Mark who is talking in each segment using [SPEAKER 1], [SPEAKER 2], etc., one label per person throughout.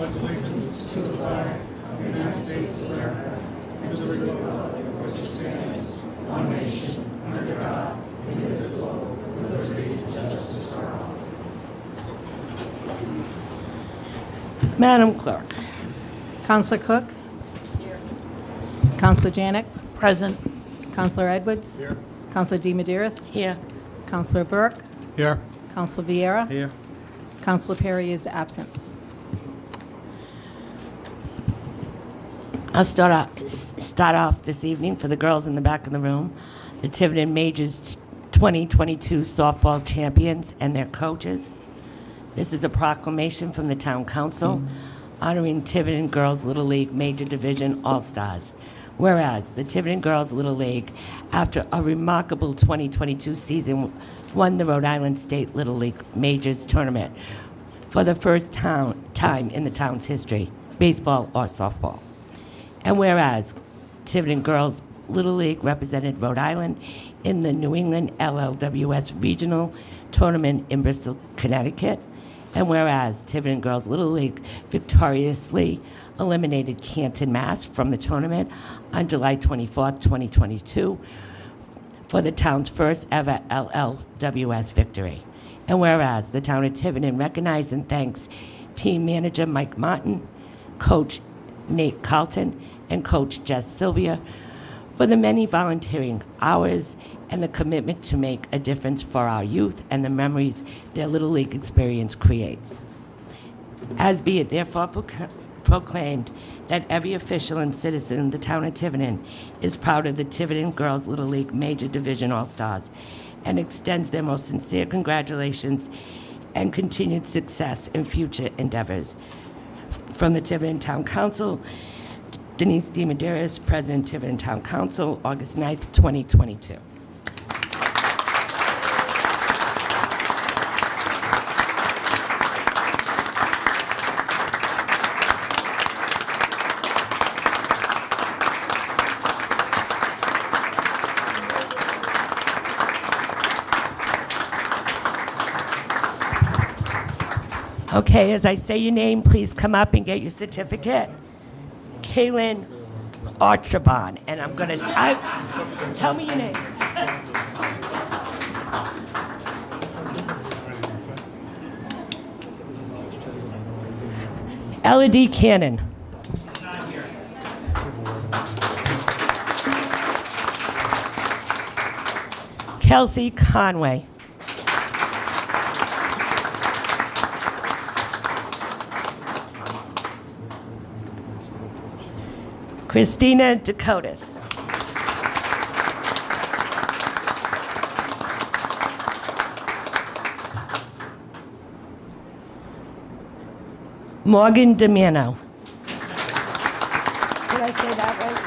[SPEAKER 1] allegiance to the flag of the United States of America and to the republic for which it stands, one nation, under God, indivisible, with liberty and justice for all.
[SPEAKER 2] Madam Clerk.
[SPEAKER 3] Councilor Cook? Here. Councilor Janik?
[SPEAKER 2] Present.
[SPEAKER 3] Councilor Edwards?
[SPEAKER 1] Here.
[SPEAKER 3] Councilor DeMedeiros?
[SPEAKER 2] Here.
[SPEAKER 3] Councilor Burk?
[SPEAKER 1] Here.
[SPEAKER 3] Councilor Vieira?
[SPEAKER 1] Here.
[SPEAKER 3] Councilor Perry is absent.
[SPEAKER 2] I'll start off this evening for the girls in the back of the room. The Tiverton Majors 2022 softball champions and their coaches. This is a proclamation from the Town Council honoring Tiverton Girls Little League Major Division All-Stars. Whereas the Tiverton Girls Little League, after a remarkable 2022 season, won the Rhode Island State Little League Majors Tournament for the first time in the town's history, baseball or softball. And whereas Tiverton Girls Little League represented Rhode Island in the New England LLWS Regional Tournament in Bristol, Connecticut, and whereas Tiverton Girls Little League victoriously eliminated Canton, Mass. From the tournament on July 24th, 2022 for the town's first ever LLWS victory. And whereas the town of Tiverton recognizes and thanks team manager Mike Martin, coach Nate Carlton, and coach Jess Sylvia for the many volunteering hours and the commitment to make a difference for our youth and the memories their Little League experience creates. As be it therefore proclaimed that every official and citizen in the town of Tiverton is proud of the Tiverton Girls Little League Major Division All-Stars and extends their most sincere congratulations and continued success in future endeavors. From the Tiverton Town Council, Denise DeMedeiros, President, Tiverton Town Council, August 9th, 2022. Okay, as I say your name, please come up and get your certificate. Kaylin Archibald, and I'm gonna, tell me your name. Elodie Cannon. Kelsey Conway. Christina Dakotas. Morgan Domino. Did I say that right?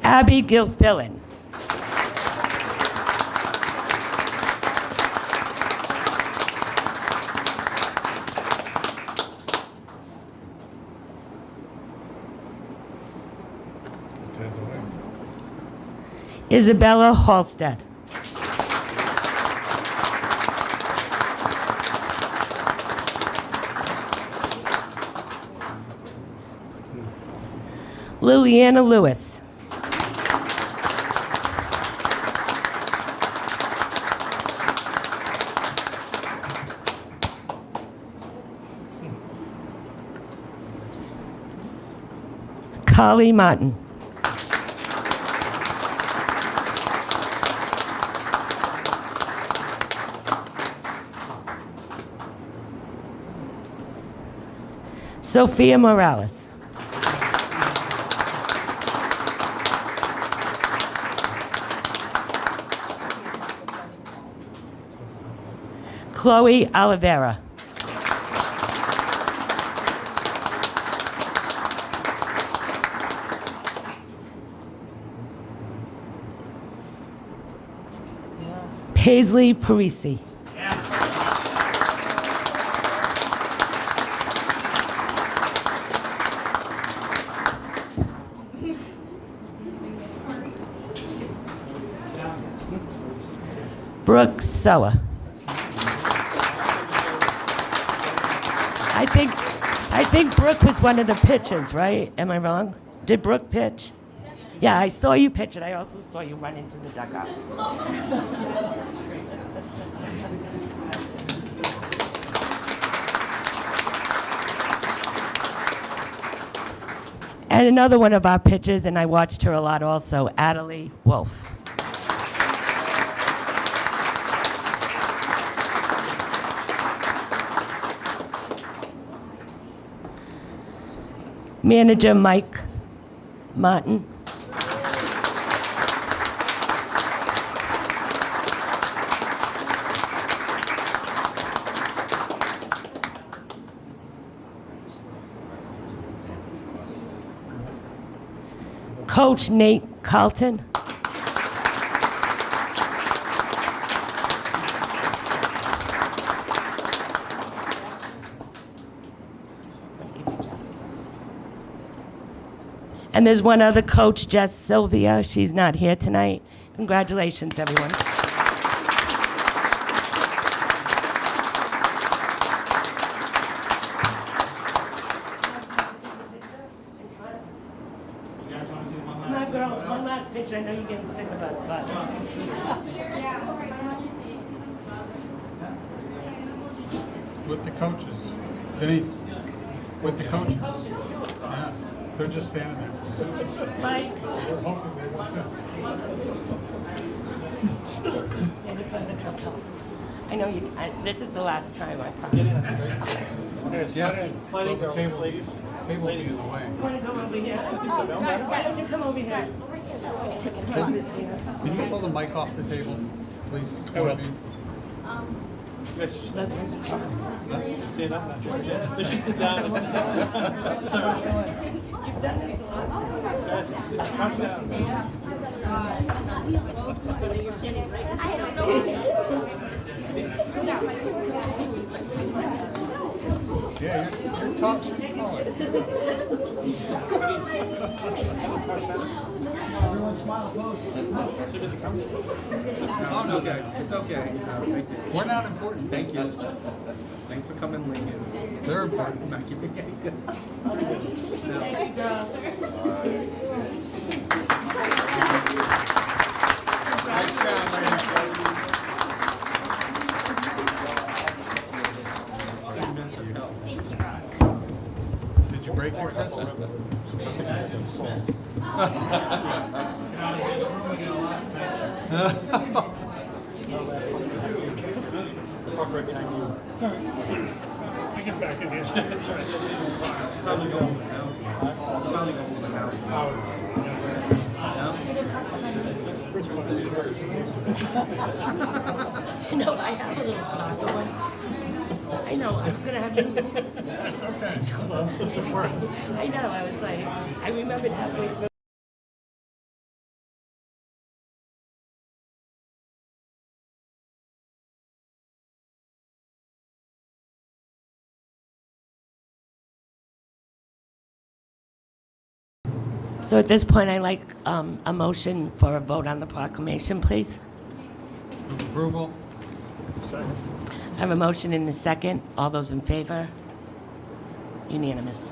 [SPEAKER 2] Abby Gilfillan. Isabella Halstead. Liliana Lewis. Carly Martin. Sophia Morales. Chloe Oliveira. Paisley Parisi. Brooke Soa. I think Brooke was one of the pitchers, right? Am I wrong? Did Brooke pitch? Yeah, I saw you pitch it. I also saw you run into the dugout. And another one of our pitchers, and I watched her a lot also, Adelie Wolf. Manager Mike Martin. Coach Nate Carlton. And there's one other coach, Jess Sylvia. She's not here tonight. Congratulations, everyone. Come on, girls, one last picture. I know you're getting sick of us, but.
[SPEAKER 4] With the coaches. Denise, with the coaches. Yeah, they're just standing there.
[SPEAKER 2] Mike.
[SPEAKER 4] They're hoping they won't.
[SPEAKER 2] Stand in front of the council. I know you, this is the last time, I promise.
[SPEAKER 4] Yeah, well, the table will be in the way.
[SPEAKER 2] You want to go over here? Why don't you come over here?
[SPEAKER 4] Can you pull the mic off the table, please?
[SPEAKER 5] I will.
[SPEAKER 2] Let's-
[SPEAKER 5] Stand up, not just sit. So she sit down.
[SPEAKER 2] You've done this a lot.
[SPEAKER 5] Crouch down.
[SPEAKER 4] Yeah, you're tall, she's taller.
[SPEAKER 6] Oh, no, okay. It's okay. Thank you.
[SPEAKER 4] We're not important.
[SPEAKER 6] Thank you. Thanks for coming late.
[SPEAKER 4] They're important.
[SPEAKER 6] Thank you.
[SPEAKER 2] Thank you, girls.
[SPEAKER 6] Nice job, man.
[SPEAKER 4] Did you break your wrist?
[SPEAKER 5] I get back in here.
[SPEAKER 6] How's it going?
[SPEAKER 2] You know, I have a little soccer one. I know, I was going to have you.
[SPEAKER 4] It's okay. It worked.
[SPEAKER 2] I know, I was like, I remembered halfway through. So at this point, I'd like a motion for a vote on the proclamation, please.
[SPEAKER 4] Approval?
[SPEAKER 2] I have a motion in a second. All those in favor? Unanimous.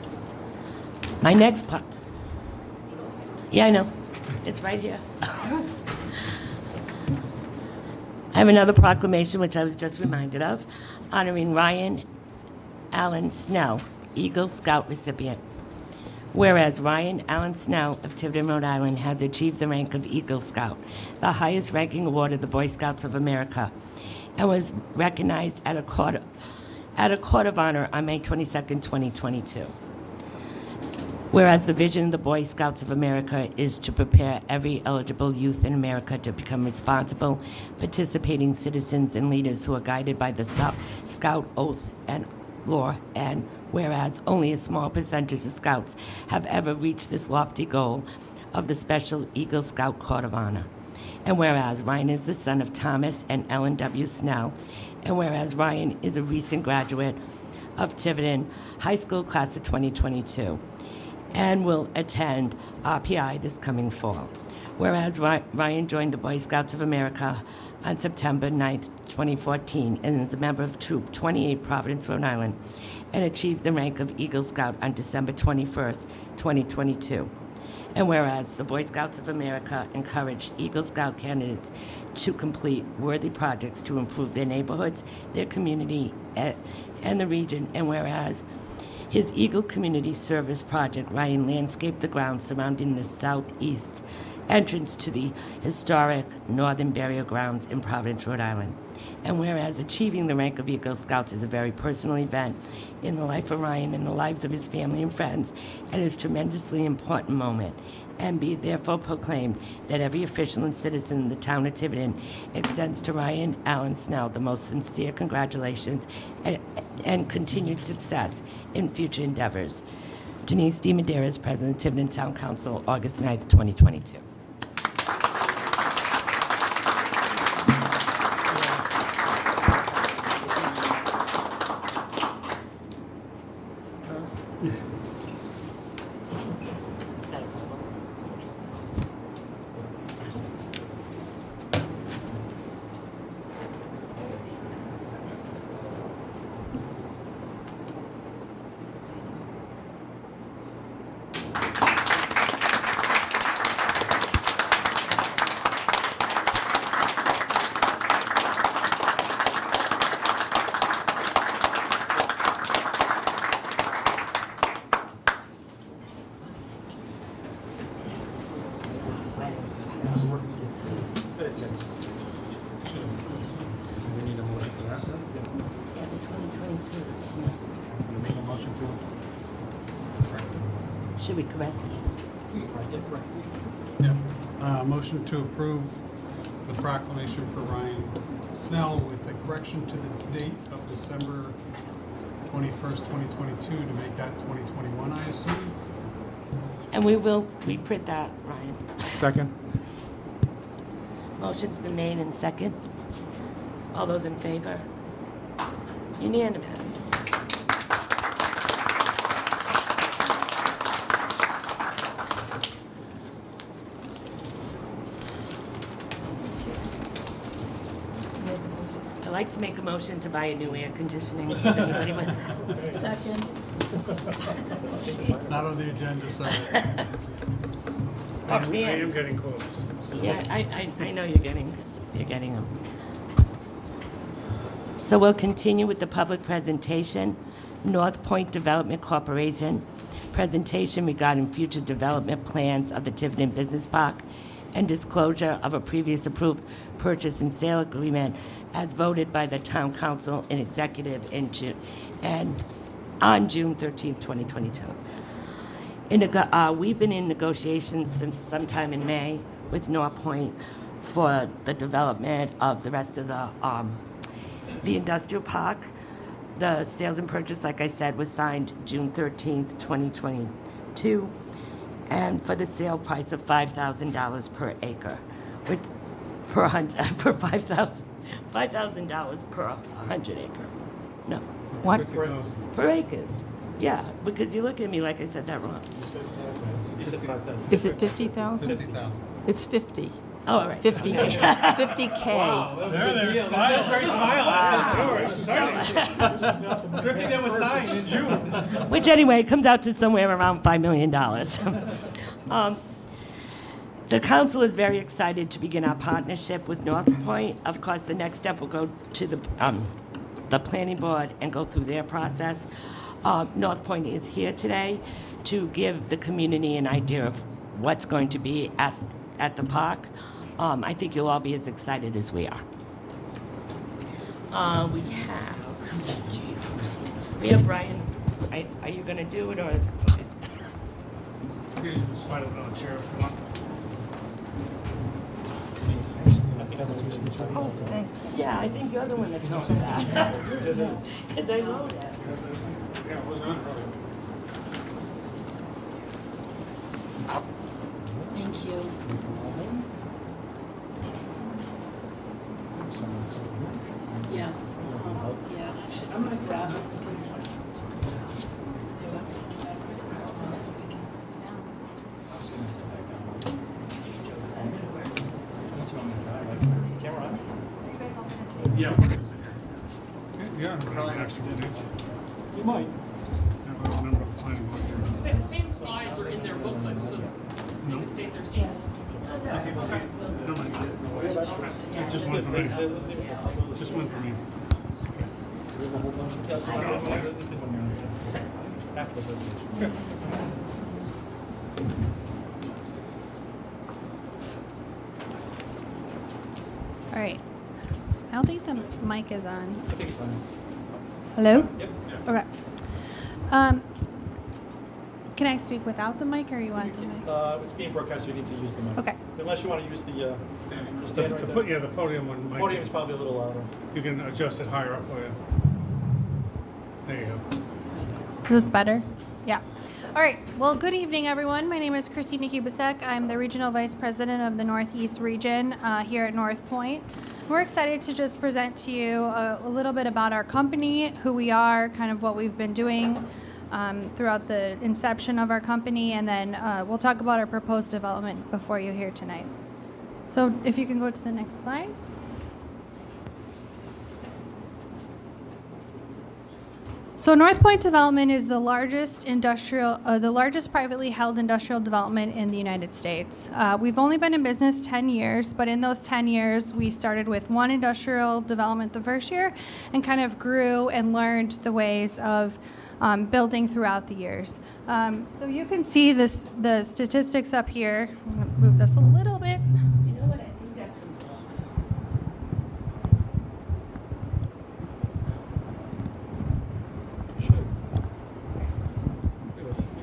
[SPEAKER 2] My next yeah, I know. It's right here. I have another proclamation, which I was just reminded of, honoring Ryan Allen Snell, Eagle Scout recipient. Whereas Ryan Allen Snell of Tiverton, Rhode Island, has achieved the rank of Eagle Scout, the highest ranking award of the Boy Scouts of America, and was recognized at a court of honor on May 22nd, 2022. Whereas the vision of the Boy Scouts of America is to prepare every eligible youth in America to become responsible, participating citizens and leaders who are guided by the Scout oath and law, and whereas only a small percentage of Scouts have ever reached this lofty goal of the Special Eagle Scout Court of Honor. And whereas Ryan is the son of Thomas and Ellen W. Snell, and whereas Ryan is a recent graduate of Tiverton High School class of 2022, and will attend RPI this coming fall. Whereas Ryan joined the Boy Scouts of America on September 9th, 2014, and is a member of Troop 28, Providence, Rhode Island, and achieved the rank of Eagle Scout on December 21st, 2022. And whereas the Boy Scouts of America encouraged Eagle Scout candidates to complete worthy projects to improve their neighborhoods, their community, and the region, and whereas his Eagle Community Service Project, Ryan landscaped the grounds surrounding the southeast entrance to the historic Northern Burial Grounds in Providence, Rhode Island. And whereas achieving the rank of Eagle Scouts is a very personal event in the life of Ryan and the lives of his family and friends, and is a tremendously important moment, and be it therefore proclaimed that every official and citizen in the town of Tiverton extends to Ryan Allen Snell the most sincere congratulations and continued success in future endeavors. Denise DeMedeiros, President, Tiverton Town Council, August 9th, 2022.
[SPEAKER 6] We need a motion for that, then?
[SPEAKER 2] Yeah, the 2022.
[SPEAKER 6] You make a motion to?
[SPEAKER 2] Should we correct it?
[SPEAKER 4] Yeah. Motion to approve the proclamation for Ryan Snell with the correction to the date of December 21st, 2022 to make that 2021, I assume.
[SPEAKER 2] And we will reprint that, Ryan.
[SPEAKER 6] Second.
[SPEAKER 2] Motion's been made and second. All those in favor? Unanimous. I'd like to make a motion to buy a new air conditioning. Does anybody want?
[SPEAKER 1] Second.
[SPEAKER 4] It's not on the agenda, so.
[SPEAKER 2] Oh, man.
[SPEAKER 5] getting close.
[SPEAKER 2] Yeah, I know you're getting them. So we'll continue with the public presentation. Northpoint Development Corporation, presentation regarding future development plans of the Tiverton Business Park and disclosure of a previous approved purchase and sale agreement as voted by the Town Council and Executive on June 13th, 2022. We've been in negotiations since sometime in May with Northpoint for the development of the rest of the industrial park. The sales and purchase, like I said, was signed June 13th, 2022, and for the sale price of $5,000 per acre, which per $5,000 per 100 acre. No,
[SPEAKER 3] What?
[SPEAKER 2] per acres. Yeah, because you look at me like I said that wrong.
[SPEAKER 5] You said 5,000.
[SPEAKER 3] Is it 50,000?
[SPEAKER 4] 50,000.
[SPEAKER 3] It's 50.
[SPEAKER 2] Oh, all right.
[SPEAKER 3] 50. 50K.
[SPEAKER 5] That's very smiling. Good thing that was signed in June.
[SPEAKER 2] Which anyway comes out to somewhere around $5 million. The council is very excited to begin our partnership with Northpoint. Of course, the next step will go to the planning board and go through their process. Northpoint is here today to give the community an idea of what's going to be at the park. I think you'll all be as excited as we are. We have Brian. Are you going to do it or? Okay.
[SPEAKER 5] You can just slide it on a chair if you want.
[SPEAKER 3] Oh, thanks.
[SPEAKER 2] Yeah, I think you're the one that told me that. Because I wrote it.
[SPEAKER 5] Yeah, it was on earlier.
[SPEAKER 1] Thank you. Yes. Yeah, actually, I'm gonna grab it because.
[SPEAKER 4] Yeah, what is it here? Yeah, but I actually did.
[SPEAKER 5] You might.
[SPEAKER 4] Never remember the planning board here.
[SPEAKER 7] Say the same slides are in their booklets, so they can state their seats.
[SPEAKER 4] Just one for me. Just one for me.
[SPEAKER 8] All right. I don't think the mic is on.
[SPEAKER 5] I think it's fine.
[SPEAKER 8] Hello?
[SPEAKER 5] Yep.
[SPEAKER 8] Okay. Can I speak without the mic, or you want the mic?
[SPEAKER 5] It's being broadcast, so you need to use the mic.
[SPEAKER 8] Okay.
[SPEAKER 5] Unless you want to use the stand right there.
[SPEAKER 4] Yeah, the podium one.
[SPEAKER 5] The podium is probably a little louder.
[SPEAKER 4] You can adjust it higher up for you. There you go.
[SPEAKER 8] Is this better? Yeah. All right. Well, good evening, everyone. My name is Christina Kubasek. I'm the Regional Vice President of the Northeast Region here at Northpoint. We're excited to just present to you a little bit about our company, who we are, kind of what we've been doing throughout the inception of our company, and then we'll talk about our proposed development before you here tonight. So if you can go to the next slide. So Northpoint Development is the largest privately held industrial development in the United States. We've only been in business 10 years, but in those 10 years, we started with one industrial development the first year and kind of grew and learned the ways of building throughout the years. So you can see the statistics up here. I'm going to move this a little bit.
[SPEAKER 2] You know what? I think that comes off.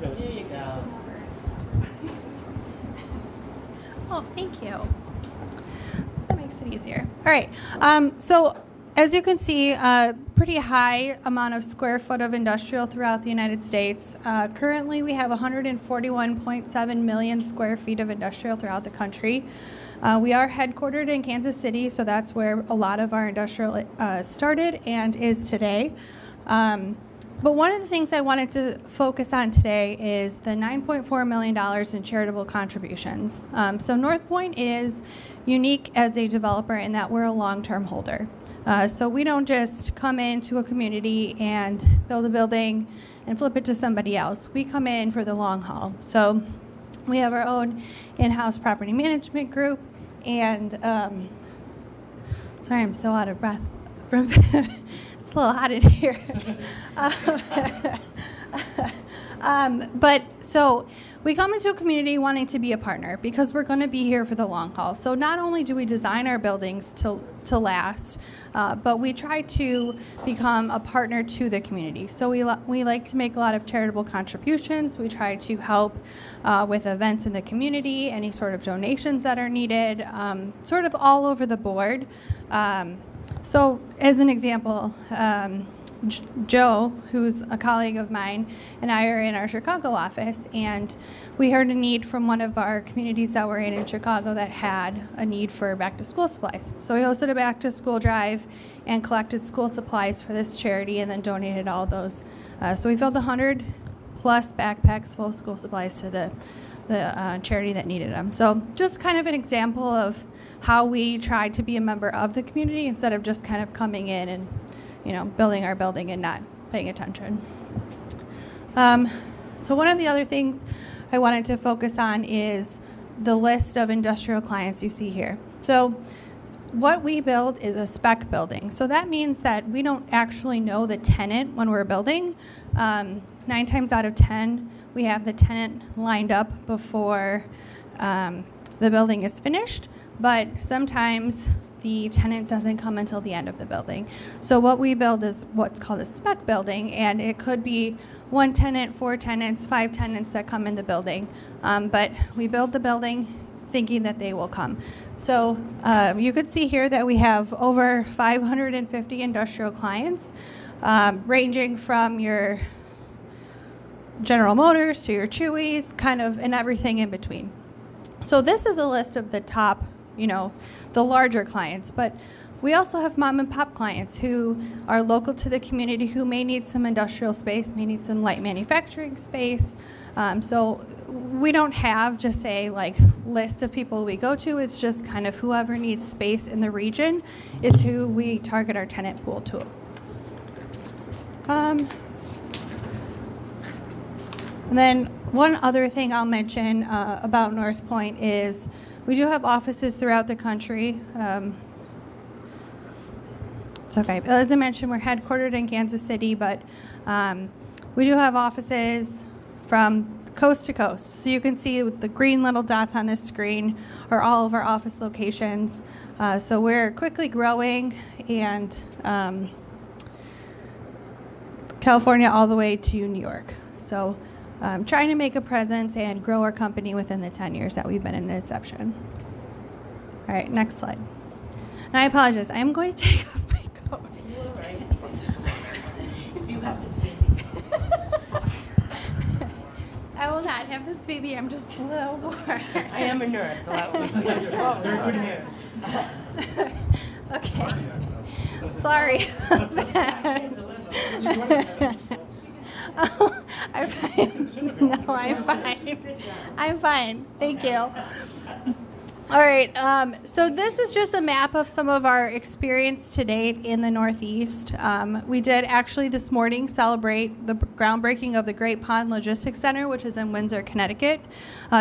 [SPEAKER 2] There you go.
[SPEAKER 8] Oh, thank you. That makes it easier. All right. So as you can see, pretty high amount of square foot of industrial throughout the United States. Currently, we have 141.7 million square feet of industrial throughout the country. We are headquartered in Kansas City, so that's where a lot of our industrial started and is today. But one of the things I wanted to focus on today is the $9.4 million in charitable contributions. So Northpoint is unique as a developer in that we're a long-term holder. So we don't just come into a community and build a building and flip it to somebody else. We come in for the long haul. So we have our own in-house property management group, and sorry, I'm so out of breath. It's a little hot in here. But so we come into a community wanting to be a partner because we're going to be here for the long haul. So not only do we design our buildings to last, but we try to become a partner to the community. So we like to make a lot of charitable contributions. We try to help with events in the community, any sort of donations that are needed, sort of all over the board. So as an example, Joe, who's a colleague of mine, and I are in our Chicago office, and we heard a need from one of our communities that we're in Chicago that had a need for back-to-school supplies. So we hosted a back-to-school drive and collected school supplies for this charity and then donated all those. So we filled 100 plus backpacks full of school supplies to the charity that needed them. So just kind of an example of how we try to be a member of the community instead of just kind of coming in and building our building and not paying attention. So one of the other things I wanted to focus on is the list of industrial clients you see here. So what we build is a spec building. So that means that we don't actually know the tenant when we're building. 9 times out of 10, we have the tenant lined up before the building is finished, but sometimes the tenant doesn't come until the end of the building. So what we build is what's called a spec building, and it could be 1 tenant, 4 tenants, 5 tenants that come in the building. But we build the building thinking that they will come. So you could see here that we have over 550 industrial clients, ranging from your General Motors to your Chewy's, kind of, and everything in between. So this is a list of the top, the larger clients, but we also have mom and pop clients who are local to the community who may need some industrial space, may need some light manufacturing space. So we don't have just a list of people we go to. It's just kind of whoever needs space in the region is who we target our tenant pool to. And then one other thing I'll mention about Northpoint is we do have offices throughout the country. It's okay. As I mentioned, we're headquartered in Kansas City, but we do have offices from coast to coast. So you can see with the green little dots on this screen are all of our office locations. So we're quickly growing, and California all the way to New York. So trying to make a presence and grow our company within the 10 years that we've been in inception. All right, next slide. And I apologize. I am going to take off my coat.
[SPEAKER 2] If you have this baby.
[SPEAKER 8] I will not have this baby. I'm just a little bored.
[SPEAKER 2] I am a nurse, so I will.
[SPEAKER 5] Very good hands.
[SPEAKER 8] Okay. Sorry. Oh, I'm fine. No, I'm fine. I'm fine. Thank you. All right. So this is just a map of some of our experience to date in the Northeast. We did actually this morning celebrate the groundbreaking of the Great Pond Logistics Center, which is in Windsor, Connecticut.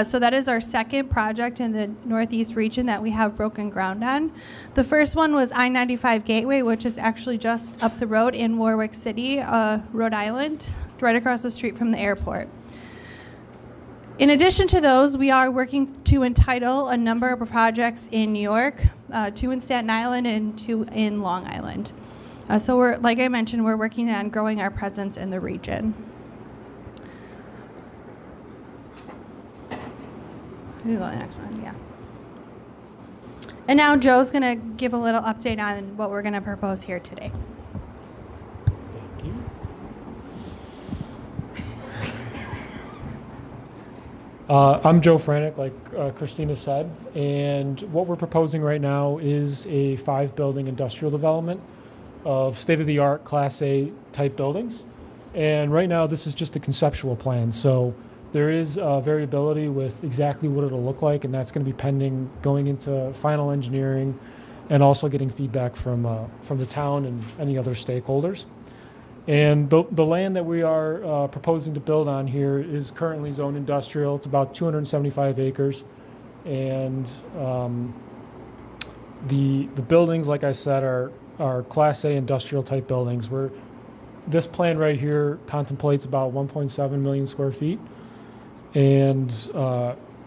[SPEAKER 8] So that is our second project in the Northeast region that we have broken ground on. The first one was I-95 Gateway, which is actually just up the road in Warwick City, Rhode Island, right across the street from the airport. In addition to those, we are working to entitle a number of projects in New York, 2 in Staten Island and 2 in Long Island. So we're, like I mentioned, we're working on growing our presence in the region. We can go to the next one, yeah. And now Joe's gonna give a little update on what we're gonna propose here today.
[SPEAKER 9] Thank you. I'm Joe Franek, like Christina said, and what we're proposing right now is a 5-building industrial development of state-of-the-art Class A type buildings. And right now, this is just a conceptual plan, so there is variability with exactly what it'll look like, and that's going to be pending going into final engineering and also getting feedback from the town and any other stakeholders. And the land that we are proposing to build on here is currently zoned industrial. It's about 275 acres. And the buildings, like I said, are Class A industrial type buildings. This plan right here contemplates about 1.7 million square feet. And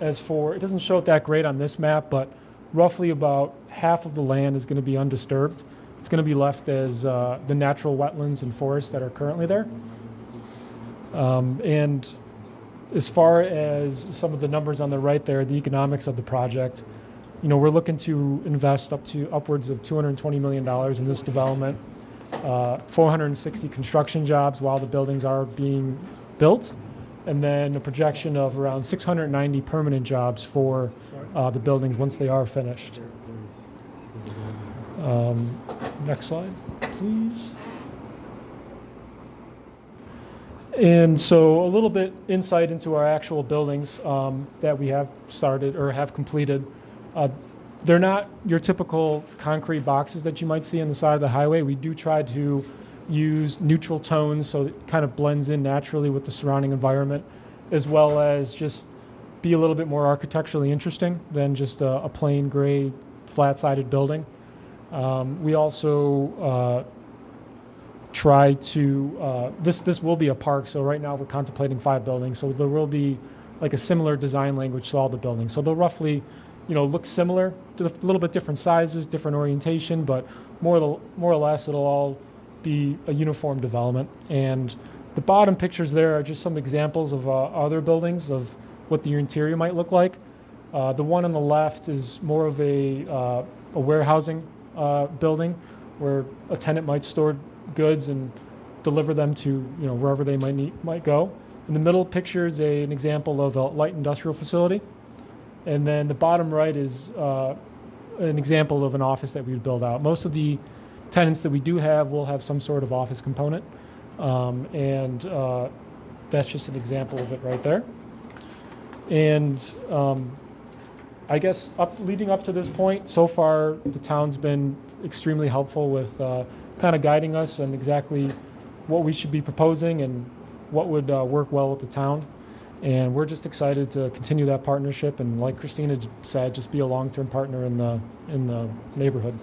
[SPEAKER 9] as for, it doesn't show it that great on this map, but roughly about half of the land is going to be undisturbed. It's going to be left as the natural wetlands and forests that are currently there. And as far as some of the numbers on the right there, the economics of the project, we're looking to invest upwards of $220 million in this development, 460 construction jobs while the buildings are being built, and then a projection of around 690 permanent jobs for the buildings once they are finished. Next slide, please. And so a little bit insight into our actual buildings that we have started or have completed. They're not your typical concrete boxes that you might see on the side of the highway. We do try to use neutral tones so it kind of blends in naturally with the surrounding environment, as well as just be a little bit more architecturally interesting than just a plain gray flat-sided building. We also try to, this will be a park, so right now we're contemplating 5 buildings, so there will be like a similar design language to all the buildings. So they'll roughly, look similar, to a little bit different sizes, different orientation, but more or less it'll all be a uniform development. And the bottom pictures there are just some examples of other buildings of what the interior might look like. The one on the left is more of a warehousing building where a tenant might store goods and deliver them to wherever they might go. In the middle picture is an example of a light industrial facility, and then the bottom right is a an example of an office that we would build out. Most of the tenants that we do have will have some sort of office component, and that's just an example of it right there. And I guess leading up to this point, so far the town's been extremely helpful with kind of guiding us on exactly what we should be proposing and what would work well with the town. And we're just excited to continue that partnership and, like Christina said, just be a long-term partner in the neighborhood.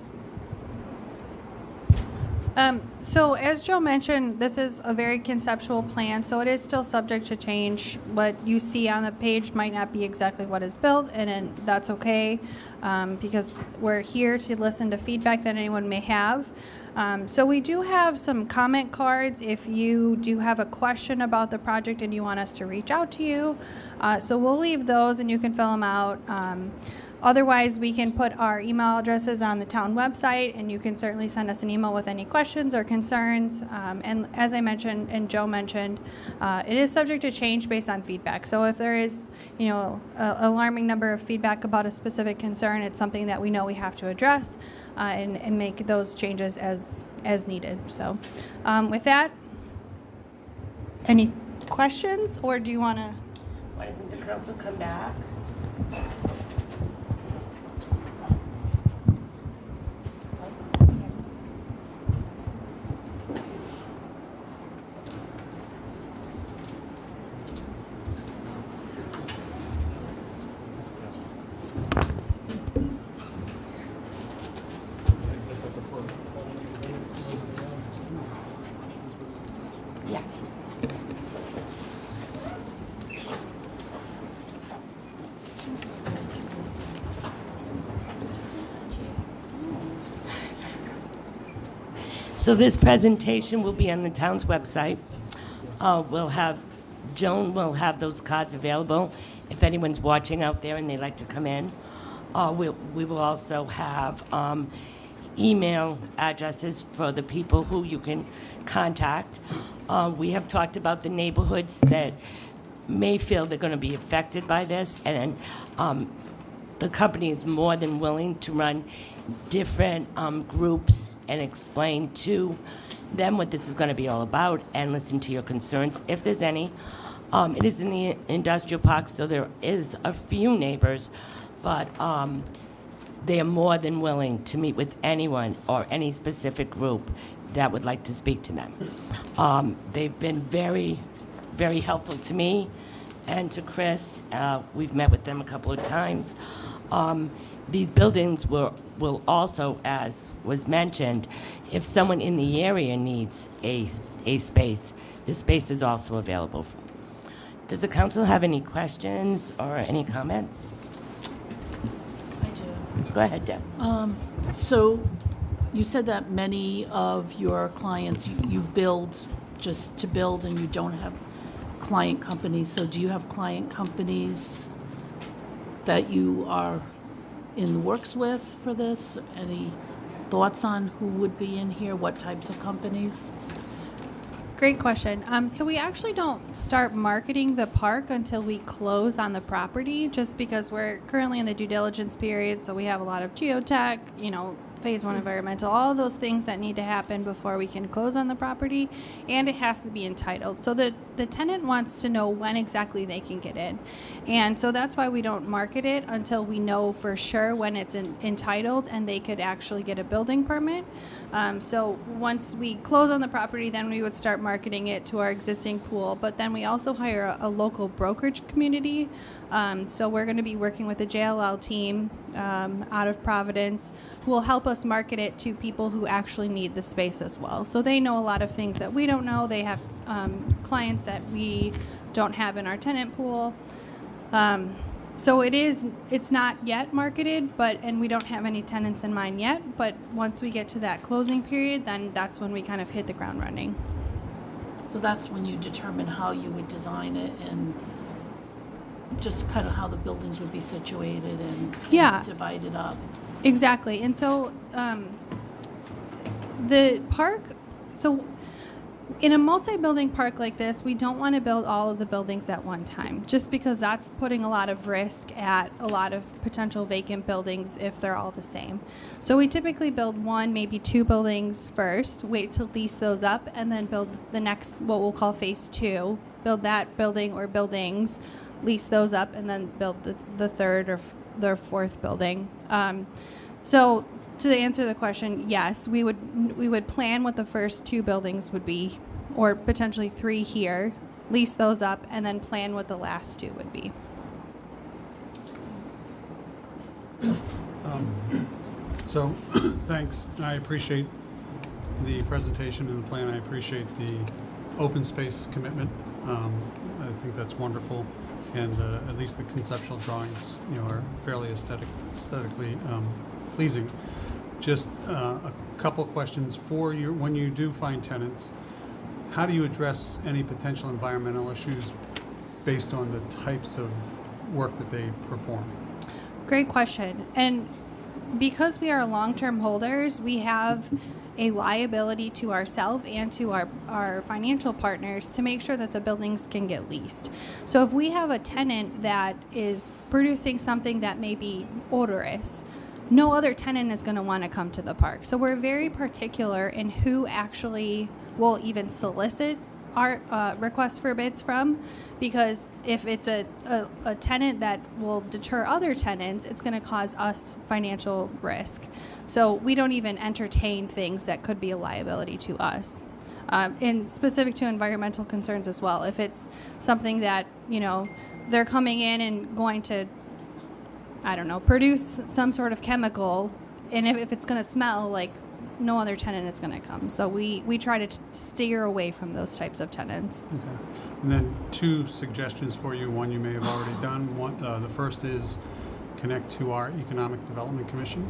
[SPEAKER 8] So as Joe mentioned, this is a very conceptual plan, so it is still subject to change. What you see on the page might not be exactly what is built, and that's okay, because we're here to listen to feedback that anyone may have. So we do have some comment cards if you do have a question about the project and you want us to reach out to you. So we'll leave those and you can fill them out. Otherwise, we can put our email addresses on the town website, and you can certainly send us an email with any questions or concerns. And as I mentioned, and Joe mentioned, it is subject to change based on feedback. So if there is, an alarming number of feedback about a specific concern, it's something that we know we have to address and make those changes as needed. So with that, any questions, or do you want to?
[SPEAKER 2] Why doesn't the council come back? Yeah. So this presentation will be on the town's website. Joan will have those cards available if anyone's watching out there and they'd like to come in. We will also have email addresses for the people who you can contact. We have talked about the neighborhoods that may feel they're going to be affected by this, and the company is more than willing to run different groups and explain to them what this is going to be all about and listen to your concerns if there's any. It is in the industrial park, so there is a few neighbors, but they are more than willing to meet with anyone or any specific group that would like to speak to them. They've been very, very helpful to me and to Chris. We've met with them a couple of times. These buildings will also, as was mentioned, if someone in the area needs a space, the space is also available. Does the council have any questions or any comments?
[SPEAKER 10] I do.
[SPEAKER 2] Go ahead, Deb.
[SPEAKER 10] So you said that many of your clients, you build just to build and you don't have client companies. So do you have client companies that you are in the works with for this? Any thoughts on who would be in here? What types of companies?
[SPEAKER 8] Great question. So we actually don't start marketing the park until we close on the property, just because we're currently in the due diligence period. So we have a lot of geotech, phase 1 environmental, all of those things that need to happen before we can close on the property, and it has to be entitled. So the tenant wants to know when exactly they can get in, and so that's why we don't market it until we know for sure when it's entitled and they could actually get a building permit. So once we close on the property, then we would start marketing it to our existing pool, but then we also hire a local brokerage community. So we're going to be working with the JLL team out of Providence, who will help us market it to people who actually need the space as well. So they know a lot of things that we don't know. They have clients that we don't have in our tenant pool. So it's not yet marketed, and we don't have any tenants in mind yet, but once we get to that closing period, then that's when we kind of hit the ground running.
[SPEAKER 10] So that's when you determine how you would design it and just kind of how the buildings would be situated and divided up. Exactly.
[SPEAKER 8] And so the park, so In a multi-building park like this, we don't want to build all of the buildings at one time, just because that's putting a lot of risk at a lot of potential vacant buildings if they're all the same. So we typically build one, maybe two buildings first, wait to lease those up, and then build the next, what we'll call phase two, build that building or buildings, lease those up, and then build the third or the fourth building. So to answer the question, yes, we would plan what the first two buildings would be, or potentially three here, lease those up, and then plan what the last two would be.
[SPEAKER 4] So, thanks. I appreciate the presentation and the plan. I appreciate the open space commitment. I think that's wonderful. And at least the conceptual drawings, are fairly aesthetically pleasing. Just a couple questions for you. When you do find tenants, how do you address any potential environmental issues based on the types of work that they perform?
[SPEAKER 8] Great question. And because we are long-term holders, we have a liability to ourselves and to our financial partners to make sure that the buildings can get leased. So if we have a tenant that is producing something that may be odorous, no other tenant is going to want to come to the park. So we're very particular in who actually will even solicit our requests for bids from, because if it's a tenant that will deter other tenants, it's going to cause us financial risk. So we don't even entertain things that could be a liability to us. And specific to environmental concerns as well. If it's something that, they're coming in and going to, produce some sort of chemical, and if it's going to smell, like no other tenant is going to come. So we try to steer away from those types of tenants.
[SPEAKER 4] Okay. And then two suggestions for you. One you may have already done. One, the first is connect to our Economic Development Commission.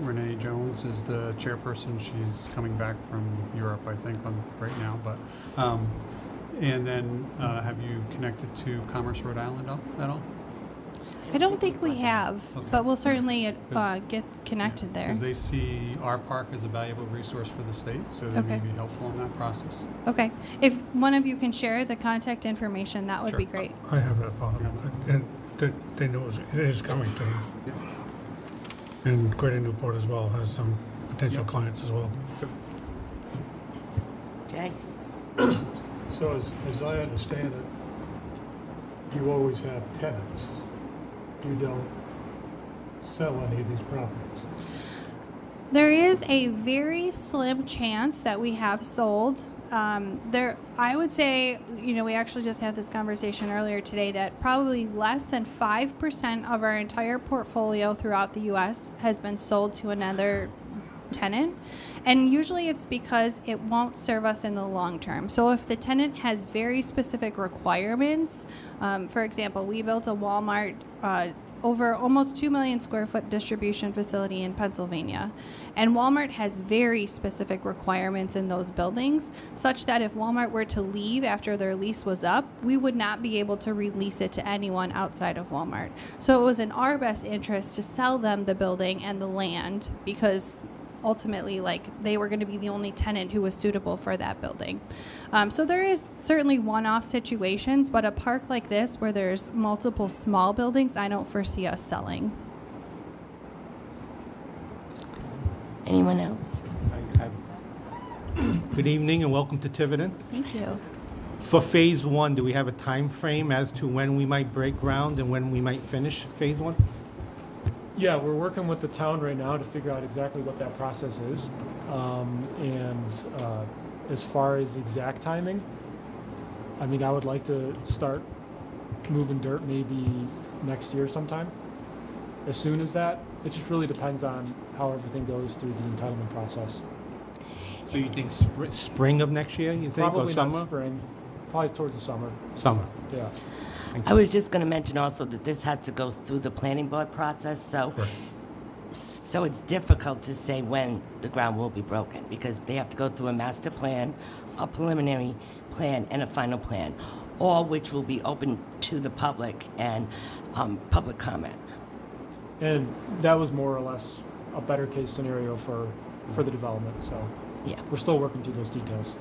[SPEAKER 4] Renee Jones is the chairperson. She's coming back from Europe, I think, right now. But and then have you connected to Commerce Rhode Island at all?
[SPEAKER 8] I don't think we have,
[SPEAKER 4] Okay.
[SPEAKER 8] but we'll certainly get connected there.
[SPEAKER 4] Because they see our park as a valuable resource for the state, so they may
[SPEAKER 8] Okay.
[SPEAKER 4] be helpful in that process.
[SPEAKER 8] Okay. If one of you can share the contact information, that would
[SPEAKER 4] Sure.
[SPEAKER 8] be great.
[SPEAKER 1] I have that phone, and they know it is coming to them. And Greater Newport as well has some potential clients as well.
[SPEAKER 2] Jay?
[SPEAKER 11] So as I understand it, you always have tenants. You don't sell any of these properties.
[SPEAKER 8] There is a very slim chance that we have sold. I would say, we actually just had this conversation earlier today that probably less than 5% of our entire portfolio throughout the U.S. has been sold to another tenant. And usually it's because it won't serve us in the long term. So if the tenant has very specific requirements, for example, we built a Walmart over almost 2 million square foot distribution facility in Pennsylvania. And Walmart has very specific requirements in those buildings, such that if Walmart were to leave after their lease was up, we would not be able to release it to anyone outside of Walmart. So it was in our best interest to sell them the building and the land, because ultimately, they were going to be the only tenant who was suitable for that building. So there is certainly one-off situations, but a park like this where there's multiple small buildings, I don't foresee us selling.
[SPEAKER 2] Anyone else?
[SPEAKER 6] Good evening and welcome to Tiverton.
[SPEAKER 8] Thank you.
[SPEAKER 6] For phase one, do we have a time frame as to when we might break ground and when we might finish phase one?
[SPEAKER 9] Yeah, we're working with the town right now to figure out exactly what that process is. As far as the exact timing, I would like to start moving dirt maybe next year sometime. As soon as that, it just really depends on how everything goes through the entitlement process.
[SPEAKER 6] So you think spring of next year, you think,
[SPEAKER 9] Probably
[SPEAKER 6] or summer?
[SPEAKER 9] not spring, probably towards the summer.
[SPEAKER 6] Summer.
[SPEAKER 9] Yeah.
[SPEAKER 2] I was just going to mention also that this has to go through the planning board process, so it's difficult to say when the ground will be broken, because they have to go through a master plan, a preliminary plan, and a final plan, all which will be open to the public and public comment.
[SPEAKER 9] And that was more or less a better case scenario for the development, so
[SPEAKER 2] Yeah.
[SPEAKER 9] we're still working through those details.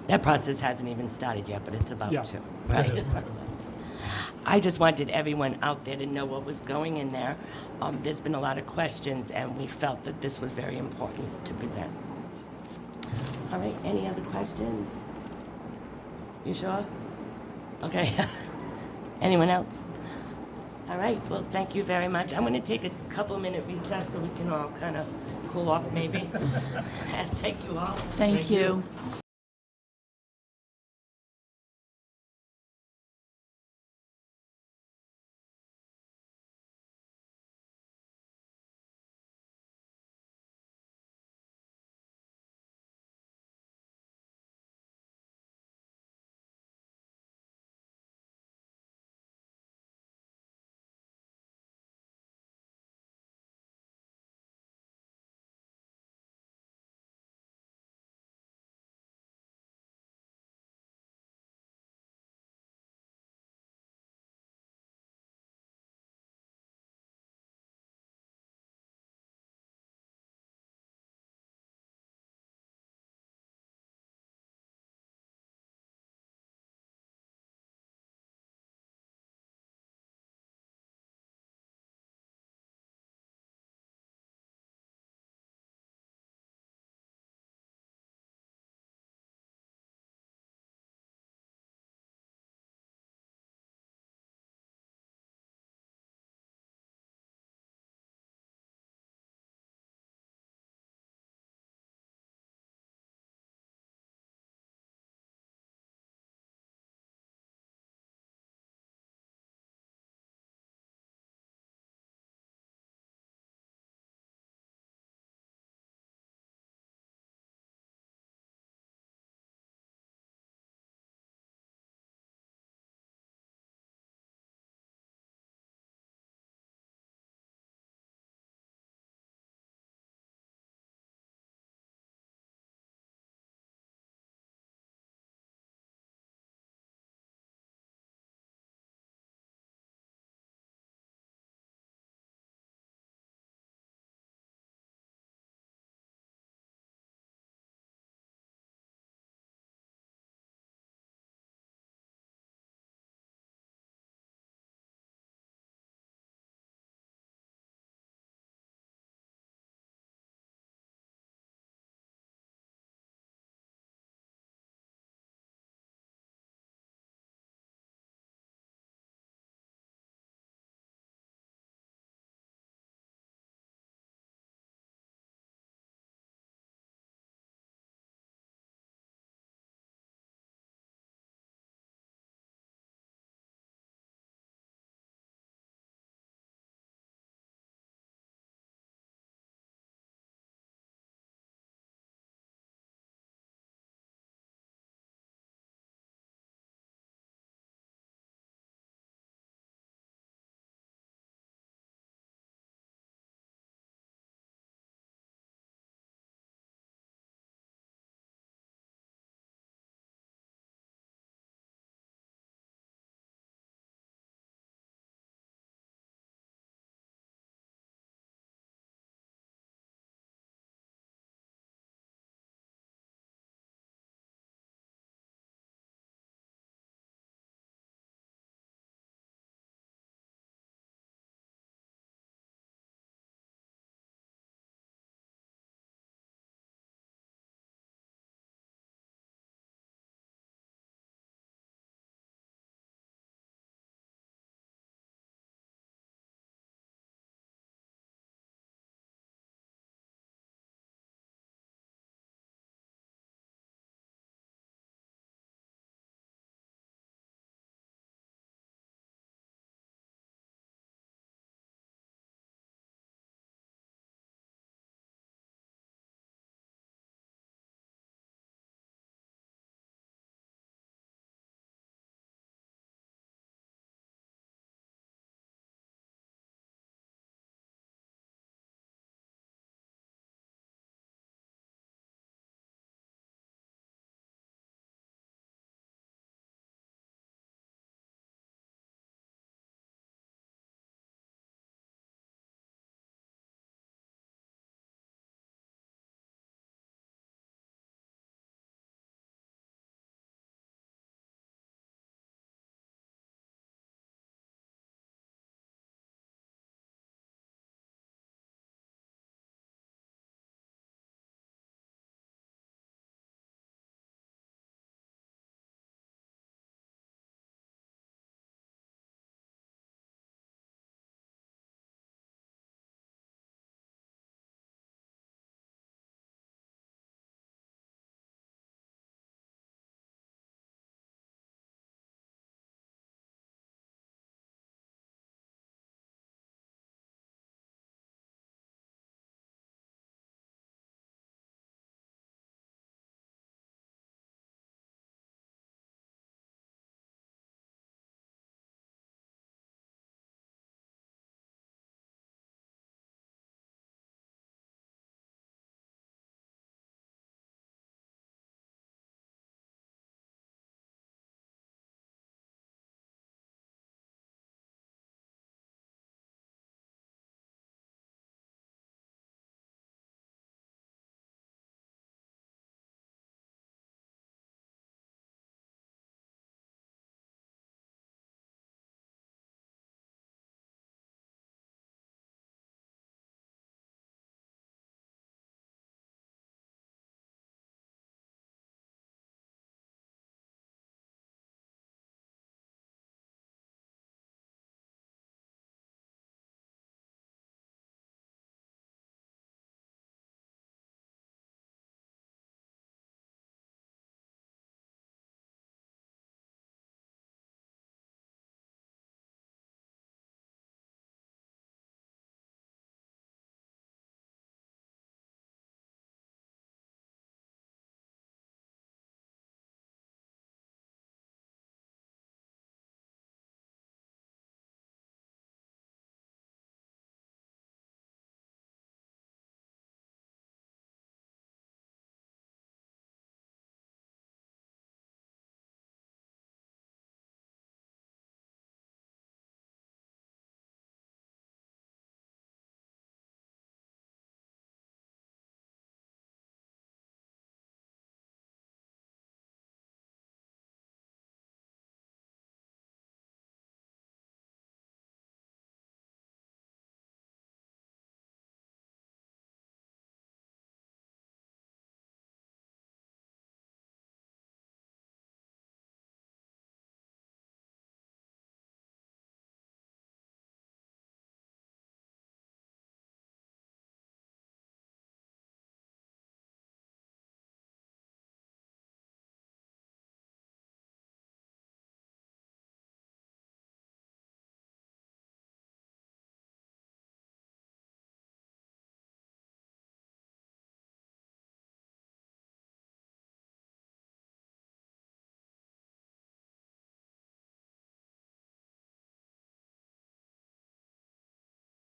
[SPEAKER 2] That process hasn't even started yet, but it's about
[SPEAKER 9] Yeah.
[SPEAKER 2] to, right? I just wanted everyone out there to know what was going in there. There's been a lot of questions, and we felt that this was very important to present. All right, any other questions? You sure? Okay. Anyone else? All right, well, thank you very much. I'm going to take a couple-minute recess so we can all kind of cool off, maybe. Thank you all.
[SPEAKER 10] Thank you.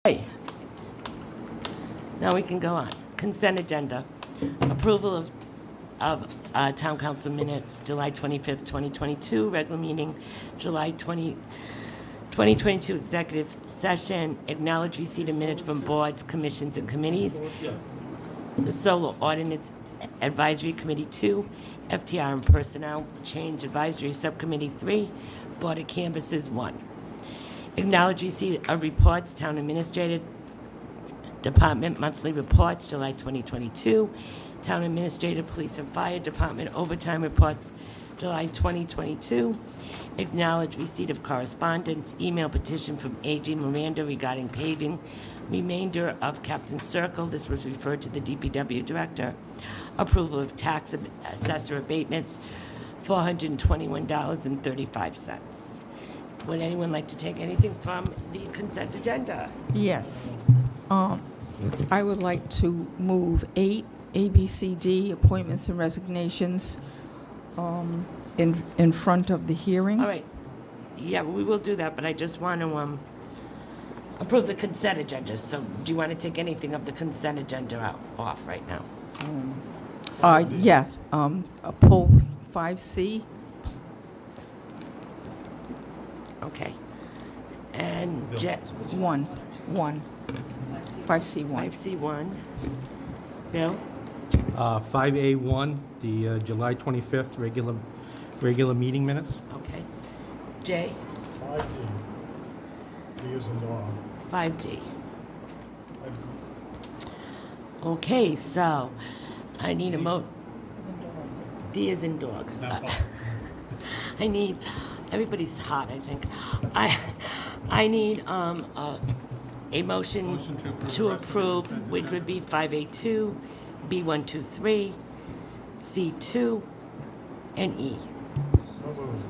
[SPEAKER 2] Hey. Now we can go on. Consent agenda. Approval of Town Council minutes, July 25th, 2022, regular meeting, July 2022 executive session, acknowledge receipt of minutes from boards, commissions, and committees. The Solar Ordinance Advisory Committee 2, FTR and Personnel Change Advisory Subcommittee 3, Board of Canvassers 1. Acknowledge receipt of reports, Town Administrator Department monthly reports, July 2022. Town Administrator, Police and Fire Department overtime reports, July 2022. Acknowledge receipt of correspondence, email petition from A.G. Miranda regarding paving remainder of Captain Circle. This was referred to the DPW Director. Approval of tax assessor abatements, $421.35. Would anyone like to take anything from the consent agenda?
[SPEAKER 3] Yes. I would like to move 8 ABCD appointments and resignations in front of the hearing.
[SPEAKER 2] All right. Yeah, we will do that, but I just want to approve the consent agenda. So do you want to take anything of the consent agenda off right now?
[SPEAKER 3] Yes. Pull 5C.
[SPEAKER 2] Okay. And
[SPEAKER 3] 1. 5C1.
[SPEAKER 2] 5C1. Bill?
[SPEAKER 6] 5A1, the July 25th regular meeting minutes.
[SPEAKER 2] Okay. Jay?
[SPEAKER 11] 5D. D is in dog.
[SPEAKER 2] 5D. Okay, so I need a D is in dog. I need, everybody's hot, I think. I need a motion to approve, which would be 5A2, B123, C2, and E.
[SPEAKER 11] So moved.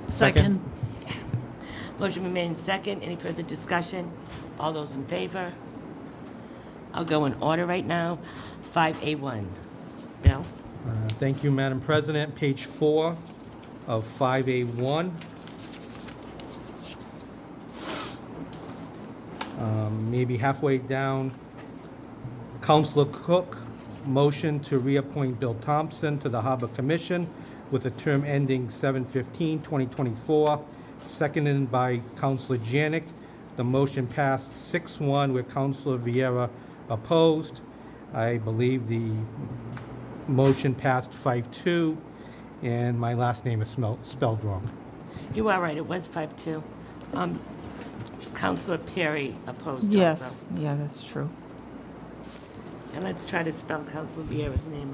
[SPEAKER 10] Second.
[SPEAKER 2] Motion been made in second. Any further discussion? All those in favor? I'll go in order right now. 5A1. Bill?
[SPEAKER 6] Thank you, Madam President. Page 4 of 5A1. Maybe halfway down, Councilor Cook, motion to reappoint Bill Thompson to the Harbor Commission with a term ending 7/15/2024, seconded by Councilor Janik. The motion passed 6-1 with Councilor Vieira opposed. I believe the motion passed 5-2, and my last name is spelled wrong.
[SPEAKER 2] You are right. It was 5-2. Councilor Perry opposed
[SPEAKER 3] Yes.
[SPEAKER 2] also.
[SPEAKER 3] Yeah, that's true.
[SPEAKER 2] And let's try to spell Councilor Vieira's name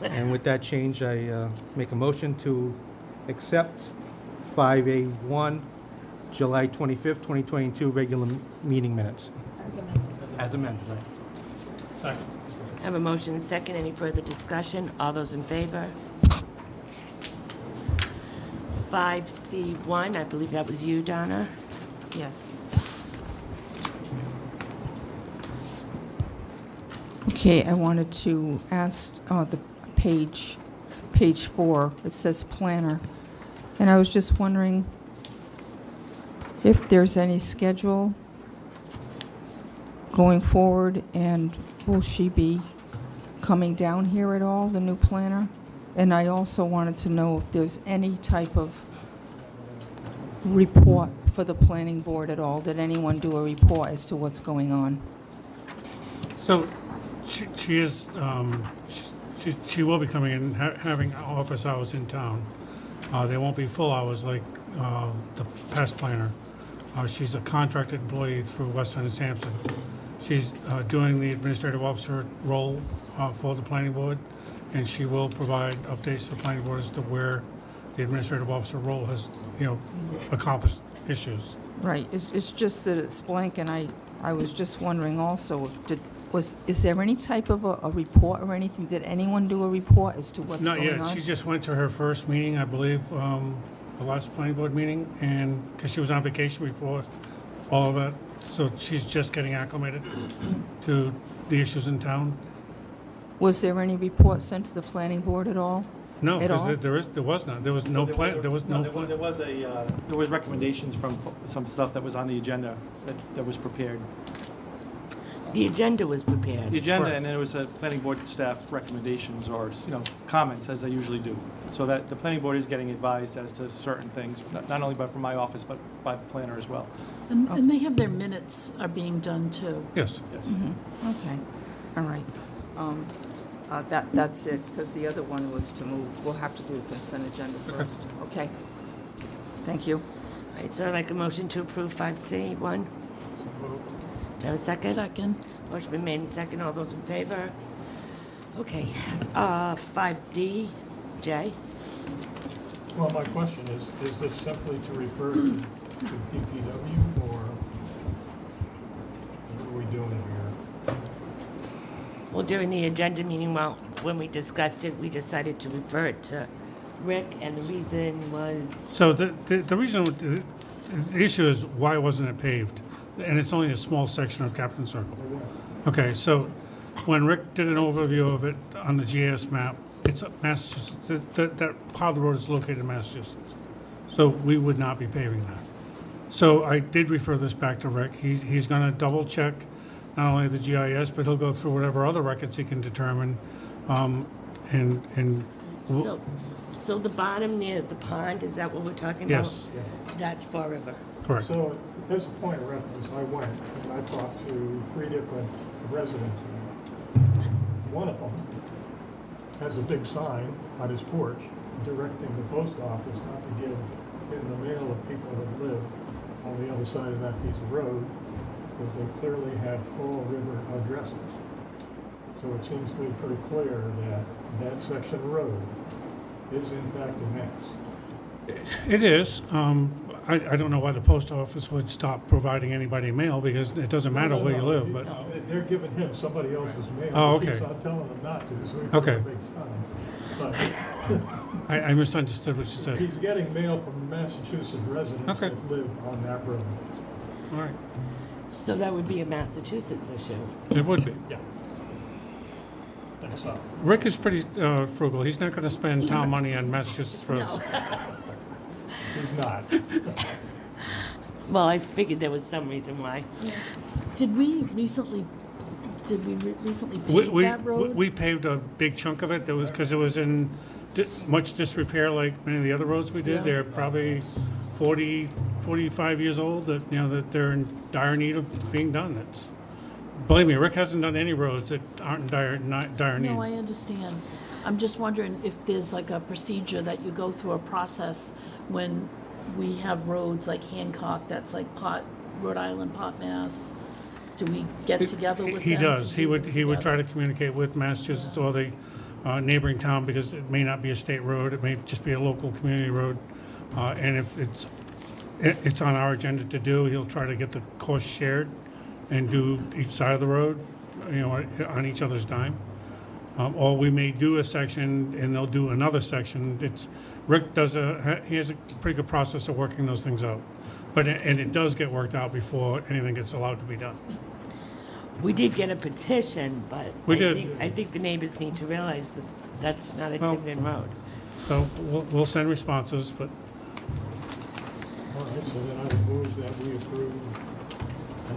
[SPEAKER 2] right.
[SPEAKER 6] And with that change, I make a motion to accept 5A1, July 25th, 2022, regular meeting minutes. As amended, right.
[SPEAKER 5] Second.
[SPEAKER 2] I have a motion and second. Any further discussion? All those in favor? 5C1, I believe that was you, Donna.
[SPEAKER 3] Yes. Okay, I wanted to ask the page 4, it says planner. And I was just wondering if there's any schedule going forward, and will she be coming down here at all, the new planner? And I also wanted to know if there's any type of report for the planning board at all. Did anyone do a report as to what's going on?
[SPEAKER 12] So she is, she will be coming in, having office hours in town. They won't be full hours like the past planner. She's a contracted employee through Weston and Sampson. She's doing the administrative officer role for the planning board, and she will provide updates to the planning board as to where the administrative officer role has, accomplished issues.
[SPEAKER 3] Right, it's just that it's blank, and I was just wondering also, is there any type of a report or anything? Did anyone do a report as to what's
[SPEAKER 12] Not
[SPEAKER 3] going
[SPEAKER 12] yet.
[SPEAKER 3] on?
[SPEAKER 12] She just went to her first meeting, I believe, the last planning board meeting, and because she was on vacation before all of that, so she's just getting acclimated to the issues in town.
[SPEAKER 3] Was there any report sent to the planning board at all
[SPEAKER 12] No,
[SPEAKER 3] At all?
[SPEAKER 12] because there was none. There was no plan, there was no plan.
[SPEAKER 5] There was recommendations from some stuff that was on the agenda that was prepared.
[SPEAKER 2] The agenda was
[SPEAKER 5] The
[SPEAKER 2] prepared.
[SPEAKER 5] agenda,
[SPEAKER 12] Correct.
[SPEAKER 5] and then it was planning board staff recommendations or, comments, as they usually do. So that the planning board is getting advised as to certain things, not only from my office, but by the planner as well.
[SPEAKER 10] And they have their minutes are being done too.
[SPEAKER 12] Yes.
[SPEAKER 5] Yes.
[SPEAKER 3] Okay, all right. That's it, because the other one was to move, we'll have to do the consent agenda first. Okay. Thank you.
[SPEAKER 2] All right, so I'd like a motion to approve 5C1. Do I have a second?
[SPEAKER 10] Second.
[SPEAKER 2] Motion been made and second. All those in favor? Okay. 5D, Jay?
[SPEAKER 11] Well, my question is this simply to refer to DPW, or what are we doing here?
[SPEAKER 2] Well, during the agenda meeting, well, when we discussed it, we decided to refer it to Rick, and the reason was,
[SPEAKER 12] So the reason, the issue is why wasn't it paved? And it's only a small section of Captain Circle. Okay, so when Rick did an overview of it on the GIS map, it's Massachusetts, that part of the road is located in Massachusetts. So we would not be paving that. So I did refer this back to Rick. He's gonna double check not only the GIS, but he'll go through whatever other records he can determine. And
[SPEAKER 2] so the bottom near the pond, is that what we're talking about?
[SPEAKER 12] yes,
[SPEAKER 2] That's Fall River.
[SPEAKER 12] correct.
[SPEAKER 11] So, as a point of reference, I went and I talked to 3 different residents there. One of them has a big sign on his porch directing the post office not to give in the mail of people that live on the other side of that piece of road, because they clearly have Fall River addresses. So it seems to be pretty clear that that section of road is in fact a Mass.
[SPEAKER 12] It is. I don't know why the post office would stop providing anybody mail, because it doesn't matter where you live, but,
[SPEAKER 11] They're giving him somebody else's mail.
[SPEAKER 12] Oh,
[SPEAKER 11] He
[SPEAKER 12] okay.
[SPEAKER 11] keeps on telling them not to, so he puts
[SPEAKER 12] Okay.
[SPEAKER 11] a big sign. But
[SPEAKER 12] I misunderstood what you said.
[SPEAKER 11] he's getting mail from Massachusetts residents
[SPEAKER 12] Okay.
[SPEAKER 11] that live on that road.
[SPEAKER 12] All right,
[SPEAKER 2] So that would be a Massachusetts issue.
[SPEAKER 12] it would be.
[SPEAKER 11] Yeah. Thanks, so.
[SPEAKER 12] Rick is pretty frugal. He's not going to spend town money on Massachusetts roads.
[SPEAKER 11] He's not.
[SPEAKER 2] Well, I figured there was some reason why.
[SPEAKER 10] Did we recently
[SPEAKER 12] We,
[SPEAKER 10] pave
[SPEAKER 12] we,
[SPEAKER 10] that road?
[SPEAKER 12] we paved a big chunk of it. There was, because it was in much disrepair like many of the other roads we did. They're probably 40, 45 years old, that, that they're in dire need of being done. It's, believe me, Rick hasn't done any roads that aren't in dire need.
[SPEAKER 10] No, I understand. I'm just wondering if there's like a procedure that you go through a process when we have roads like Hancock, that's like Rhode Island, Mass. Do we get together with them?
[SPEAKER 12] He does.
[SPEAKER 10] to
[SPEAKER 12] He
[SPEAKER 10] do
[SPEAKER 12] would
[SPEAKER 10] them
[SPEAKER 12] he would
[SPEAKER 10] together?
[SPEAKER 12] try to communicate with Massachusetts or the neighboring town, because it may not be a state road. It may just be a local community road. And if it's on our agenda to do, he'll try to get the cost shared and do each side of the road, on each other's dime. Or we may do a section and they'll do another section. Rick he has a pretty good process of working those things out. And it does get worked out before anything gets allowed to be done.
[SPEAKER 2] We did get a petition, but
[SPEAKER 12] We did.
[SPEAKER 2] I think the neighbors need to realize that that's not a
[SPEAKER 12] Well-
[SPEAKER 2] Tiverton road.
[SPEAKER 12] So we'll send responses, but
[SPEAKER 11] All right, so then I would move that we approve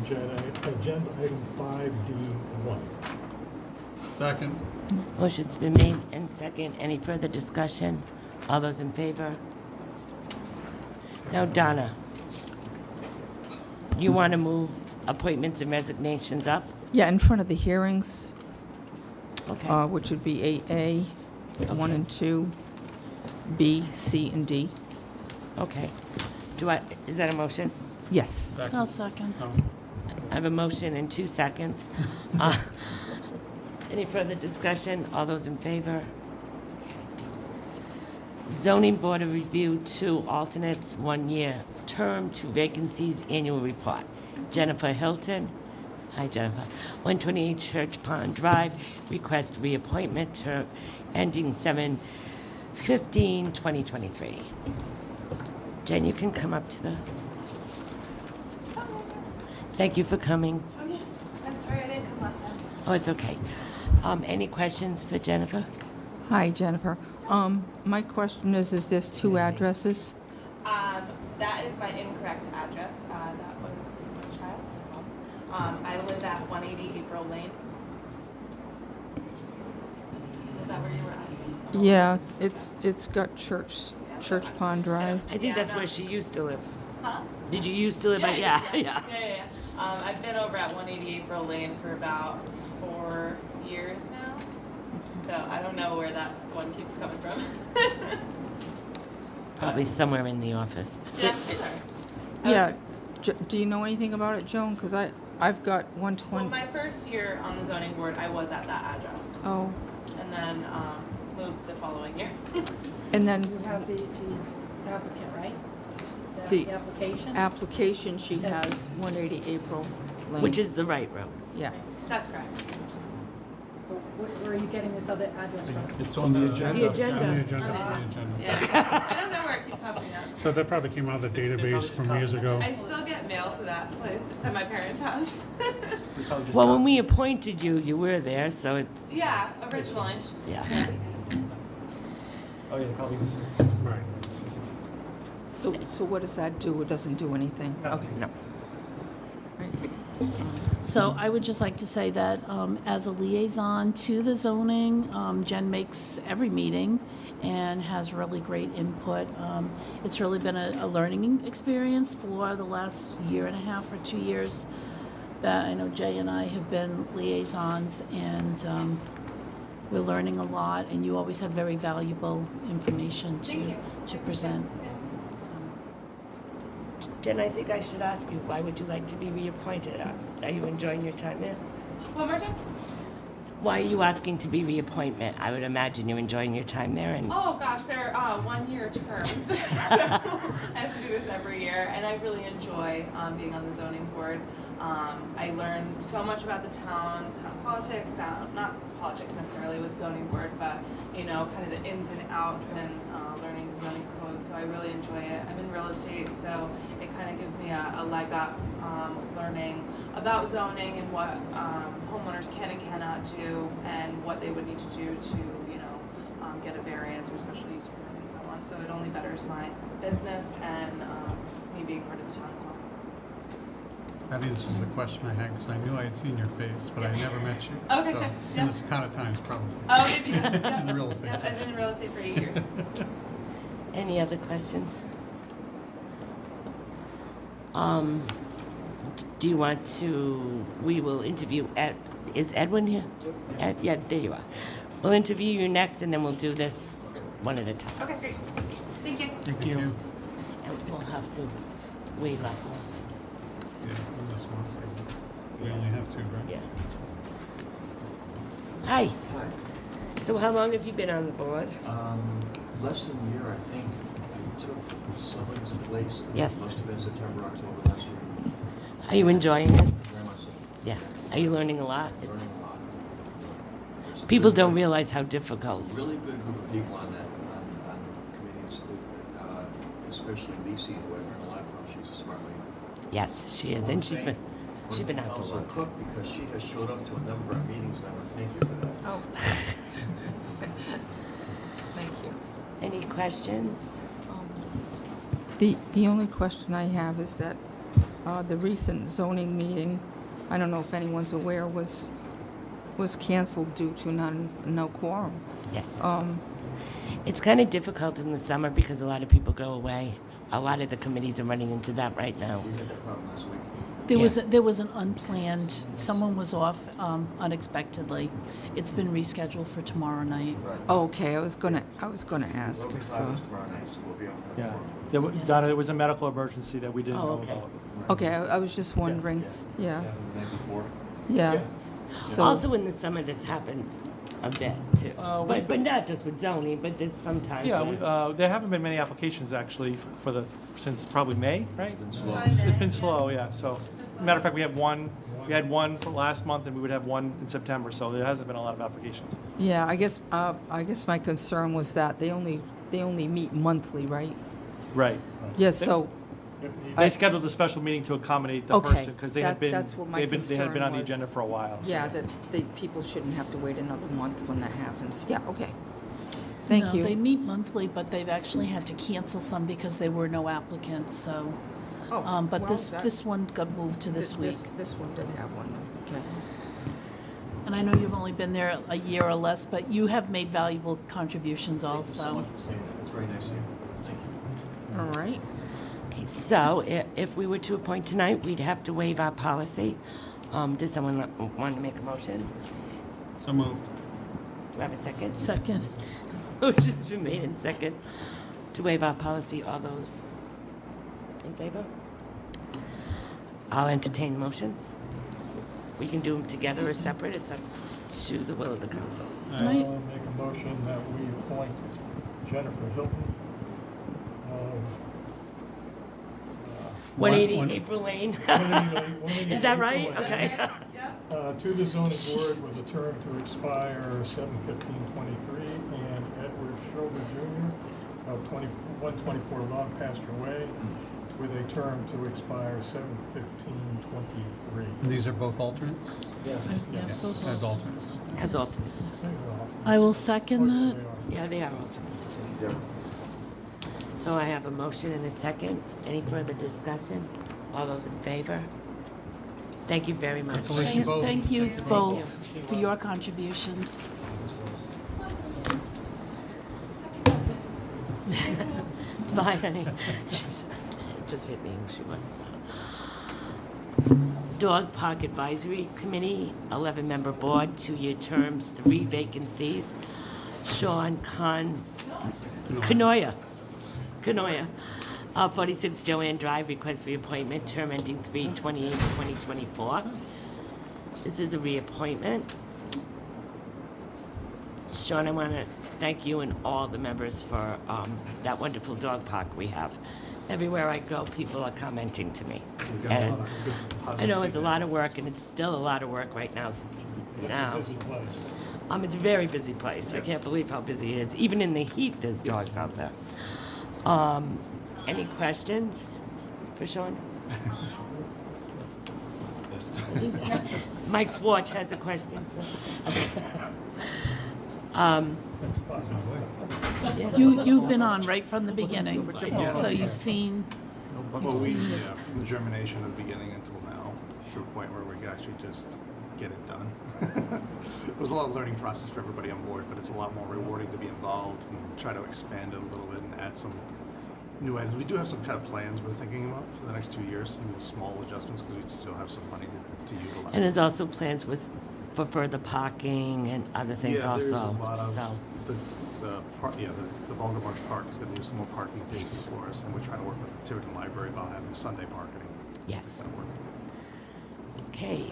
[SPEAKER 11] agenda item 5D1.
[SPEAKER 4] Second.
[SPEAKER 2] Motion's been made and second. Any further discussion? All those in favor? Now, Donna, you want to move appointments and resignations up?
[SPEAKER 3] Yeah, in front of the hearings,
[SPEAKER 2] Okay.
[SPEAKER 3] which would be 8A, 1 and 2, B, C, and D.
[SPEAKER 2] Okay. Is that a motion?
[SPEAKER 3] Yes.
[SPEAKER 10] I'll second.
[SPEAKER 2] I have a motion in 2 seconds. Any further discussion? All those in favor? Zoning Board of Review, 2 alternates, 1 year term, 2 vacancies, annual report. Jennifer Hilton. Hi, Jennifer. 128 Church Pond Drive, request reappointment, term ending 7/15/2023. Jen, you can come up to the... Thank you for coming.
[SPEAKER 13] Oh, yes. I'm sorry I didn't come last time.
[SPEAKER 2] Oh, it's okay. Any questions for Jennifer?
[SPEAKER 3] Hi, Jennifer. My question is there's two addresses?
[SPEAKER 13] That is my incorrect address. That was my child. I live at 180 April Lane. Is that where you were asking?
[SPEAKER 3] Yeah, it's got Church Pond Drive.
[SPEAKER 2] I think that's where she used to live.
[SPEAKER 13] Huh?
[SPEAKER 2] Did you used to live at, yeah.
[SPEAKER 13] Yeah. I've been over at 180 April Lane for about 4 years now. So I don't know where that one keeps coming from.
[SPEAKER 2] Probably somewhere in the office.
[SPEAKER 13] Yeah, it's all right.
[SPEAKER 3] Yeah, do you know anything about it, Joan? Because I've got 120.
[SPEAKER 13] Well, my first year on the zoning board, I was at that address.
[SPEAKER 3] Oh,
[SPEAKER 13] And then moved the following year.
[SPEAKER 3] and then
[SPEAKER 14] You have the applicant, right?
[SPEAKER 3] The
[SPEAKER 14] application?
[SPEAKER 3] application she has 180 April Lane.
[SPEAKER 2] Which is the right road.
[SPEAKER 3] Yeah.
[SPEAKER 13] That's correct.
[SPEAKER 14] So where are you getting this other address from?
[SPEAKER 4] It's on the agenda.
[SPEAKER 2] The agenda.
[SPEAKER 12] On the agenda.
[SPEAKER 13] Yeah. I don't know where it keeps popping up.
[SPEAKER 12] So that probably came out of the database from years ago.
[SPEAKER 13] I still get mail to that place, to my parents' house.
[SPEAKER 2] Well, when we appointed you, you were there, so it's,
[SPEAKER 13] Yeah, originally.
[SPEAKER 2] yeah.
[SPEAKER 5] Oh, yeah, probably this is.
[SPEAKER 12] Right.
[SPEAKER 3] So what does that do? It doesn't do anything? Okay.
[SPEAKER 2] No.
[SPEAKER 10] So I would just like to say that as a liaison to the zoning, Jen makes every meeting and has really great input. It's really been a learning experience for the last year and a half or 2 years that I know Jay and I have been liaisons, and we're learning a lot, and you always have very valuable information to present. So.
[SPEAKER 2] Jen, I think I should ask you, why would you like to be reappointed? Are you enjoying your time there?
[SPEAKER 13] One more time?
[SPEAKER 2] Why are you asking to be reappointment? I would imagine you're enjoying your time there and
[SPEAKER 13] Oh gosh, they're 1 year terms. So I have to do this every year, and I really enjoy being on the zoning board. I learn so much about the town politics, not politics necessarily with zoning board, but kind of the ins and outs and learning the zoning code. So I really enjoy it. I'm in real estate, so it kind of gives me a leg up learning about zoning and what homeowners can and cannot do, and what they would need to do to get a variance or special use permit and so on. So it only betters my business and me being part of the town as well.
[SPEAKER 4] That answers the question I had, because I knew I had seen your face, but I never met you.
[SPEAKER 13] Okay,
[SPEAKER 4] So,
[SPEAKER 13] sure.
[SPEAKER 4] in the Cotta Times, probably.
[SPEAKER 13] Oh, maybe. Yeah.
[SPEAKER 4] In the real estate
[SPEAKER 13] Yep, I've
[SPEAKER 4] section.
[SPEAKER 13] been in real estate for 8 years.
[SPEAKER 2] any other questions? Do you want to, we will interview, is Edwin here? Yeah, there you are. We'll interview you next, and then we'll do this one at a time.
[SPEAKER 13] Okay, great. Thank you.
[SPEAKER 4] Thank you.
[SPEAKER 2] And we'll have to waive our policy.
[SPEAKER 4] Yeah, on this one. We only have two, right?
[SPEAKER 2] Yeah. Hi.
[SPEAKER 15] Hi.
[SPEAKER 2] So how long have you been on the board?
[SPEAKER 15] Less than a year, I think. I took someone's place.
[SPEAKER 2] Yes.
[SPEAKER 15] Must have been September, October last year.
[SPEAKER 2] Are you enjoying it?
[SPEAKER 15] Very much so.
[SPEAKER 2] Yeah. Are you learning a lot?
[SPEAKER 15] Learning a lot. There's a
[SPEAKER 2] People
[SPEAKER 15] good
[SPEAKER 2] don't
[SPEAKER 15] group-
[SPEAKER 2] realize how difficult.
[SPEAKER 15] Really good group of people on that, on the committees, especially Lisi, who I learned a lot from. She's a smart lady.
[SPEAKER 2] Yes, she is, and she's been out for a
[SPEAKER 15] Also
[SPEAKER 2] long time.
[SPEAKER 15] Cook, because she has showed up to a number of our meetings, and I want to thank you for that.
[SPEAKER 3] Oh. Thank you.
[SPEAKER 2] Any questions?
[SPEAKER 3] The only question I have is that the recent zoning meeting, I don't know if anyone's aware, was canceled due to no quorum.
[SPEAKER 2] Yes. It's kind of difficult in the summer because a lot of people go away. A lot of the committees are running into that right now.
[SPEAKER 15] We had that problem last week.
[SPEAKER 10] There was an unplanned, someone was off unexpectedly. It's been rescheduled for tomorrow night.
[SPEAKER 15] Right.
[SPEAKER 3] Okay, I was gonna ask.
[SPEAKER 15] It'll be
[SPEAKER 3] if,
[SPEAKER 15] 5 hours tomorrow night, so we'll be able to have a
[SPEAKER 5] Yeah.
[SPEAKER 15] quorum.
[SPEAKER 10] Yes.
[SPEAKER 5] Donna, it was a medical emergency that we didn't
[SPEAKER 2] Oh,
[SPEAKER 5] know
[SPEAKER 2] okay.
[SPEAKER 5] about.
[SPEAKER 3] Okay, I was just wondering. Yeah.
[SPEAKER 15] Happened the night before.
[SPEAKER 3] Yeah. So
[SPEAKER 2] Also in the summer, this happens a bit too. But not just with zoning, but there's sometimes.
[SPEAKER 5] Yeah,
[SPEAKER 2] where-
[SPEAKER 5] there haven't been many applications actually since probably May, right?
[SPEAKER 15] It's been slow.
[SPEAKER 5] It's been slow, yeah. So, matter of fact, we had one for last month, and we would have one in September. So there hasn't been a lot of applications.
[SPEAKER 3] yeah, I guess my concern was that they only meet monthly, right?
[SPEAKER 5] Right.
[SPEAKER 3] Yes. So
[SPEAKER 5] They scheduled a special meeting to accommodate the
[SPEAKER 3] Okay,
[SPEAKER 5] person because they had been
[SPEAKER 3] that's what my
[SPEAKER 5] they had
[SPEAKER 3] concern
[SPEAKER 5] been on the
[SPEAKER 3] was.
[SPEAKER 5] agenda for a while. So.
[SPEAKER 3] yeah, that people shouldn't have to wait another month when that happens. Yeah. Okay. Thank
[SPEAKER 10] No,
[SPEAKER 3] you.
[SPEAKER 10] they meet monthly, but they've actually had to cancel some because there were no applicants, so. But
[SPEAKER 3] well,
[SPEAKER 10] this one got moved to this week.
[SPEAKER 3] This one didn't have one, okay.
[SPEAKER 10] And I know you've only been there a year or less, but you have made valuable contributions
[SPEAKER 15] Thank you so
[SPEAKER 10] also.
[SPEAKER 15] much for saying that. That's very nice of you. Thank you.
[SPEAKER 3] All right.
[SPEAKER 2] Okay, so if we were to appoint tonight, we'd have to waive our policy. Does someone want to make a motion?
[SPEAKER 4] So moved.
[SPEAKER 2] Do I have a second?
[SPEAKER 10] Second.
[SPEAKER 2] Motion's been made in second to waive our policy. All those in favor? I'll entertain motions. We can do them together or separate. It's up to the will of the council.
[SPEAKER 11] I'll make a motion that we appoint Jennifer Hilton of
[SPEAKER 2] 180 April Lane.
[SPEAKER 11] 180
[SPEAKER 2] Is that right?
[SPEAKER 11] April Lane.
[SPEAKER 2] Okay.
[SPEAKER 11] To the zoning board with a term to expire 7/15/23, and Edward Schroeder Jr. of 124 Lancaster Way with a term to expire 7/15/23.
[SPEAKER 4] And these are both alternates?
[SPEAKER 11] Yes.
[SPEAKER 10] Yeah, both
[SPEAKER 4] As alternates.
[SPEAKER 2] As alternates.
[SPEAKER 10] I will second that.
[SPEAKER 2] Yeah, they are alternates. So I have a motion and a second. Any further discussion? All those in favor? Thank you very much.
[SPEAKER 10] Thank you both for your contributions.
[SPEAKER 2] Bye, honey. Just hit me when she was. Dog Park Advisory Committee, 11-member board, 2-year terms, 3 vacancies. Sean Canoia, 46 Joanne Drive, request reappointment, term ending 3/28/2024. This is a reappointment. Sean, I want to thank you and all the members for that wonderful dog park we have. Everywhere I go, people are commenting to me. And I know it's a lot of work, and it's still a lot of work right now.
[SPEAKER 11] It's a busy place.
[SPEAKER 2] It's a very busy place. I can't believe how busy it is. Even in the heat, there's dogs out there. Any questions for Sean? Mike Swartz has a question.
[SPEAKER 10] You've been on right from the beginning, so you've seen.
[SPEAKER 16] Well, from the germination of the beginning until now, to the point where we could actually just get it done. It was a lot of learning process for everybody on board, but it's a lot more rewarding to be involved and try to expand it a little bit and add some new items. We do have some kind of plans we're thinking about for the next 2 years, some small adjustments because we still have some money to utilize.
[SPEAKER 2] And there's also plans for further parking and other things
[SPEAKER 16] yeah,
[SPEAKER 2] also.
[SPEAKER 16] there's a lot of
[SPEAKER 2] So.
[SPEAKER 16] the Volga Marsh Park is going to do some more parking places for us, and we're trying to work with the Tiverton Library about having Sunday marketing.
[SPEAKER 2] Yes.
[SPEAKER 16] That'll work.
[SPEAKER 2] Okay,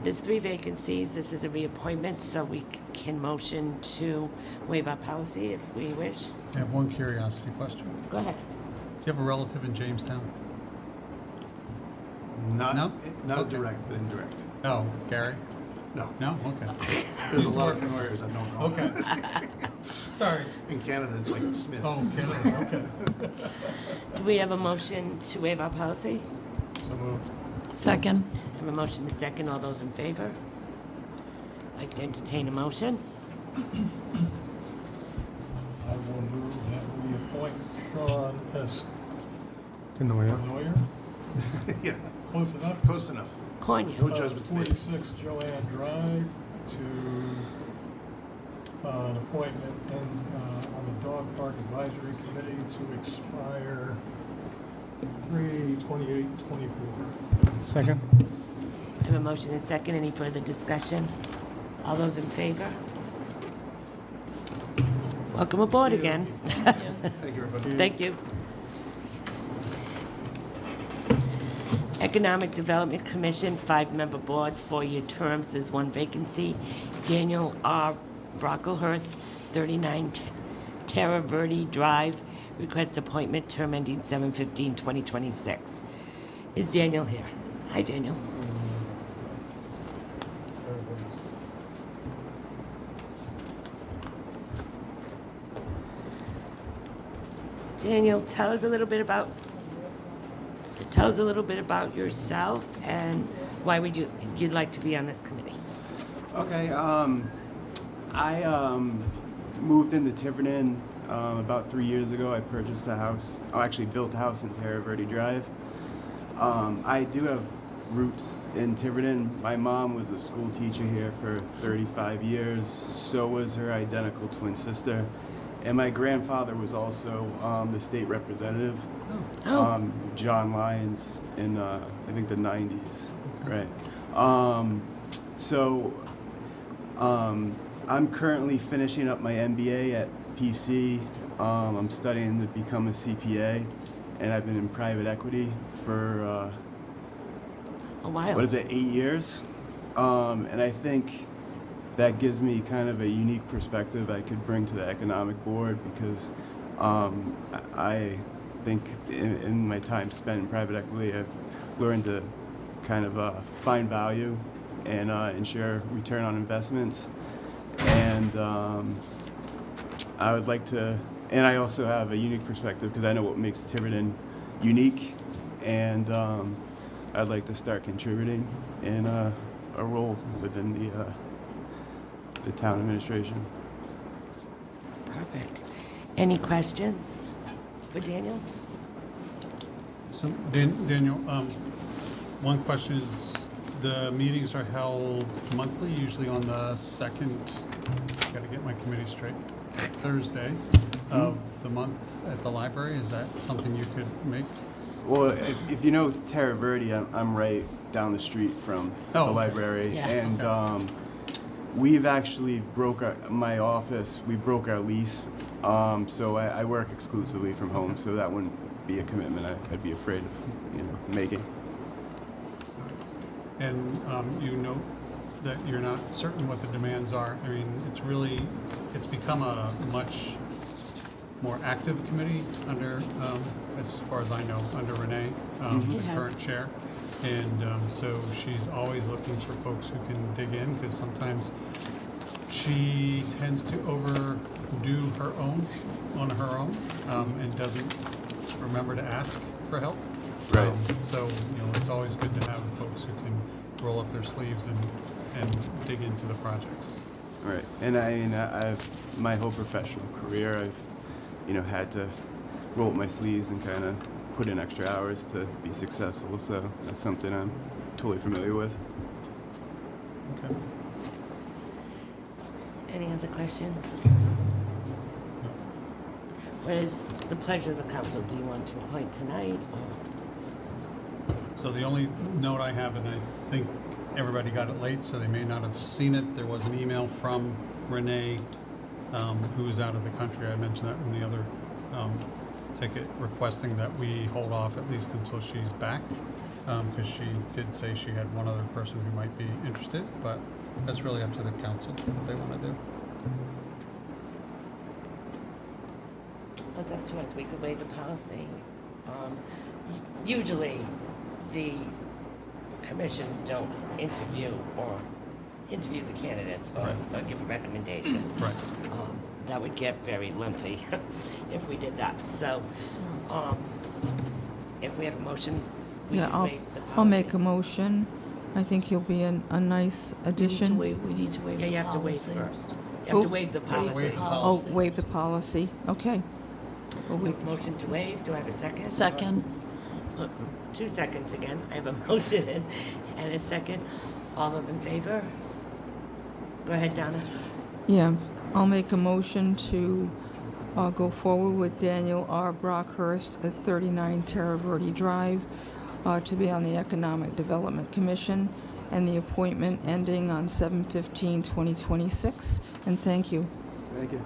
[SPEAKER 2] there's 3 vacancies. This is a reappointment, so we can motion to waive our policy if we wish.
[SPEAKER 4] I have one curiosity question.
[SPEAKER 2] Go ahead.
[SPEAKER 4] Do you have a relative in Jamestown?
[SPEAKER 16] Not
[SPEAKER 4] Okay.
[SPEAKER 16] direct, but indirect.
[SPEAKER 4] Oh, Gary?
[SPEAKER 16] No.
[SPEAKER 4] No? Okay.
[SPEAKER 16] There's a lot of lawyers I don't know.
[SPEAKER 4] Okay. Sorry.
[SPEAKER 16] In Canada, it's like Smith.
[SPEAKER 4] Oh, Canada, okay.
[SPEAKER 2] Do we have a motion to waive our policy?
[SPEAKER 11] So moved.
[SPEAKER 10] Second.
[SPEAKER 2] I have a motion to second. All those in favor? I'd like to entertain a motion.
[SPEAKER 11] I will move that we appoint Sean S.
[SPEAKER 6] Canoia.
[SPEAKER 11] Neuer.
[SPEAKER 16] Yeah,
[SPEAKER 11] Close enough?
[SPEAKER 16] close enough.
[SPEAKER 2] Cornia.
[SPEAKER 16] No judgment to make.
[SPEAKER 11] 46 Joanne Drive to an appointment on the Dog Park Advisory Committee to expire 3/28/24.
[SPEAKER 6] Second?
[SPEAKER 2] I have a motion and second. Any further discussion? All those in favor? Welcome aboard again.
[SPEAKER 16] Thank you, everybody.
[SPEAKER 2] Thank you. Economic Development Commission, 5-member board, 4-year terms. There's 1 vacancy. Daniel R. Brocklehurst, 39 Terra Verde Drive, request appointment, term ending 7/15/2026. Is Daniel here? Hi, Daniel. Daniel, tell us a little bit about yourself and why you'd like to be on this committee.
[SPEAKER 17] Okay, I moved into Tiverton about 3 years ago. I purchased a house. I actually built a house in Tiverton Drive. I do have roots in Tiverton. My mom was a school teacher here for 35 years. So was her identical twin sister. And my grandfather was also the state representative, John Lyons, in I think the 90s, right? I'm currently finishing up my MBA at PC. I'm studying to become a CPA, and I've been in private equity for
[SPEAKER 2] a while.
[SPEAKER 17] What is it, 8 years? And I think that gives me kind of a unique perspective I could bring to the economic board, because I think in my time spent in private equity, I've learned to kind of find value and ensure return on investments. And I would like to, and I also have a unique perspective because I know what makes Tiverton unique, and I'd like to start contributing in a role within the town administration.
[SPEAKER 2] Perfect. Any questions for Daniel?
[SPEAKER 4] So, Daniel, one question is, the meetings are held monthly, usually on the second, gotta get my committee straight, Thursday of the month at the library. Is that something you could make?
[SPEAKER 17] Well, if you know Terra Verde, I'm right down the street from the library.
[SPEAKER 2] Yeah.
[SPEAKER 17] And we've actually my office, we broke our lease. So I work exclusively from home, so that wouldn't be a commitment I'd be afraid of, making.
[SPEAKER 4] And you note that you're not certain what the demands are. I mean, it's become a much more active committee under, as far as I know, under Renee, the current chair. And so she's always looking for folks who can dig in, because sometimes she tends to overdo her own on her own, and doesn't remember to ask for help.
[SPEAKER 17] Right.
[SPEAKER 4] So, it's always good to have folks who can roll up their sleeves and dig into the projects.
[SPEAKER 17] Right. And I've my whole professional career, I've had to roll up my sleeves and kind of put in extra hours to be successful. So that's something I'm totally familiar with.
[SPEAKER 4] Okay.
[SPEAKER 2] Any other questions? What is the pleasure of the council? Do you want to appoint tonight?
[SPEAKER 4] So the only note I have, and I think everybody got it late, so they may not have seen it, there was an email from Renee, who is out of the country. I mentioned that in the other ticket, requesting that we hold off at least until she's back, because she did say she had one other person who might be interested, but that's really up to the council what they want to do.
[SPEAKER 2] It's up to us. We could waive the policy. Usually, the commissions don't interview the candidates or give a recommendation.
[SPEAKER 4] Right.
[SPEAKER 2] That would get very lengthy if we did that. So, if we have a motion, we could waive the policy.
[SPEAKER 3] I'll make a motion. I think he'll be a nice addition.
[SPEAKER 10] We need to waive the policy.
[SPEAKER 2] Yeah, you have to waive first. You have to waive the policy.
[SPEAKER 3] Oh, waive the policy. Okay.
[SPEAKER 2] Motion to waive. Do I have a second?
[SPEAKER 10] Second.
[SPEAKER 2] 2 seconds again. I have a motion and a second. All those in favor? Go ahead, Donna.
[SPEAKER 3] Yeah, I'll make a motion to go forward with Daniel R. Brockhurst at 39 Terra Verde Drive to be on the Economic Development Commission, and the appointment ending on 7/15/2026. And thank you.
[SPEAKER 17] Thank you.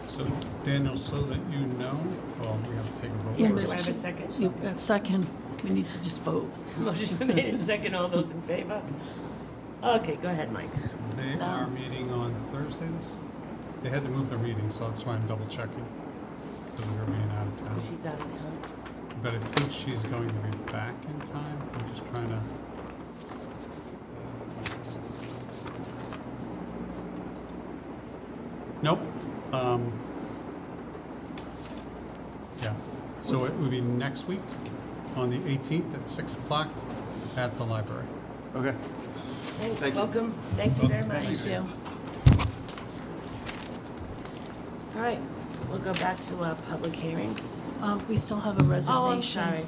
[SPEAKER 4] So, Daniel, so that you know, well, we have to take a vote.
[SPEAKER 2] Yeah,
[SPEAKER 4] first.
[SPEAKER 2] do I have a second?
[SPEAKER 10] Second. We need to just vote.
[SPEAKER 2] Motion's been made in second. All those in favor? Okay, go ahead, Mike.
[SPEAKER 4] They are meeting on Thursdays. They had to move their meeting, so that's why I'm double checking, because of her being out of town.
[SPEAKER 2] Because she's out of town.
[SPEAKER 4] But I think she's going to be back in time. I'm just trying to. Nope. Yeah. So it would be next week on the 18th at 6 o'clock at the library.
[SPEAKER 17] Okay.
[SPEAKER 2] Thank you. Welcome. Thank you very much.
[SPEAKER 10] Thank you.
[SPEAKER 2] All right, we'll go back to our public hearing.
[SPEAKER 10] We still have a resignation.
[SPEAKER 2] Oh, I'm sorry.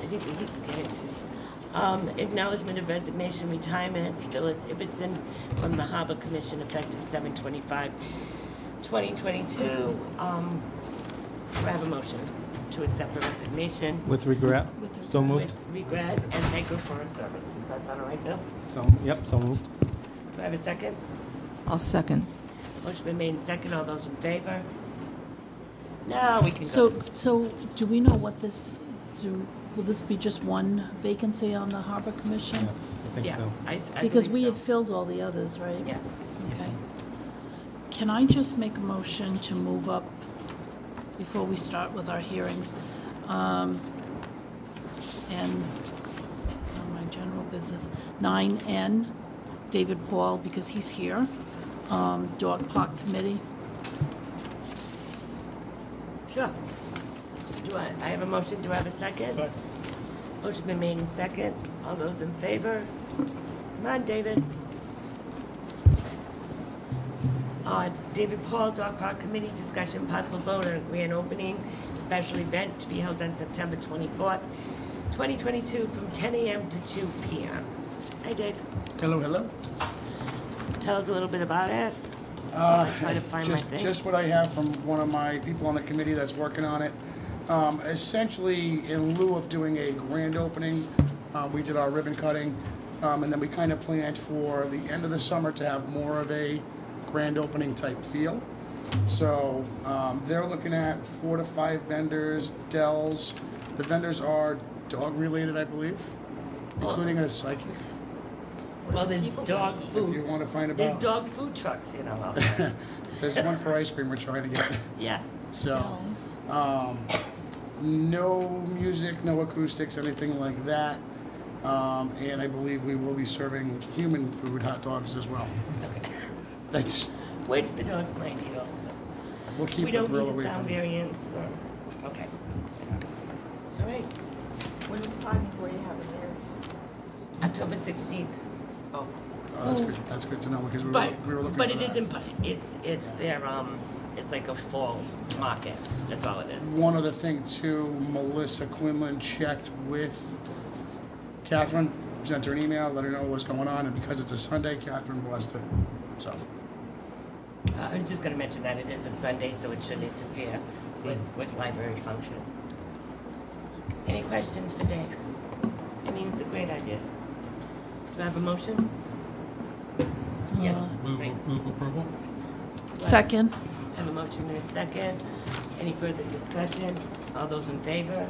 [SPEAKER 2] I think we need to get into acknowledgement of resignation, retirement, Phyllis Ibbotson from the Harbor Commission effective 7/25/2022. Do I have a motion to accept the resignation?
[SPEAKER 6] With regret? So moved?
[SPEAKER 2] With regret and thank her for her service. Does that sound all right, Bill?
[SPEAKER 6] Yep, so moved.
[SPEAKER 2] Do I have a second?
[SPEAKER 3] I'll second.
[SPEAKER 2] Motion been made and second. All those in favor? Now we can
[SPEAKER 10] So,
[SPEAKER 2] go.
[SPEAKER 10] so do we know what will this be just one vacancy on the Harbor Commission?
[SPEAKER 6] Yes, I think
[SPEAKER 2] Yes,
[SPEAKER 6] so.
[SPEAKER 2] I
[SPEAKER 10] Because
[SPEAKER 2] believe
[SPEAKER 10] we
[SPEAKER 2] so.
[SPEAKER 10] had filled all the others, right?
[SPEAKER 2] Yeah.
[SPEAKER 10] Okay. Can I just make a motion to move up before we start with our hearings? And on my general business, 9N, David Paul, because he's here, Dog Park Committee.
[SPEAKER 2] Sure. I have a motion. Do I have a second?
[SPEAKER 16] Second.
[SPEAKER 2] Motion been made and second. All those in favor? Come on, David. David Paul, Dog Park Committee, discussion possible vote on grand opening, special event to be held on September 24th, 2022 from 10 a.m. to 2 p.m. Hi, Dave.
[SPEAKER 1] Hello, hello.
[SPEAKER 2] Tell us a little bit about it. Try to find my thing.
[SPEAKER 1] Just what I have from one of my people on the committee that's working on it. Essentially, in lieu of doing a grand opening, we did our ribbon cutting, and then we kind of planned for the end of the summer to have more of a grand opening type feel. So they're looking at 4 to 5 vendors, Dells. The vendors are dog related, I believe, including a psychic.
[SPEAKER 2] Well, there's dog
[SPEAKER 1] If
[SPEAKER 2] food.
[SPEAKER 1] you want to find
[SPEAKER 2] There's
[SPEAKER 1] about,
[SPEAKER 2] dog food trucks, you know. out there.
[SPEAKER 1] there's one for ice cream we're trying to get.
[SPEAKER 2] Yeah.
[SPEAKER 1] So, no music, no acoustics, anything like that. And I believe we will be serving human food, hot dogs as well.
[SPEAKER 2] Okay.
[SPEAKER 1] That's,
[SPEAKER 2] Which the dogs might eat also.
[SPEAKER 1] we'll keep
[SPEAKER 2] We
[SPEAKER 1] the
[SPEAKER 2] don't
[SPEAKER 1] grill
[SPEAKER 2] need a
[SPEAKER 1] away
[SPEAKER 2] sound
[SPEAKER 1] from it.
[SPEAKER 2] variance or, okay. All right,
[SPEAKER 14] When is parking where you have theirs?
[SPEAKER 2] October 16th.
[SPEAKER 1] Oh, that's good to know because we
[SPEAKER 2] But,
[SPEAKER 1] were looking
[SPEAKER 2] but
[SPEAKER 1] for
[SPEAKER 2] it
[SPEAKER 1] that.
[SPEAKER 2] isn't, it's their, it's like a fall market, that's all it is.
[SPEAKER 1] One other thing too, Melissa Quinlan checked with Catherine, sent her an email, let her know what's going on, and because it's a Sunday, Catherine blessed it. So,
[SPEAKER 2] I was just gonna mention that it is a Sunday, so it shouldn't interfere with library function. Any questions for Dave? I mean, it's a great idea. Do I have a motion? Yes. Great.
[SPEAKER 4] Move approval?
[SPEAKER 10] Second.
[SPEAKER 2] I have a motion and a second. Any further discussion? All those in favor?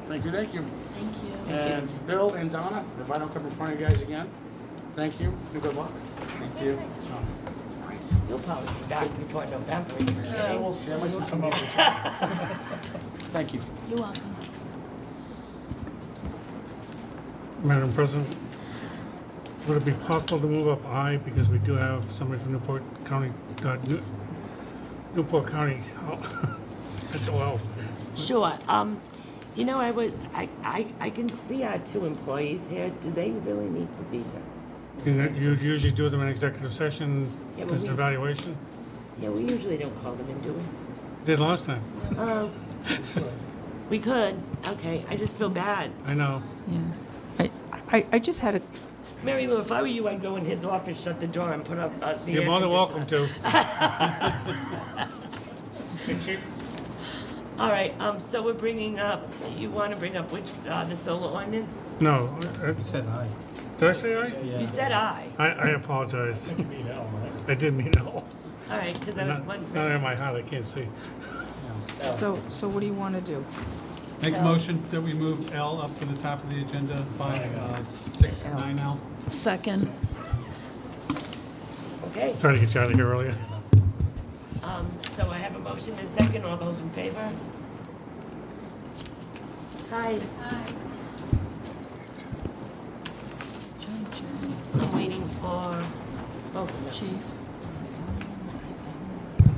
[SPEAKER 1] thank you, thank you.
[SPEAKER 10] Thank you.
[SPEAKER 1] And Bill and Donna, if I don't come in front of you guys again, thank you and good luck.
[SPEAKER 6] Thank you.
[SPEAKER 2] You'll probably be back before November. Are you
[SPEAKER 1] Yeah,
[SPEAKER 2] kidding?
[SPEAKER 1] we'll see. I might send some others. Thank you.
[SPEAKER 10] You're welcome.
[SPEAKER 12] Madam President, would it be possible to move up I, because we do have somebody from Newport County, Newport County, mental health.
[SPEAKER 2] Sure. You know, I can see our 2 employees here. Do they really need to be here?
[SPEAKER 12] You usually do them in executive session,
[SPEAKER 2] Yeah, but
[SPEAKER 12] this
[SPEAKER 2] we-
[SPEAKER 12] evaluation?
[SPEAKER 2] Yeah, we usually don't call them in, do we?
[SPEAKER 12] Did last time,
[SPEAKER 2] We could. Okay, I just feel bad.
[SPEAKER 12] I know.
[SPEAKER 3] Yeah. I just had a,
[SPEAKER 2] Mary Lou, if I were you, I'd go in his office, shut the door, and put up the
[SPEAKER 12] You're
[SPEAKER 2] air
[SPEAKER 12] more than welcome
[SPEAKER 2] conditioner.
[SPEAKER 12] to. Hey, Chief?
[SPEAKER 2] All right, so we're bringing up, you want to bring up which, the solar ordinance?
[SPEAKER 12] No,
[SPEAKER 6] You said aye.
[SPEAKER 12] did I say aye?
[SPEAKER 2] You said aye.
[SPEAKER 12] I apologize. I did mean no.
[SPEAKER 2] All right, because I was
[SPEAKER 12] Not
[SPEAKER 2] wondering.
[SPEAKER 12] in my heart, I can't see.
[SPEAKER 3] so what do you want to do?
[SPEAKER 4] Make a motion that we move L up to the top of the agenda, 5, 6, 9 L.
[SPEAKER 10] Second.
[SPEAKER 2] Okay,
[SPEAKER 12] Trying to get you out of here earlier.
[SPEAKER 2] so I have a motion and second. All those in favor? Hi. I'm waiting for both of them.
[SPEAKER 10] Chief.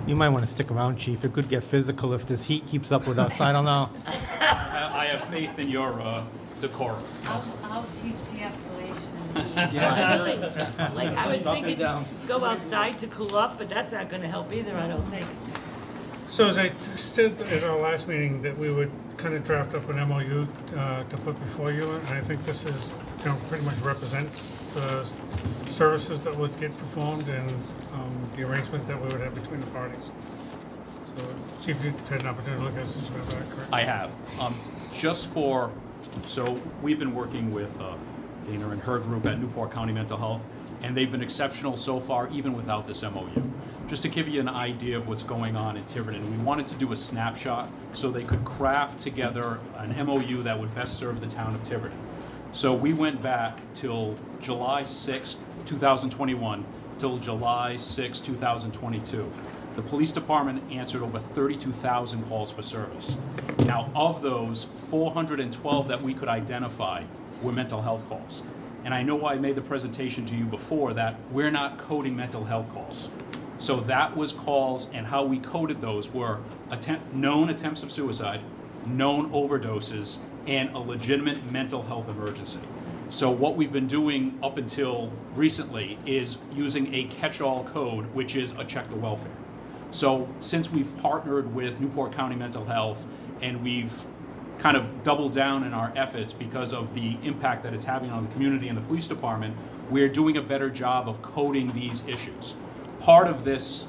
[SPEAKER 6] You might want to stick around, Chief. It could get physical if this heat keeps up with us. I don't know.
[SPEAKER 5] I
[SPEAKER 18] have faith in your decorum.
[SPEAKER 19] I'll teach de-escalation in the
[SPEAKER 2] Like, I was thinking, go outside to cool off, but that's not gonna help either, I don't think.
[SPEAKER 12] So as I said at our last meeting, that we would kind of draft up an MOU to put before you, and I think this is, pretty much represents the services that would get performed and the arrangement that we would have between the parties. So, Chief, you've had an opportunity to look at this, is that correct?
[SPEAKER 18] I have. So we've been working with Dana and her group at Newport County Mental Health, and they've been exceptional so far, even without this MOU. Just to give you an idea of what's going on in Tiverton, we wanted to do a snapshot so they could craft together an MOU that would best serve the town of Tiverton. So we went back till July 6, 2021, till July 6, 2022. The police department answered over 32,000 calls for service. Now, of those, 412 that we could identify were mental health calls. And I know I made the presentation to you before that we're not coding mental health calls. So that was calls, and how we coded those were known attempts of suicide, known overdoses, and a legitimate mental health emergency. So what we've been doing up until recently is using a catch-all code, which is a check the welfare. So since we've partnered with Newport County Mental Health and we've kind of doubled down in our efforts because of the impact that it's having on the community and the police department, we're doing a better job of coding these issues. Part of this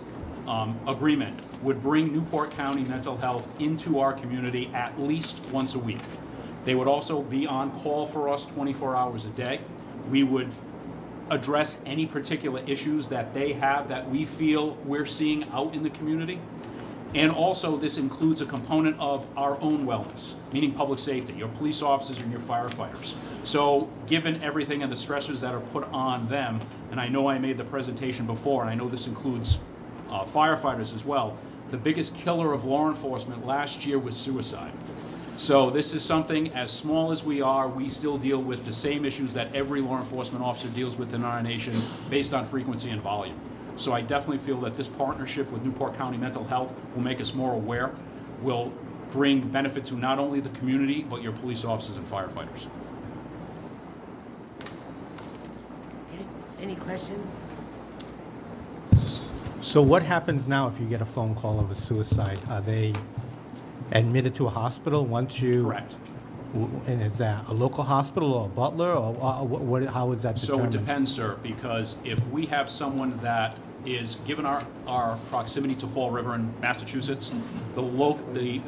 [SPEAKER 18] agreement would bring Newport County Mental Health into our community at least once a week. They would also be on call for us 24 hours a day. We would address any particular issues that they have that we feel we're seeing out in the community. And also this includes a component of our own wellness, meaning public safety, your police officers and your firefighters. So given everything and the stressors that are put on them, and I know I made the presentation before, and I know this includes firefighters as well, the biggest killer of law enforcement last year was suicide. So this is something, as small as we are, we still deal with the same issues that every law enforcement officer deals with in our nation based on frequency and volume. So I definitely feel that this partnership with Newport County Mental Health will make us more aware, will bring benefit to not only the community, but your police officers and firefighters.
[SPEAKER 2] Okay. Any questions?
[SPEAKER 6] So what happens now if you get a phone call of a suicide? Are they admitted to a hospital once you?
[SPEAKER 18] Correct.
[SPEAKER 6] And is that a local hospital or a Butler, or what, how is that determined?
[SPEAKER 18] So it depends, sir, because if we have someone that is, given our proximity to Fall River in Massachusetts, the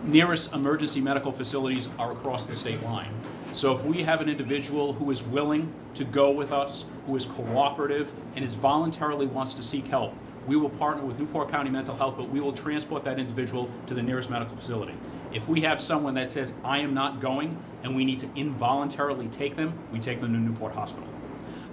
[SPEAKER 18] nearest emergency medical facilities are across the state line. So if we have an individual who is willing to go with us, who is cooperative, and is voluntarily wants to seek help, we will partner with Newport County Mental Health, but we will transport that individual to the nearest medical facility. If we have someone that says, I am not going, and we need to involuntarily take them, we take them to Newport Hospital.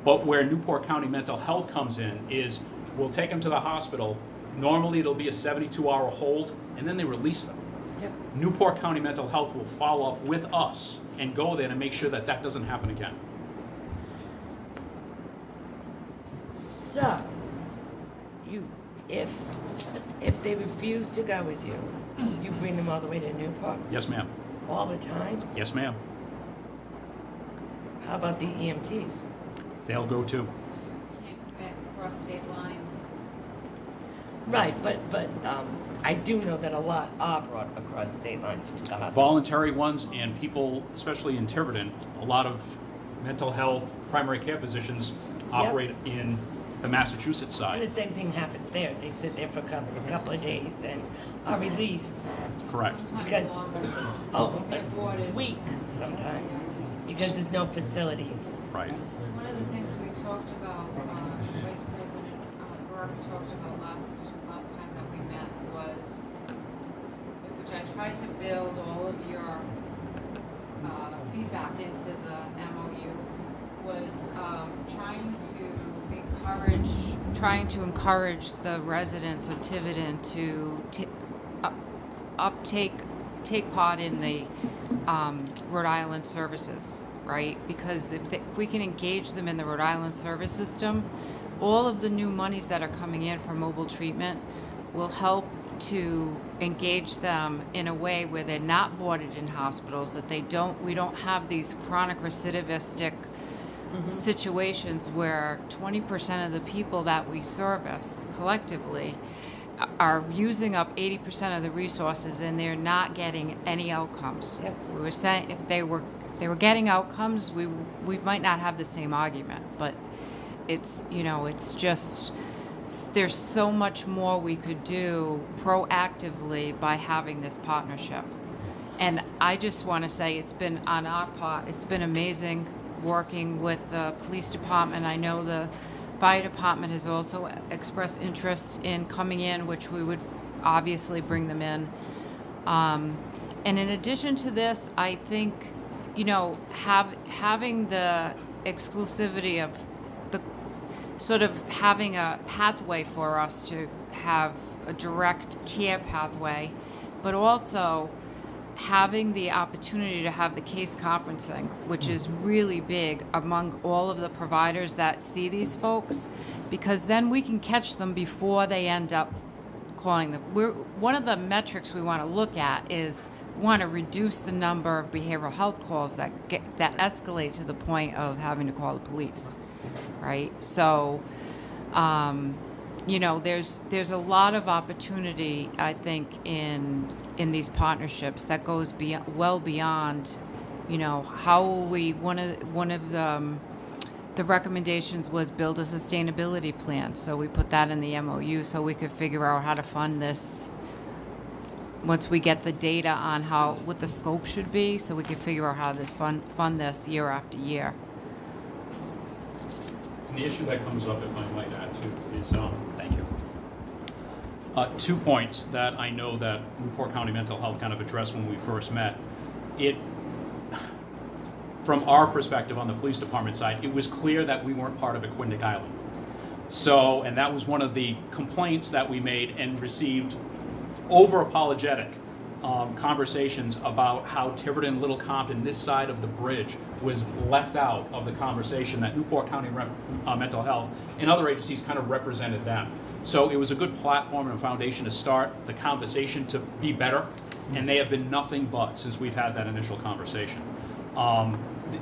[SPEAKER 18] But where Newport County Mental Health comes in is, we'll take them to the hospital. Normally, it'll be a 72-hour hold, and then they release them.
[SPEAKER 2] Yep.
[SPEAKER 18] Newport County Mental Health will follow up with us and go there to make sure that that doesn't happen again.
[SPEAKER 2] So, if they refuse to go with you, you bring them all the way to Newport?
[SPEAKER 18] Yes, ma'am.
[SPEAKER 2] All the time?
[SPEAKER 18] Yes, ma'am.
[SPEAKER 2] How about the EMTs?
[SPEAKER 18] They'll go too.
[SPEAKER 19] Can't come back across state lines.
[SPEAKER 2] Right, but I do know that a lot are brought across state lines to the hospital.
[SPEAKER 18] Voluntary ones, and people, especially in Tiverton, a lot of mental health primary care physicians operate in the Massachusetts side.
[SPEAKER 2] And the same thing happens there. They sit there for a couple of days and are released.
[SPEAKER 18] Correct.
[SPEAKER 2] Because, a week sometimes, because there's no facilities.
[SPEAKER 18] Right.
[SPEAKER 19] One of the things we talked about, Vice President Burk talked about last time that we met was, which I tried to build all of your feedback into the MOU, was trying to encourage the residents of Tiverton to take part in the Rhode Island services, right? Because if we can engage them in the Rhode Island service system, all of the new monies that are coming in for mobile treatment will help to engage them in a way where they're not boarded in hospitals, that we don't have these chronic recidivistic situations where 20% of the people that we service collectively are using up 80% of the resources and they're not getting any outcomes.
[SPEAKER 2] Yep.
[SPEAKER 19] We were saying if they were getting outcomes, we might not have the same argument, but it's, you know, it's just, there's so much more we could do proactively by having this partnership. And I just want to say it's been on our part, it's been amazing working with the police department. I know the fire department has also expressed interest in coming in, which we would obviously bring them in. And in addition to this, I think, you know, having the exclusivity of the sort of having a pathway for us to have a direct care pathway, but also having the opportunity to have the case conferencing, which is really big among all of the providers that see these folks, because then we can catch them before they end up calling them. One of the metrics we want to look at is we want to reduce the number of behavioral health calls that escalate to the point of having to call the police, right? So, you know, there's a lot of opportunity, I think, in these partnerships that goes well beyond, you know, how will we, one of the recommendations was build a sustainability plan. So we put that in the MOU so we could figure out how to fund this once we get the data on what the scope should be, so we can figure out how to fund this year after year.
[SPEAKER 18] And the issue that comes up, if I might add too, is, thank you. 2 points that I know that Newport County Mental Health kind of addressed when we first met. From our perspective on the police department side, it was clear that we weren't part of Aquidneck Island. So, and that was one of the complaints that we made and received over-apologetic conversations about how Tiverton, Little Compton, this side of the bridge, was left out of the conversation, that Newport County Mental Health and other agencies kind of represented them. So it was a good platform and a foundation to start the conversation to be better, and they have been nothing but since we've had that initial conversation.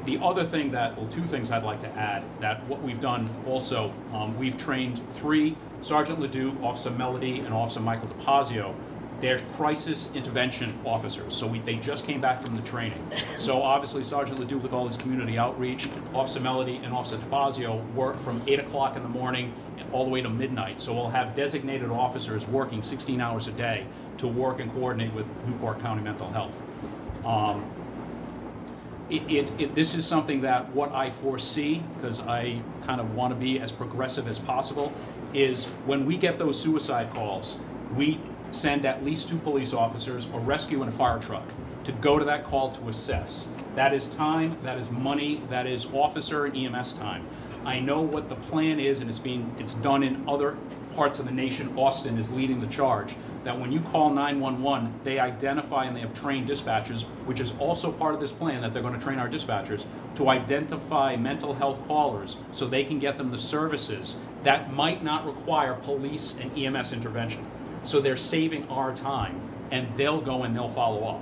[SPEAKER 18] The other thing two things I'd like to add, that what we've done also, we've trained 3, Sergeant Ledoux, Officer Melody, and Officer Michael DePazio. They're crisis intervention officers, so they just came back from the training. So obviously Sergeant Ledoux with all his community outreach, Officer Melody and Officer DePazio work from 8 o'clock in the morning all the way to midnight. So we'll have designated officers working 16 hours a day to work and coordinate with Newport County Mental Health. This is something that what I foresee, because I kind of want to be as progressive as possible, is when we get those suicide calls, we send at least 2 police officers, a rescue, and a fire truck to go to that call to assess. That is time, that is money, that is officer and EMS time. I know what the plan is, and it's done in other parts of the nation. Austin is leading the charge, that when you call 911, they identify and they have trained dispatchers, which is also part of this plan, that they're going to train our dispatchers to identify mental health callers so they can get them the services that might not require police and EMS intervention. So they're saving our time, and they'll go and they'll follow up.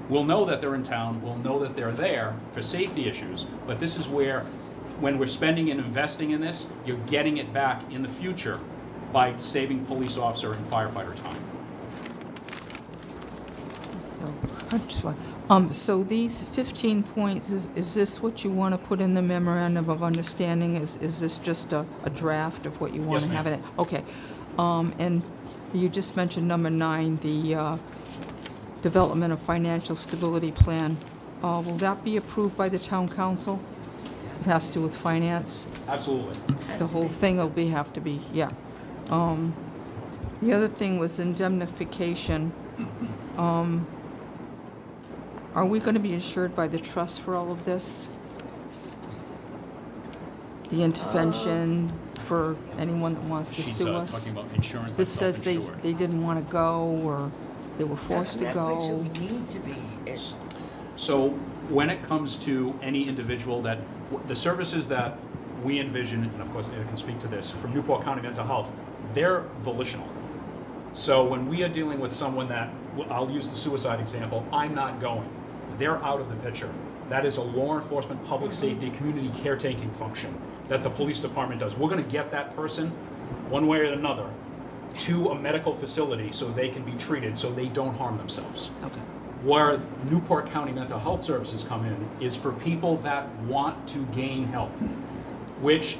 [SPEAKER 18] We'll know that they're in town, we'll know that they're there for safety issues, but this is where, when we're spending and investing in this, you're getting it back in the future by saving police officer and firefighter time.
[SPEAKER 3] So, I just want, so these 15 points, is this what you want to put in the memorandum of understanding? Is this just a draft of what you want to have in it? Okay. And you just mentioned number 9, the development of financial stability plan. Will that be approved by the town council? It has to do with finance?
[SPEAKER 18] Absolutely.
[SPEAKER 3] The whole thing will have to be, yeah. The other thing was indemnification. Are we going to be insured by the trust for all of this? The intervention for anyone that wants to sue us?
[SPEAKER 18] Talking about insurance.
[SPEAKER 3] That says they didn't want to go, or they were forced to go.
[SPEAKER 2] We need to be.
[SPEAKER 18] So when it comes to any individual that, the services that we envision, and of course Ada can speak to this, from Newport County Mental Health, they're volitional. So when we are dealing with someone that, I'll use the suicide example, I'm not going. They're out of the picture. That is a law enforcement, public safety, community caretaking function that the police department does. We're gonna get that person, one way or another, to a medical facility so they can be treated, so they don't harm themselves.
[SPEAKER 10] Okay.
[SPEAKER 18] Where Newport County Mental Health Services come in is for people that want to gain help, which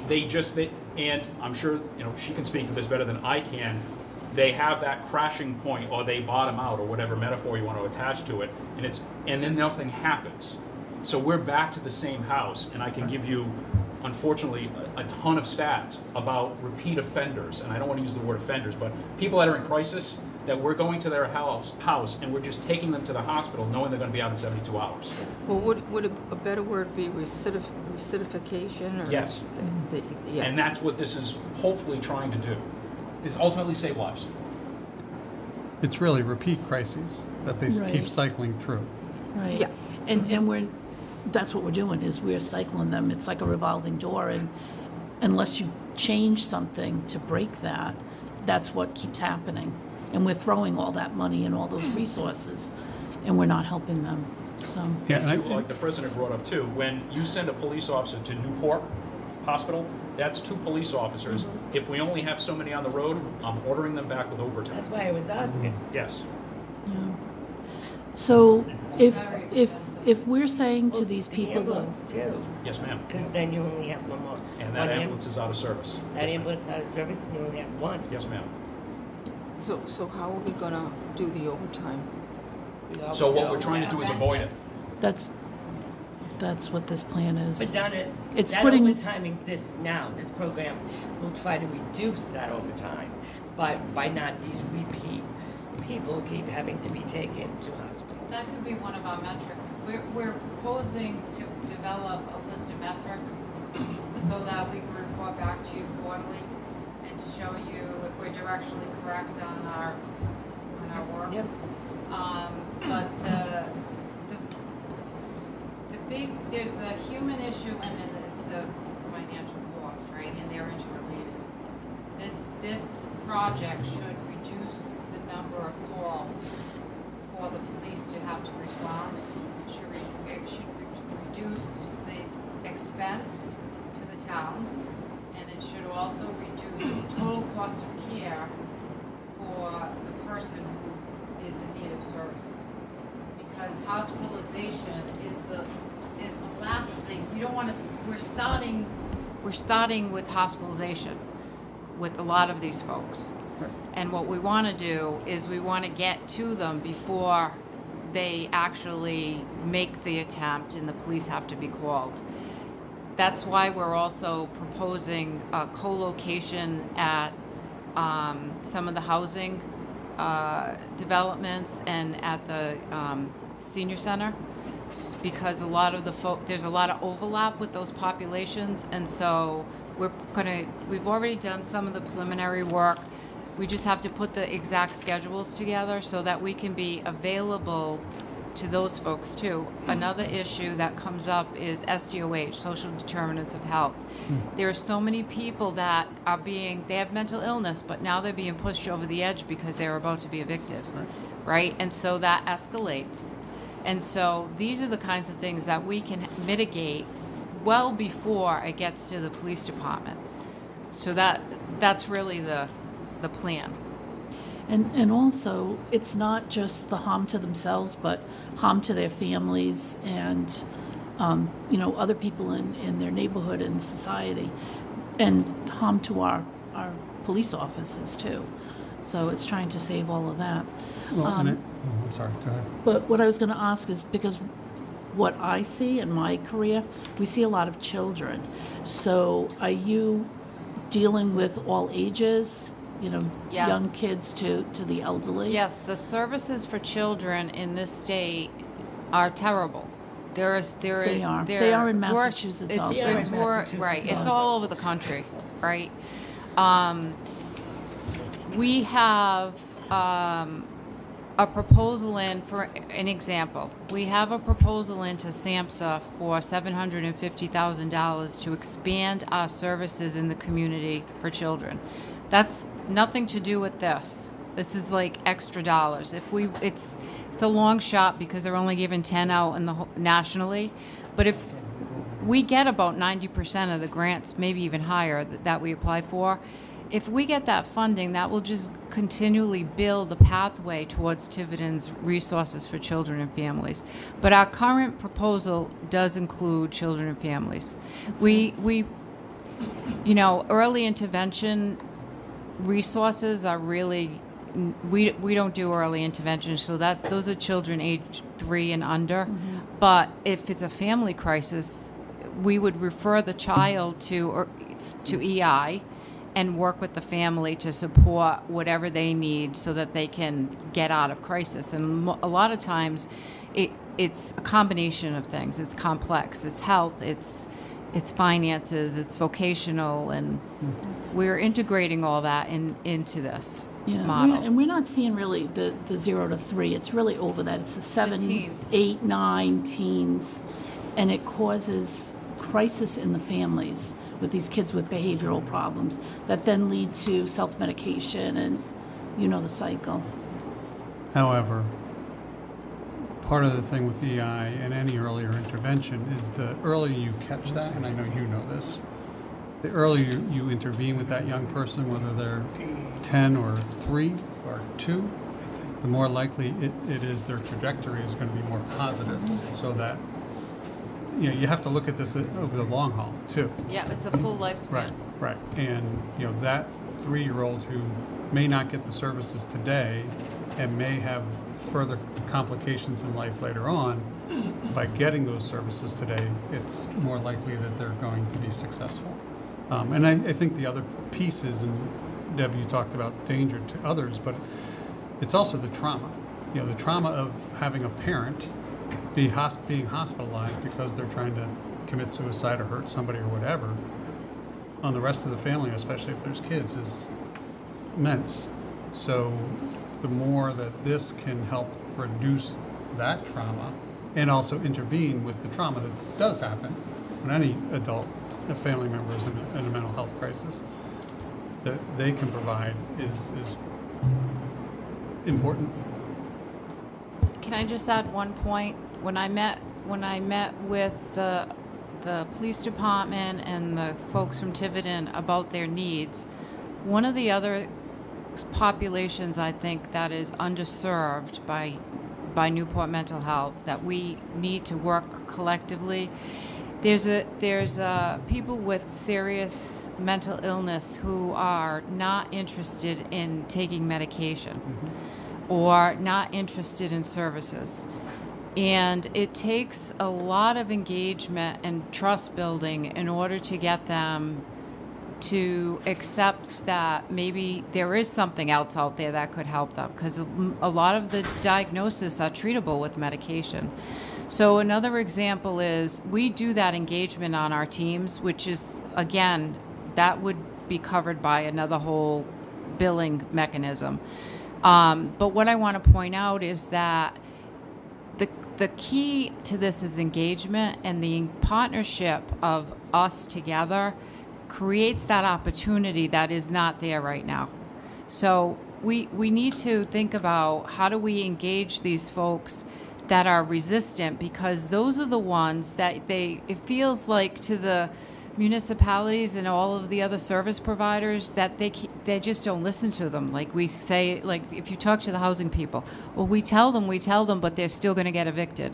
[SPEAKER 18] and I'm sure she can speak to this better than I can. They have that crashing point, or they bottom out, or whatever metaphor you want to attach to it, and then nothing happens. So we're back to the same house, and I can give you, unfortunately, a ton of stats about repeat offenders, and I don't want to use the word offenders, but people that are in crisis, that we're going to their house, and we're just taking them to the hospital knowing they're going to be out in 72 hours.
[SPEAKER 3] Well, would a better word be recidification? Or
[SPEAKER 18] Yes.
[SPEAKER 3] Yeah.
[SPEAKER 18] And that's what this is hopefully trying to do, is ultimately save lives.
[SPEAKER 4] It's really repeat crises that they keep
[SPEAKER 10] Right.
[SPEAKER 4] cycling through.
[SPEAKER 10] Right.
[SPEAKER 3] Yeah.
[SPEAKER 10] And that's what we're doing, is we're cycling them. It's like a revolving door, and unless you change something to break that, that's what keeps happening. And we're throwing all that money and all those resources, and we're not helping them, so.
[SPEAKER 4] Yeah, and
[SPEAKER 18] Like the president brought up too, when you send a police officer to Newport Hospital, that's 2 police officers. If we only have so many on the road, I'm ordering them back with overtime.
[SPEAKER 2] That's why I was asking.
[SPEAKER 18] Yes.
[SPEAKER 10] Yeah. So if we're saying to these people that,
[SPEAKER 2] ambulance too,
[SPEAKER 18] Yes, ma'am.
[SPEAKER 2] because then you only have one more.
[SPEAKER 18] And that ambulance is out of service.
[SPEAKER 2] That ambulance out of service, and you only have one.
[SPEAKER 18] Yes, ma'am.
[SPEAKER 3] So how are we gonna do the overtime?
[SPEAKER 18] So what we're trying to do is avoid it.
[SPEAKER 10] that's what this plan is.
[SPEAKER 2] But Donna,
[SPEAKER 10] It's
[SPEAKER 2] that
[SPEAKER 10] putting-
[SPEAKER 2] overtime exists now. This program will try to reduce that overtime, but by not these repeat people keep having to be taken to hospitals.
[SPEAKER 19] That could be one of our metrics. We're proposing to develop a list of metrics so that we can report back to you quarterly and show you if we're directionally correct on our work.
[SPEAKER 2] Yep.
[SPEAKER 19] But there's the human issue and then there's the financial cost, right? And they're interrelated. This project should reduce the number of calls for the police to have to respond. It should reduce the expense to the town, and it should also reduce the total cost of care for the person who is in need of services. Because hospitalization is the last thing. You don't want to. We're starting with hospitalization with a lot of these folks. And what we want to do is we want to get to them before they actually make the attempt and the police have to be called. That's why we're also proposing a co-location at some of the housing developments and at the senior center, because there's a lot of overlap with those populations, and so we've already done some of the preliminary work. We just have to put the exact schedules together so that we can be available to those folks too. Another issue that comes up is SDOH, social determinants of health. There are so many people that they have mental illness, but now they're being pushed over the edge because they're about to be evicted, right? And so that escalates. And so these are the kinds of things that we can mitigate well before it gets to the police department. So that's really the plan.
[SPEAKER 10] And also, it's not just the harm to themselves, but harm to their families and, other people in their neighborhood and society, and harm to our police officers too. So it's trying to save all of that.
[SPEAKER 4] Well, I'm sorry, go ahead.
[SPEAKER 10] But what I was going to ask is, because what I see in my career, we see a lot of children. So are you dealing with all ages?
[SPEAKER 19] Yes.
[SPEAKER 10] Young kids to the elderly?
[SPEAKER 19] Yes, the services for children in this state are terrible. They are.
[SPEAKER 10] They are in Massachusetts
[SPEAKER 19] It's,
[SPEAKER 10] also.
[SPEAKER 19] it's more, right. It's all over the country, right? We have a proposal in, for an example, we have a proposal into SAMHSA for $750,000 to expand our services in the community for children. That's nothing to do with this. This is like extra dollars. It's a long shot because they're only giving 10 out nationally, but if we get about 90% of the grants, maybe even higher, that we apply for, if we get that funding, that will just continually build the pathway towards Tiverton's resources for children and families. But our current proposal does include children and families. We early intervention resources are really, we don't do early intervention, so those are children age 3 and under. But if it's a family crisis, we would refer the child to EI and work with the family to support whatever they need so that they can get out of crisis. And a lot of times it's a combination of things. It's complex. It's health. It's finances. It's vocational. And we're integrating all that into this model.
[SPEAKER 10] And we're not seeing really the 0 to 3. It's really over that. It's the 7, 8, 9 teens. And it causes crisis in the families with these kids with behavioral problems that then lead to self-medication and the cycle.
[SPEAKER 4] However, part of the thing with EI and any earlier intervention is the earlier you catch that, and I know you know this, the earlier you intervene with that young person, whether they're 10 or 3 or 2, the more likely it is their trajectory is going to be more positive, so that you have to look at this over the long haul too.
[SPEAKER 19] Yeah, it's a full lifespan.
[SPEAKER 4] Right. And that 3-year-old who may not get the services today and may have further complications in life later on, by getting those services today, it's more likely that they're going to be successful. And I think the other piece is, and Deb, you talked about danger to others, but it's also the trauma. The trauma of having a parent being hospitalized because they're trying to commit suicide or hurt somebody or whatever, on the rest of the family, especially if there's kids, is immense. So the more that this can help reduce that trauma and also intervene with the trauma that does happen when any adult, a family member is in a mental health crisis, that they can provide is important.
[SPEAKER 19] Can I just add one point? When I met with the police department and the folks from Tiverton about their needs, one of the other populations I think that is underserved by Newport Mental Health that we need to work collectively. There's people with serious mental illness who are not interested in taking medication or not interested in services. And it takes a lot of engagement and trust building in order to get them to accept that maybe there is something else out there that could help them, because a lot of the diagnoses are treatable with medication. So another example is we do that engagement on our teams, which is, again, that would be covered by another whole billing mechanism. But what I want to point out is that the key to this is engagement, and the partnership of us together creates that opportunity that is not there right now. So we need to think about how do we engage these folks that are resistant, because those are the ones that it feels like to the municipalities and all of the other service providers that they just don't listen to them. Like we say, like if you talk to the housing people, well, we tell them, but they're still going to get evicted.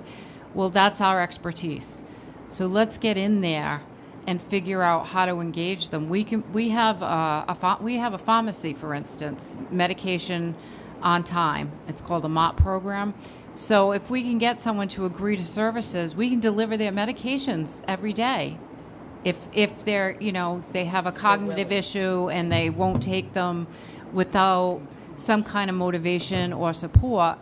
[SPEAKER 19] Well, that's our expertise. So let's get in there and figure out how to engage them. We have a pharmacy, for instance, medication on time. It's called the MOP program. So if we can get someone to agree to services, we can deliver their medications every day. If they're, they have a cognitive issue and they won't take them without some kind of motivation or support,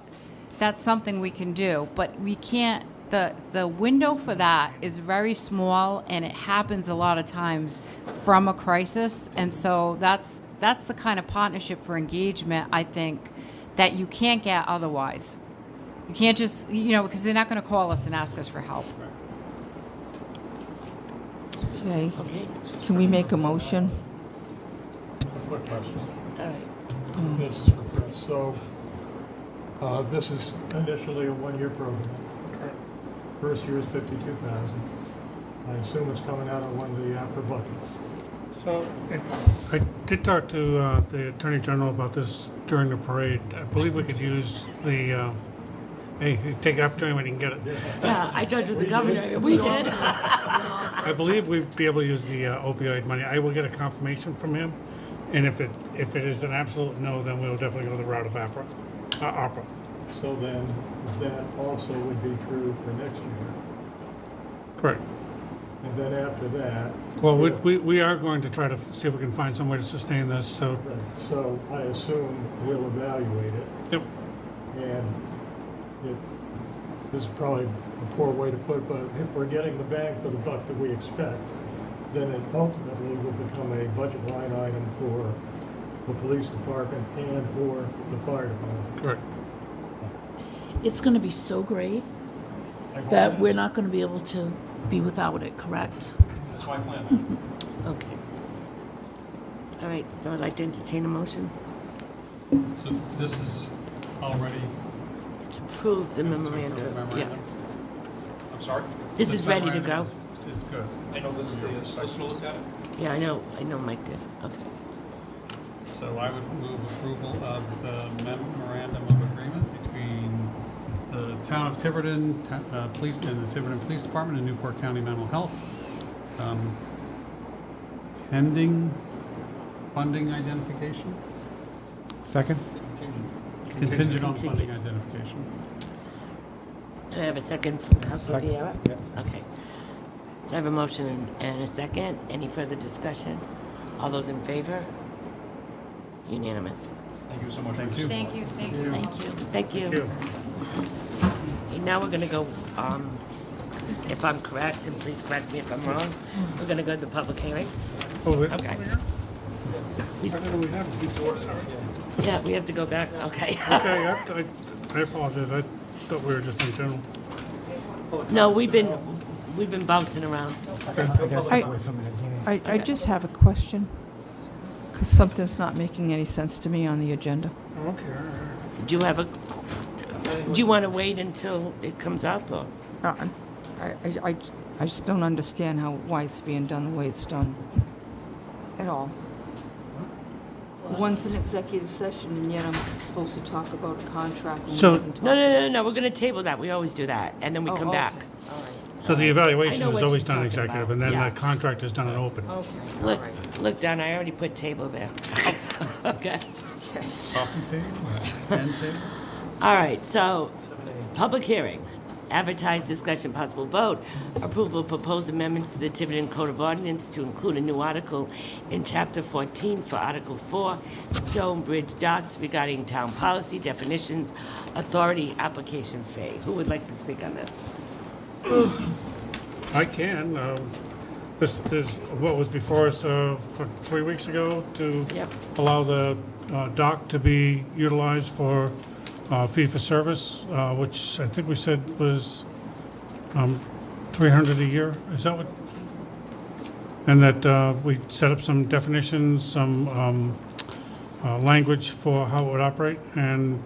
[SPEAKER 19] that's something we can do. But we can't, the window for that is very small, and it happens a lot of times from a crisis. And so that's the kind of partnership for engagement, I think, that you can't get otherwise. You can't just, because they're not going to call us and ask us for help.
[SPEAKER 3] Okay. Can we make a motion?
[SPEAKER 11] Quick question.
[SPEAKER 19] All right.
[SPEAKER 11] This is for President. So, this is initially a one-year program. First year is 52,000. I assume it's coming out of one of the upper buckets.
[SPEAKER 12] So, I did talk to the Attorney General about this during the parade. I believe we could use the, hey, take the opportunity when you can get it.
[SPEAKER 2] Yeah, I judged with the governor. We did.
[SPEAKER 12] I believe we'd be able to use the opioid money. I will get a confirmation from him, and if it is an absolute no, then we'll definitely go the route of ARPA.
[SPEAKER 11] So then, that also would be true for next year.
[SPEAKER 12] Correct.
[SPEAKER 11] And then after that.
[SPEAKER 12] Well, we are going to try to see if we can find some way to sustain this, so.
[SPEAKER 11] Right. So I assume we'll evaluate it.
[SPEAKER 12] Yep.
[SPEAKER 11] And this is probably a poor way to put it, but if we're getting the bang for the buck that we expect, then it ultimately will become a budget line item for the police department and/or the fire department.
[SPEAKER 12] Correct.
[SPEAKER 10] It's going to be so great that we're not going to be able to be without it, correct?
[SPEAKER 18] That's my plan.
[SPEAKER 2] Okay. All right, so I'd like to entertain a motion
[SPEAKER 4] So this is already.
[SPEAKER 2] to approve the memorandum. Yeah,
[SPEAKER 18] I'm sorry?
[SPEAKER 2] this is ready to go.
[SPEAKER 4] It's good.
[SPEAKER 18] I know this is the special look at it.
[SPEAKER 2] Yeah, I know Mike did. Okay.
[SPEAKER 4] So I would move approval of the memorandum of agreement between the town of Tiverton Police and the Tiverton Police Department and Newport County Mental Health, pending funding identification,
[SPEAKER 6] Second?
[SPEAKER 4] contingent on funding identification.
[SPEAKER 2] Do I have a second from Councilor
[SPEAKER 6] Second.
[SPEAKER 2] Deere?
[SPEAKER 6] Yes.
[SPEAKER 2] Okay. Do I have a motion and a second? Any further discussion? All those in favor? Unanimous.
[SPEAKER 18] Thank you so much.
[SPEAKER 4] Thank you.
[SPEAKER 19] Thank you, thank you.
[SPEAKER 10] Thank you.
[SPEAKER 2] Thank you.
[SPEAKER 12] Thank you.
[SPEAKER 2] Okay, now we're gonna go, if I'm correct, and please correct me if I'm wrong, we're gonna go to the public hearing.
[SPEAKER 12] Oh, wait.
[SPEAKER 2] Okay.
[SPEAKER 12] I don't know we have before.
[SPEAKER 2] Yeah, we have to go back, okay.
[SPEAKER 12] Okay, I apologize. I thought we were just in general.
[SPEAKER 2] No, we've been bouncing around.
[SPEAKER 3] I just have a question, because something's not making any sense to me on the agenda.
[SPEAKER 12] Okay, all right.
[SPEAKER 2] Do you want to wait until it comes up, or?
[SPEAKER 3] I just don't understand why it's being done the way it's done, at all. One's an executive session, and yet I'm supposed to talk about a contract. when we
[SPEAKER 12] So-
[SPEAKER 3] haven't talked-
[SPEAKER 2] No, we're gonna table that. We always do that, and then we
[SPEAKER 3] Oh,
[SPEAKER 2] come
[SPEAKER 3] okay.
[SPEAKER 2] back.
[SPEAKER 3] All right.
[SPEAKER 12] So the evaluation
[SPEAKER 2] I know
[SPEAKER 12] is
[SPEAKER 2] what
[SPEAKER 12] always
[SPEAKER 2] she's
[SPEAKER 12] done
[SPEAKER 2] talking
[SPEAKER 12] executive,
[SPEAKER 2] about.
[SPEAKER 12] and then
[SPEAKER 2] Yeah.
[SPEAKER 12] the contract is done in open.
[SPEAKER 3] Okay, all
[SPEAKER 2] Look,
[SPEAKER 3] right.
[SPEAKER 2] look, Don, I already put table there. Okay.
[SPEAKER 4] Coffee table, pen table.
[SPEAKER 2] All right, so, public hearing, advertised discussion, possible vote, approval of proposed amendments to the Tiverton Code of Ordinance to include a new article in Chapter 14 for Article 4, Stone Bridge Docks regarding town policy, definitions, authority, application fee. Who would like to speak on this?
[SPEAKER 12] I can. This is what was before us 3 weeks ago to
[SPEAKER 2] Yep.
[SPEAKER 12] allow the dock to be utilized for fee for service, which I think we said was $300 a year. Is that what? And that we set up some definitions, some language for how it would operate, and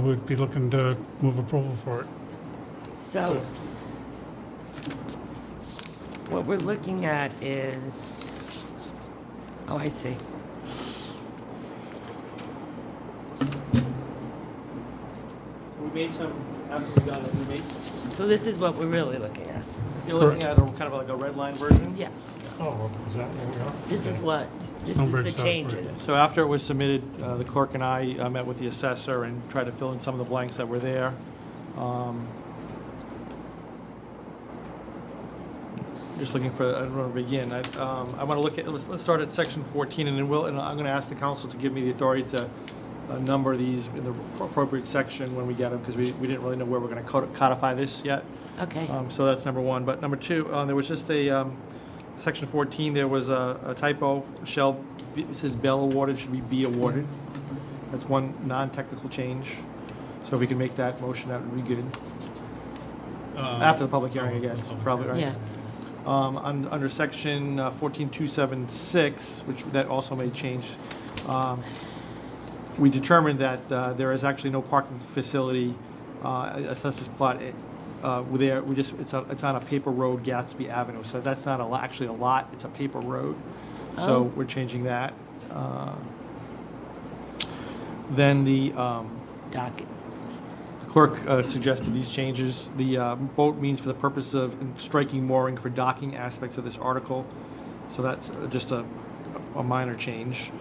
[SPEAKER 12] we'd be looking to move approval for it.
[SPEAKER 2] So, what we're looking at is, oh, I see.
[SPEAKER 5] We made some, after we got it, we made,
[SPEAKER 2] So this is what we're really looking at.
[SPEAKER 5] you're looking at a kind of like a red line version?
[SPEAKER 2] Yes.
[SPEAKER 11] Oh, is that where we are?
[SPEAKER 2] This is what, this
[SPEAKER 12] Stone
[SPEAKER 2] is
[SPEAKER 12] Bridge
[SPEAKER 2] the
[SPEAKER 12] Dock
[SPEAKER 2] changes.
[SPEAKER 5] So after it was submitted, the clerk and I met with the assessor and tried to fill in some of the blanks that were there. Just looking for, I don't know where to begin. I want to look at, let's start at section 14, and then I'm going to ask the council to give me the authority to number these in the appropriate section when we get them, because we didn't really know where we're going to codify this yet.
[SPEAKER 2] Okay.
[SPEAKER 5] So that's number one. But number two, there was just a, section 14, there was a typo. It says bail awarded, should be awarded. That's one non-technical change. So if we can make that motion, that would be good. After the public hearing, I guess, probably, right?
[SPEAKER 2] Yeah.
[SPEAKER 5] Under section 14276, which that also may change. we determined that there is actually no parking facility, assessors plot, there, it's on a paper road, Gatsby Avenue, so that's not actually a lot, it's a paper road. So
[SPEAKER 2] Oh.
[SPEAKER 5] we're changing that. Then the
[SPEAKER 2] Docket.
[SPEAKER 5] clerk suggested these changes. The boat means for the purpose of striking mooring for docking aspects of this article. So that's just a minor change.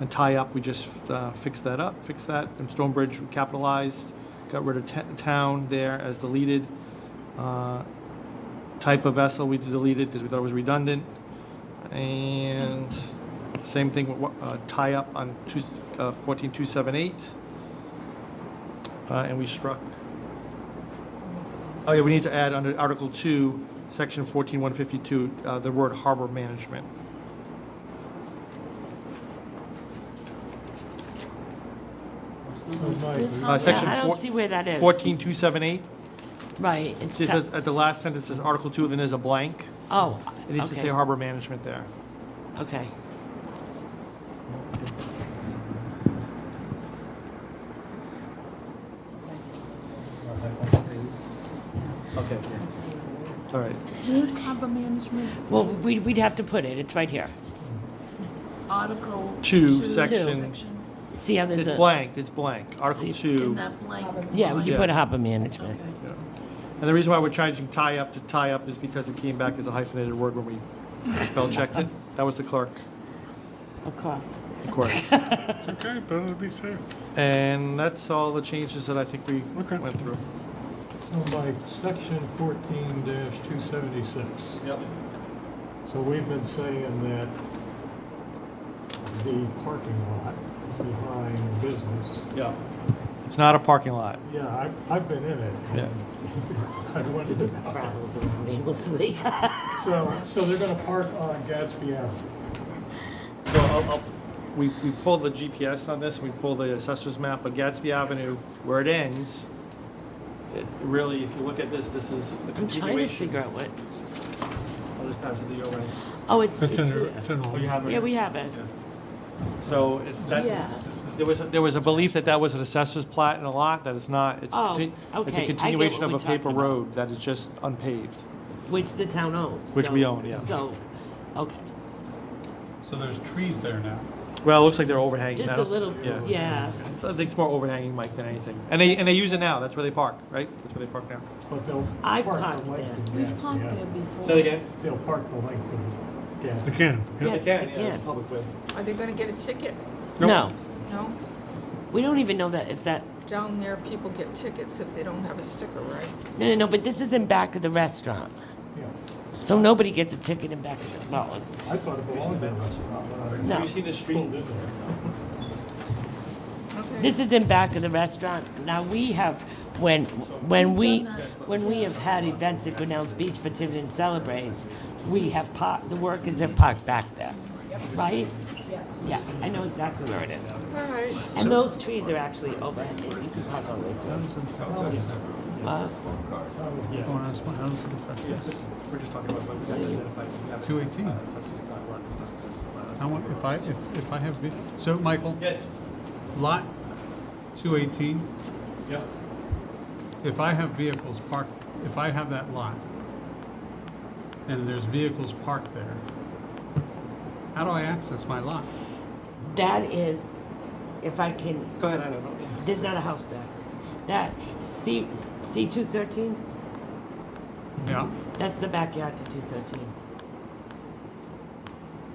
[SPEAKER 5] And tie up, we just fixed that up, And Stonebridge we capitalized, got rid of town there as deleted. Type of vessel we deleted because we thought it was redundant. And same thing with tie up on 14278. And we struck. Oh yeah, we need to add under Article 2, Section 14152, the word harbor management. Section
[SPEAKER 2] I don't see where that is.
[SPEAKER 5] 14278.
[SPEAKER 2] Right.
[SPEAKER 5] It says at the last sentence says Article 2, then there's a blank.
[SPEAKER 2] Oh,
[SPEAKER 5] It needs to
[SPEAKER 2] okay.
[SPEAKER 5] say harbor management there.
[SPEAKER 2] Okay.
[SPEAKER 5] Okay. All right.
[SPEAKER 10] Who's harbor management?
[SPEAKER 2] Well, we'd have to put it. It's right here.
[SPEAKER 10] Article
[SPEAKER 5] 2, section.
[SPEAKER 2] See how there's
[SPEAKER 5] It's
[SPEAKER 2] a
[SPEAKER 5] blank, it's blank. Article 2.
[SPEAKER 10] In that blank.
[SPEAKER 2] Yeah, we can
[SPEAKER 5] Yeah.
[SPEAKER 2] put a harbor management.
[SPEAKER 5] And the reason why we're changing tie up to tie up is because it came back as a hyphenated word when we spell checked it. That was the clerk,
[SPEAKER 2] Of course.
[SPEAKER 5] of course.
[SPEAKER 12] Okay, better to be safe.
[SPEAKER 5] And that's all the changes that I think we went through.
[SPEAKER 11] So Mike, section 14-276.
[SPEAKER 5] Yep.
[SPEAKER 11] So we've been saying that the parking lot behind the business.
[SPEAKER 5] Yeah. It's not a parking lot.
[SPEAKER 11] Yeah, I've been in it.
[SPEAKER 5] Yeah.
[SPEAKER 11] I wondered about it.
[SPEAKER 2] Travels around aimlessly.
[SPEAKER 11] So they're gonna park on Gatsby Avenue.
[SPEAKER 5] So we pull the GPS on this, we pull the assessor's map, but Gatsby Avenue, where it ends, it really, if you look at this, this is a
[SPEAKER 2] I'm trying to
[SPEAKER 5] continuation.
[SPEAKER 2] figure out what.
[SPEAKER 5] I'll just pass it to you away.
[SPEAKER 2] Oh, it's
[SPEAKER 12] It's in
[SPEAKER 2] here.
[SPEAKER 12] there, it's in all.
[SPEAKER 5] Oh, you have it?
[SPEAKER 2] Yeah, we have it.
[SPEAKER 5] So that,
[SPEAKER 2] Yeah.
[SPEAKER 5] there was a belief that that was an assessor's plat and a lot, that it's not. It's
[SPEAKER 2] Oh,
[SPEAKER 5] it's
[SPEAKER 2] okay. I
[SPEAKER 5] a
[SPEAKER 2] get
[SPEAKER 5] continuation
[SPEAKER 2] what
[SPEAKER 5] of a
[SPEAKER 2] we're talking
[SPEAKER 5] paper
[SPEAKER 2] about.
[SPEAKER 5] road that is just unpaved.
[SPEAKER 2] Which the town owns.
[SPEAKER 5] Which
[SPEAKER 2] so-
[SPEAKER 5] we own, yeah.
[SPEAKER 2] So, okay.
[SPEAKER 4] So there's trees there now.
[SPEAKER 5] Well, it looks like they're overhanging now.
[SPEAKER 2] Just a little, yeah.
[SPEAKER 5] So I think it's more overhanging, Mike, than anything. And they use it now, that's where they park, right? That's where they park now.
[SPEAKER 11] But they'll
[SPEAKER 2] I've
[SPEAKER 11] park
[SPEAKER 2] parked
[SPEAKER 11] the length
[SPEAKER 2] there.
[SPEAKER 11] of
[SPEAKER 10] We
[SPEAKER 11] Gatsby
[SPEAKER 10] parked there
[SPEAKER 11] Avenue.
[SPEAKER 10] before.
[SPEAKER 5] Say it again?
[SPEAKER 11] They'll park the length of
[SPEAKER 12] They
[SPEAKER 11] Gatsby.
[SPEAKER 12] can.
[SPEAKER 5] They
[SPEAKER 2] Yes,
[SPEAKER 5] can,
[SPEAKER 2] they
[SPEAKER 5] yeah,
[SPEAKER 2] can.
[SPEAKER 5] public way.
[SPEAKER 3] Are they gonna get a ticket?
[SPEAKER 2] No,
[SPEAKER 3] No?
[SPEAKER 2] we don't even know that if that,
[SPEAKER 3] Down there, people get tickets if they don't have a sticker, right?
[SPEAKER 2] no, but this is in back of the restaurant.
[SPEAKER 11] Yeah.
[SPEAKER 2] So nobody gets a ticket in back of the, well,
[SPEAKER 11] I thought it belonged to the restaurant when I
[SPEAKER 2] No.
[SPEAKER 5] Have you seen the street?
[SPEAKER 11] pulled in there.
[SPEAKER 2] this is in back of the restaurant. Now, we have, when we have had events at Grinnell's Beach for Tiverton Celebrates, we have parked, the workers have parked back there, right? Yes, I know exactly where it is.
[SPEAKER 3] All right.
[SPEAKER 2] And those trees are actually overhead, you can park all the way through.
[SPEAKER 5] Yes, we're just talking about what we got identified.
[SPEAKER 4] 218.
[SPEAKER 5] Assessor's plat, lot, it's not assessor's plat.
[SPEAKER 4] I want, if I have, so Michael,
[SPEAKER 5] Yes.
[SPEAKER 4] lot 218,
[SPEAKER 5] Yep.
[SPEAKER 4] if I have vehicles parked, if I have that lot, and there's vehicles parked there, how do I access my lot?
[SPEAKER 2] That is, if I can,
[SPEAKER 5] Go ahead, I don't know.
[SPEAKER 2] there's not a house there. That, C213,
[SPEAKER 4] Yeah,
[SPEAKER 2] that's the backyard to 213.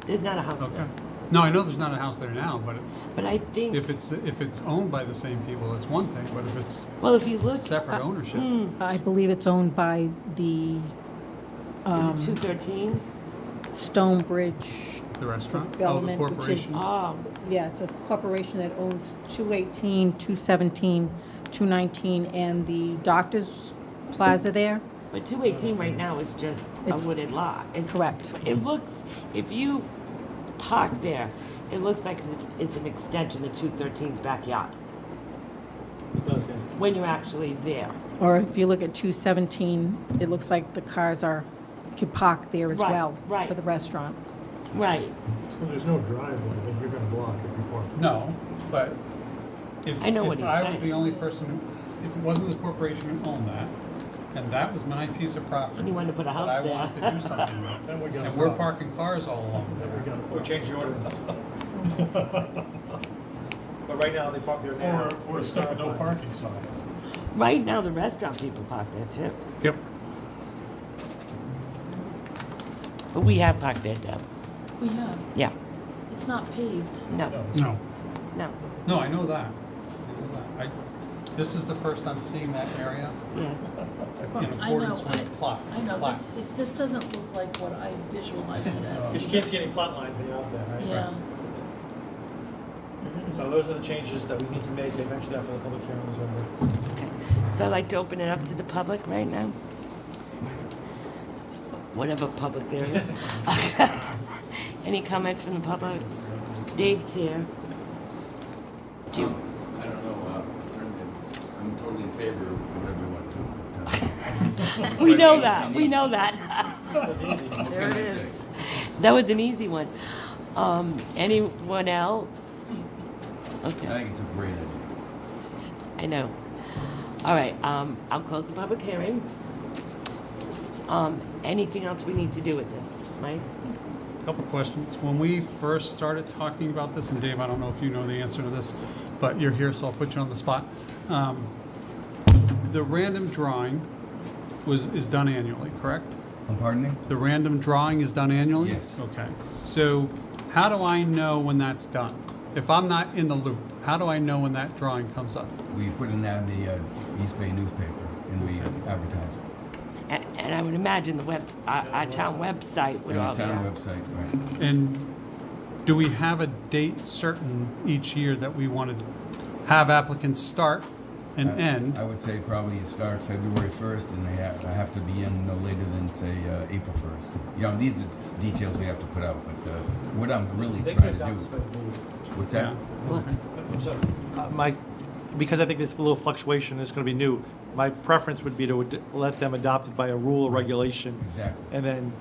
[SPEAKER 2] There's not a house
[SPEAKER 4] okay.
[SPEAKER 2] there.
[SPEAKER 4] No, I know there's not a house there now, but
[SPEAKER 2] But I think,
[SPEAKER 4] if it's owned by the same people, it's one thing, but if it's
[SPEAKER 2] well, if you look, is
[SPEAKER 4] separate ownership,
[SPEAKER 14] I believe it's owned by the
[SPEAKER 2] it 213?
[SPEAKER 14] Stonebridge
[SPEAKER 4] the restaurant, oh, the
[SPEAKER 14] Development, which is,
[SPEAKER 4] corporation.
[SPEAKER 2] Oh,
[SPEAKER 14] yeah, it's a corporation that owns 218, 217, 219, and the Doctor's Plaza there.
[SPEAKER 2] but 218 right now is just a
[SPEAKER 14] It's-
[SPEAKER 2] wooded lot. It's,
[SPEAKER 14] Correct.
[SPEAKER 2] It looks, if you park there, it looks like it's an extension of 213's backyard
[SPEAKER 5] It does, yeah.
[SPEAKER 2] when you're actually there.
[SPEAKER 14] Or if you look at 217, it looks like the cars are, you could park there as
[SPEAKER 2] Right,
[SPEAKER 14] well
[SPEAKER 2] right.
[SPEAKER 14] for the restaurant.
[SPEAKER 2] Right.
[SPEAKER 11] So there's no driveway that you're gonna block if you park.
[SPEAKER 4] No, but
[SPEAKER 2] I know what
[SPEAKER 4] If
[SPEAKER 2] he's
[SPEAKER 4] I was
[SPEAKER 2] saying.
[SPEAKER 4] the only person, if it wasn't this corporation who owned that, and that was my piece of property.
[SPEAKER 2] And you wanted to put a house
[SPEAKER 4] that I
[SPEAKER 2] there.
[SPEAKER 4] wanted to do something with.
[SPEAKER 11] Then we got a
[SPEAKER 4] And we're
[SPEAKER 11] problem.
[SPEAKER 4] parking cars all along there.
[SPEAKER 5] Or change the ordinance. But right now, they park there now.
[SPEAKER 11] Or stick a no parking sign.
[SPEAKER 2] Right now, the restaurant people park there too.
[SPEAKER 4] Yep.
[SPEAKER 2] But we have parked there, Deb.
[SPEAKER 10] We have.
[SPEAKER 2] Yeah.
[SPEAKER 10] It's not paved.
[SPEAKER 2] No.
[SPEAKER 4] No.
[SPEAKER 2] No.
[SPEAKER 4] No, I know that. I know that. This is the first I'm seeing that area
[SPEAKER 2] Yeah.
[SPEAKER 4] in
[SPEAKER 10] I
[SPEAKER 4] accordance
[SPEAKER 10] know,
[SPEAKER 4] with plots.
[SPEAKER 10] I know,
[SPEAKER 4] plats.
[SPEAKER 10] this doesn't look like what I visualized it as.
[SPEAKER 5] Because you can't see any plot lines when you're out there, right?
[SPEAKER 10] Yeah.
[SPEAKER 5] So those are the changes that we need to make eventually after the public hearing is over.
[SPEAKER 2] So I'd like to open it up to the public right now. Whatever public there is. Any comments from the public? Dave's here. Do you?
[SPEAKER 20] I don't know, certainly, I'm totally in favor of whatever you want to do.
[SPEAKER 2] We know that. We know that.
[SPEAKER 20] There it is.
[SPEAKER 2] That was an easy one. Anyone else? Okay.
[SPEAKER 20] I think it's a great idea.
[SPEAKER 2] I know. All right, I'll close the public hearing. Anything else we need to do with this, Mike?
[SPEAKER 4] Couple questions. When we first started talking about this, and Dave, I don't know if you know the answer to this, but you're here, so I'll put you on the spot. The random drawing is done annually, correct?
[SPEAKER 20] Pardon me?
[SPEAKER 4] The random drawing is done annually?
[SPEAKER 20] Yes.
[SPEAKER 4] Okay. So how do I know when that's done? If I'm not in the loop, how do I know when that drawing comes up?
[SPEAKER 20] We put an ad in the East Bay newspaper, and we advertise it.
[SPEAKER 2] And I would imagine our town website would
[SPEAKER 20] On our
[SPEAKER 2] also.
[SPEAKER 20] town website, right.
[SPEAKER 4] And do we have a date certain each year that we want to have applicants start and end?
[SPEAKER 20] I would say probably you start February 1st, and I have to be in no later than, say, April 1st. You know, these are just details we have to put out, but what I'm really trying to do... What's that?
[SPEAKER 5] Because I think this little fluctuation is going to be new, my preference would be to let them adopt it by a rule or regulation.
[SPEAKER 20] Exactly.
[SPEAKER 5] And then,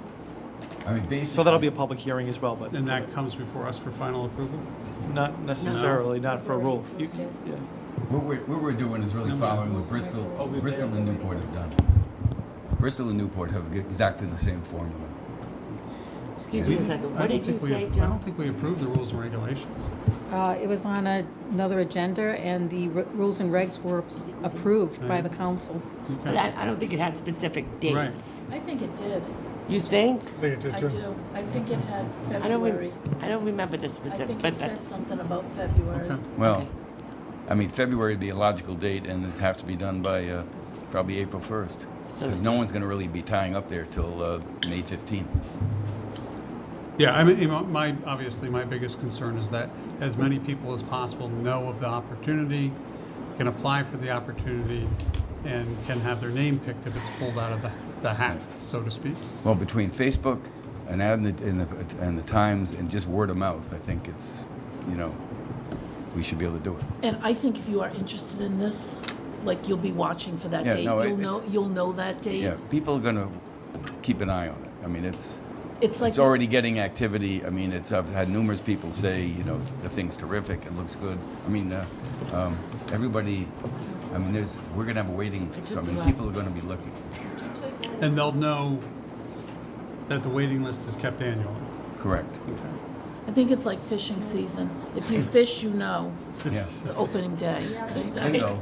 [SPEAKER 20] I mean, basically...
[SPEAKER 5] so that'll be a public hearing as well, but
[SPEAKER 4] And that comes before us for final approval?
[SPEAKER 5] not necessarily, not for a rule. Yeah.
[SPEAKER 20] What we're doing is really following what Bristol and Newport have done. Bristol and Newport have exactly the same formula.
[SPEAKER 2] Excuse me a second. What did you say,
[SPEAKER 4] I
[SPEAKER 2] Joe?
[SPEAKER 4] don't think we approved the rules and regulations.
[SPEAKER 14] It was on another agenda, and the rules and regs were approved by the council.
[SPEAKER 2] But I don't think it had specific dates.
[SPEAKER 10] I think it did.
[SPEAKER 2] You think?
[SPEAKER 10] I do. I think it had
[SPEAKER 2] I don't,
[SPEAKER 10] February.
[SPEAKER 2] I don't remember the
[SPEAKER 10] I
[SPEAKER 2] specific,
[SPEAKER 10] think
[SPEAKER 2] but
[SPEAKER 10] it said
[SPEAKER 2] that's.
[SPEAKER 10] something about February.
[SPEAKER 20] Well, I mean, February would be a logical date, and it'd have to be done by probably April 1st. Because no one's going to really be tying up there till May 15th.
[SPEAKER 4] Yeah, I mean, obviously, my biggest concern is that as many people as possible know of the opportunity, can apply for the opportunity, and can have their name picked if it's pulled out of the hat, so to speak.
[SPEAKER 20] Well, between Facebook, an ad in the Times, and just word of mouth, I think it's, we should be able to do it.
[SPEAKER 10] And I think if you are interested in this, like, you'll be watching for that
[SPEAKER 20] Yeah,
[SPEAKER 10] date.
[SPEAKER 20] no,
[SPEAKER 10] You'll know that date.
[SPEAKER 20] Yeah, people are going to keep an eye on it. I mean,
[SPEAKER 10] It's like
[SPEAKER 20] it's already getting activity. I mean, I've had numerous people say, the thing's terrific, it looks good. I mean, everybody, I mean, we're going to have a waiting list. So, I mean, people are going to be looking.
[SPEAKER 4] And they'll know that the waiting list is kept annually.
[SPEAKER 20] Correct.
[SPEAKER 4] Okay.
[SPEAKER 10] I think it's like fishing season. If you fish, you know.
[SPEAKER 20] Yes.
[SPEAKER 10] The opening day.
[SPEAKER 20] Bingo.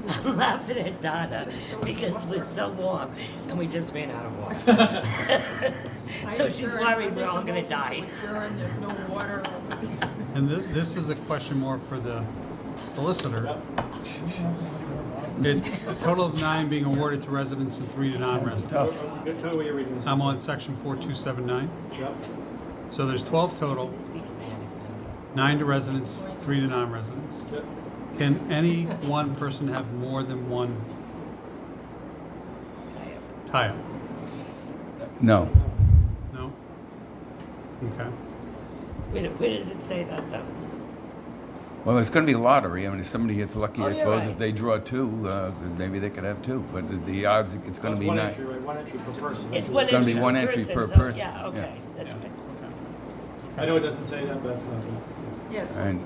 [SPEAKER 2] I'm laughing at Donna because we're so warm and we just ran out of water. So she's worried we're all going to die.
[SPEAKER 1] There's no water.
[SPEAKER 4] And this is a question more for the solicitor. It's a total of 9 being awarded to residents and 3 to non-residents.
[SPEAKER 5] Good, tell me what you're reading.
[SPEAKER 4] I'm on section 4279.
[SPEAKER 5] Yep.
[SPEAKER 4] So there's 12 total, 9 to residents, 3 to non-residents.
[SPEAKER 5] Yep.
[SPEAKER 4] Can any one person have more than one tie-up?
[SPEAKER 20] No.
[SPEAKER 4] No? Okay.
[SPEAKER 2] Where does it say that, though?
[SPEAKER 20] Well, it's going to be a lottery. I mean, if somebody gets lucky, I
[SPEAKER 2] you're
[SPEAKER 20] suppose
[SPEAKER 2] right.
[SPEAKER 20] if they draw 2, maybe they could have 2. But the odds, it's going to be
[SPEAKER 5] One
[SPEAKER 20] 9.
[SPEAKER 5] entry, right? One entry per person.
[SPEAKER 2] It's
[SPEAKER 20] gonna be one entry per
[SPEAKER 2] so-
[SPEAKER 20] person.
[SPEAKER 2] Yeah, okay, that's right.
[SPEAKER 5] I know it doesn't say that, but that's not that.
[SPEAKER 1] Yes.
[SPEAKER 20] And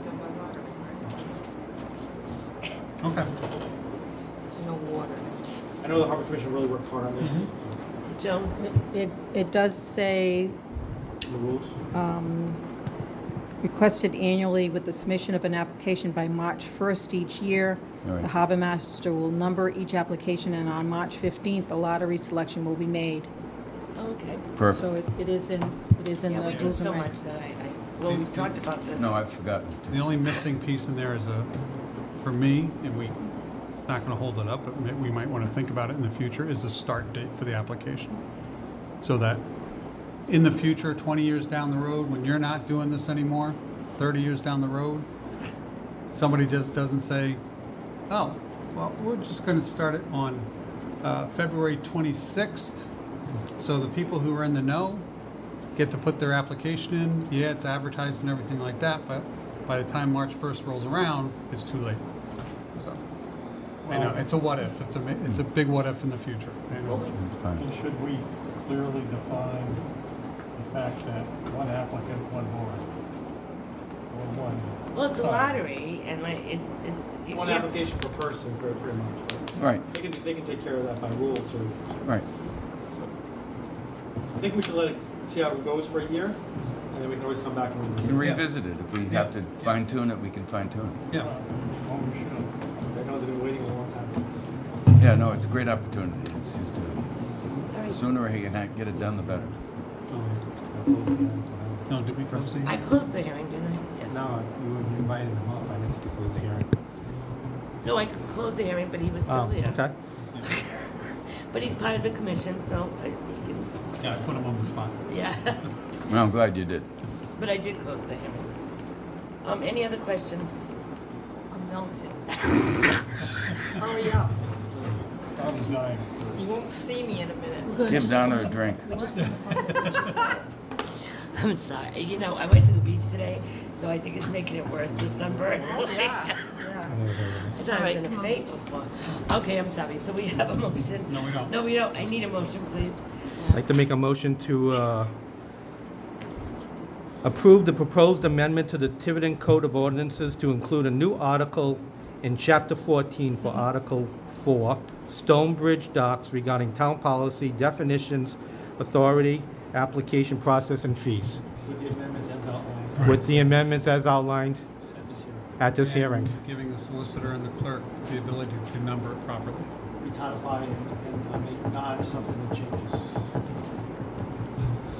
[SPEAKER 4] Okay.
[SPEAKER 1] There's no water.
[SPEAKER 5] I know the Harbor Commission really worked hard on this.
[SPEAKER 2] Joan?
[SPEAKER 14] It does say
[SPEAKER 5] The rules.
[SPEAKER 14] requested annually with the submission of an application by March 1st each year.
[SPEAKER 20] All right.
[SPEAKER 14] The harbor master will number each application, and on March 15th, a lottery selection will be made.
[SPEAKER 2] Okay.
[SPEAKER 20] Perfect.
[SPEAKER 14] So it is in
[SPEAKER 2] Yeah, we
[SPEAKER 14] the
[SPEAKER 2] do
[SPEAKER 14] rules
[SPEAKER 2] so
[SPEAKER 14] and
[SPEAKER 2] much
[SPEAKER 14] regs.
[SPEAKER 2] that well, we've talked about this.
[SPEAKER 20] No, I've forgotten.
[SPEAKER 4] The only missing piece in there is for me, and it's not gonna hold it up, but we might wanna think about it in the future, is a start date for the application. So that in the future, 20 years down the road, when you're not doing this anymore, 30 years down the road, somebody just doesn't say, oh, well, we're just gonna start it on February 26th. So the people who are in the know get to put their application in. Yeah, it's advertised and everything like that, but by the time March 1st rolls around, it's too late. So, I know, it's a what if. It's a big what if in the future. I know.
[SPEAKER 11] And should we clearly define the fact that one applicant, one board? Or one?
[SPEAKER 2] Well, it's a
[SPEAKER 11] time?
[SPEAKER 2] lottery, and you
[SPEAKER 5] One
[SPEAKER 2] can't-
[SPEAKER 5] application per person, pretty much.
[SPEAKER 20] Right.
[SPEAKER 5] They can take care of that by rule too.
[SPEAKER 20] Right.
[SPEAKER 5] I think we should let it, see how it goes for a year, and then we can always come back and
[SPEAKER 20] We
[SPEAKER 5] revisit
[SPEAKER 20] can
[SPEAKER 5] it.
[SPEAKER 20] revisit it. If we have to fine tune it, we can fine tune it.
[SPEAKER 4] Yeah.
[SPEAKER 5] I know they've been waiting a long time.
[SPEAKER 20] Yeah, no, it's a great opportunity. It's just, the sooner he can get it done, the better.
[SPEAKER 4] No, did we close the
[SPEAKER 2] I closed the hearing, didn't I? Yes.
[SPEAKER 6] No, you invited him up. I didn't think you closed the hearing.
[SPEAKER 2] No, I closed the hearing, but he was still here.
[SPEAKER 6] Okay.
[SPEAKER 2] But he's part of the commission, so he can,
[SPEAKER 4] Yeah, I put them on the spot.
[SPEAKER 2] yeah.
[SPEAKER 20] Well, I'm glad you did.
[SPEAKER 2] But I did close the hearing. Any other questions?
[SPEAKER 1] I'm melted. Hurry up.
[SPEAKER 11] I was dying.
[SPEAKER 1] You won't see me in a minute.
[SPEAKER 20] Give Donna a drink.
[SPEAKER 2] I'm sorry. You know, I went to the beach today, so I think it's making it worse this sunburn.
[SPEAKER 1] Oh, yeah,
[SPEAKER 2] I thought I was going to faint before. Okay, I'm sorry. So we have a motion.
[SPEAKER 4] No, we don't.
[SPEAKER 2] No, we don't. I need a motion, please.
[SPEAKER 6] I'd like to make a motion to approve the proposed amendment to the Tiverton Code of Ordinances to include a new article in Chapter 14 for Article 4, Stonebridge docks regarding town policy, definitions, authority, application process, and fees.
[SPEAKER 5] With the amendments as outlined.
[SPEAKER 6] With the amendments as outlined at this hearing.
[SPEAKER 4] And giving the solicitor and the clerk the ability to number it properly.
[SPEAKER 5] Recodify and make non-substantive changes.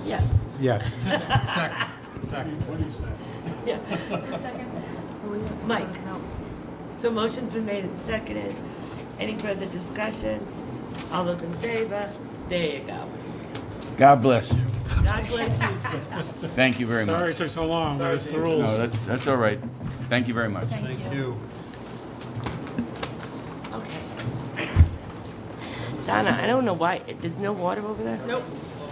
[SPEAKER 2] Yes.
[SPEAKER 6] Yes.
[SPEAKER 4] Second.
[SPEAKER 11] What do you say?
[SPEAKER 2] Yes.
[SPEAKER 1] Second.
[SPEAKER 2] Mike. So motion's been made and seconded. Any further discussion? All those in favor? There you go.
[SPEAKER 20] God bless you.
[SPEAKER 2] God bless you.
[SPEAKER 20] Thank you very much.
[SPEAKER 12] Sorry it took so long, but it's the rules.
[SPEAKER 20] No, that's all right. Thank you very much.
[SPEAKER 4] Thank you.
[SPEAKER 2] Okay. Donna, I don't know why, there's no water over there?
[SPEAKER 1] Nope.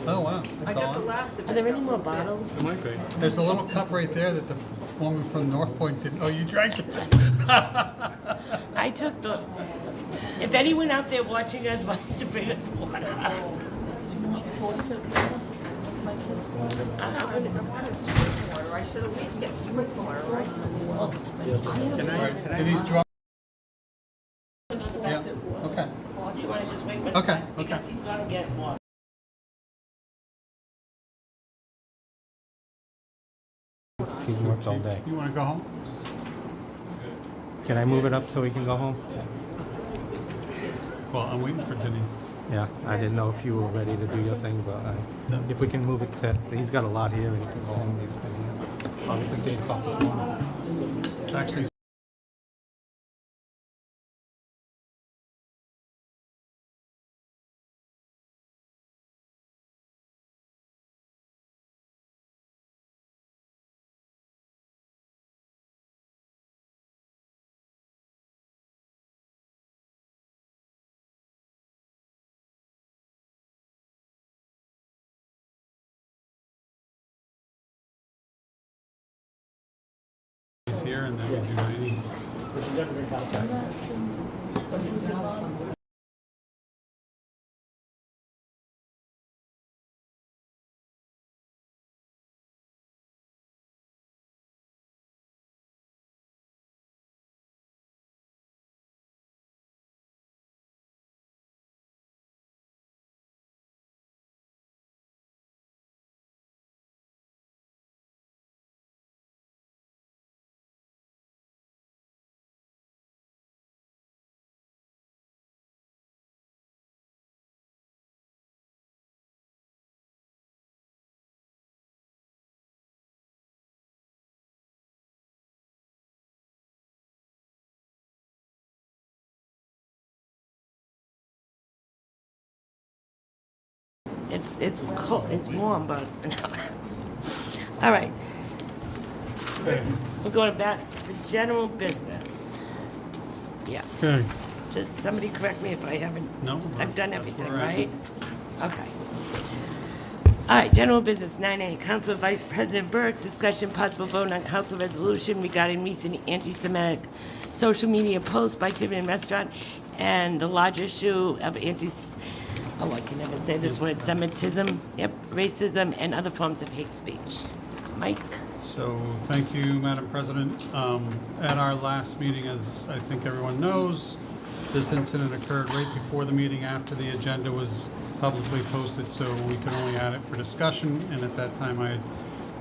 [SPEAKER 4] Oh, wow.
[SPEAKER 1] I
[SPEAKER 4] That's
[SPEAKER 1] got the
[SPEAKER 4] all.
[SPEAKER 1] last of it.
[SPEAKER 2] Are there any
[SPEAKER 1] got
[SPEAKER 2] more
[SPEAKER 1] a little bit.
[SPEAKER 2] bottles?
[SPEAKER 12] It might be.
[SPEAKER 4] There's a little cup right there that the woman from Northpoint didn't, oh, you drank it?
[SPEAKER 2] I took the, if anyone out there watching us wants to bring us water.
[SPEAKER 1] I want a spring water. I should at least get spring water, right?
[SPEAKER 4] Denise, do you want? Yeah, okay.
[SPEAKER 2] You want to just wait one
[SPEAKER 4] Okay,
[SPEAKER 2] second?
[SPEAKER 4] okay.
[SPEAKER 2] Because he's gonna get water.
[SPEAKER 6] He's worked all day.
[SPEAKER 4] You want to go home?
[SPEAKER 6] Can I move it up so we can go home?
[SPEAKER 4] Well, I'm waiting for Denise.
[SPEAKER 6] Yeah, I didn't know if you were ready to do your thing, but if we can move it to, he's got a lot here and he can go home. He's been here. Obviously, since 8 o'clock this morning.
[SPEAKER 4] It's actually here and then we do any.
[SPEAKER 5] But you never recodify.
[SPEAKER 2] It's cold, it's warm, but, all right. We're going back to general business. Yes.
[SPEAKER 12] Okay.
[SPEAKER 2] Just somebody correct me if I haven't.
[SPEAKER 12] No,
[SPEAKER 2] I've done
[SPEAKER 12] that's
[SPEAKER 2] everything,
[SPEAKER 12] all right.
[SPEAKER 2] right? Okay. All right, general business, 9A, Council Vice President Burk, discussion possible vote on council resolution regarding recent anti-Semitic social media posts by Tiverton Restaurant and the larger issue of I can never say this word, Semitism, racism, and other forms of hate speech. Mike?
[SPEAKER 4] So, thank you, Madam President. At our last meeting, as I think everyone knows, this incident occurred right before the meeting after the agenda was publicly posted, so we could only add it for discussion, and at that time I had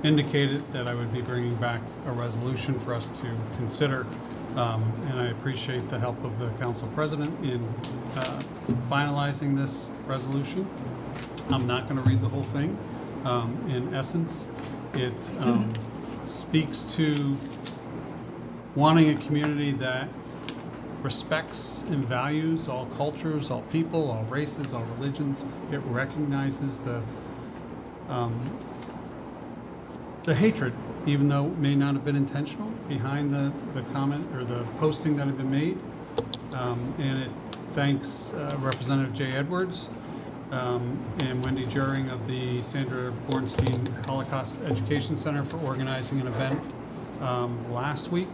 [SPEAKER 4] indicated that I would be bringing back a resolution for us to consider, and I appreciate the help of the Council President in finalizing this resolution. I'm not going to read the whole thing. In essence, it speaks to wanting a community that respects and values all cultures, all people, all races, all religions. It recognizes the hatred, even though it may not have been intentional, behind the comment or the posting that had been made. And it thanks Representative Jay Edwards and Wendy Juring of the Sandra Bornstein Holocaust Education Center for organizing an event last week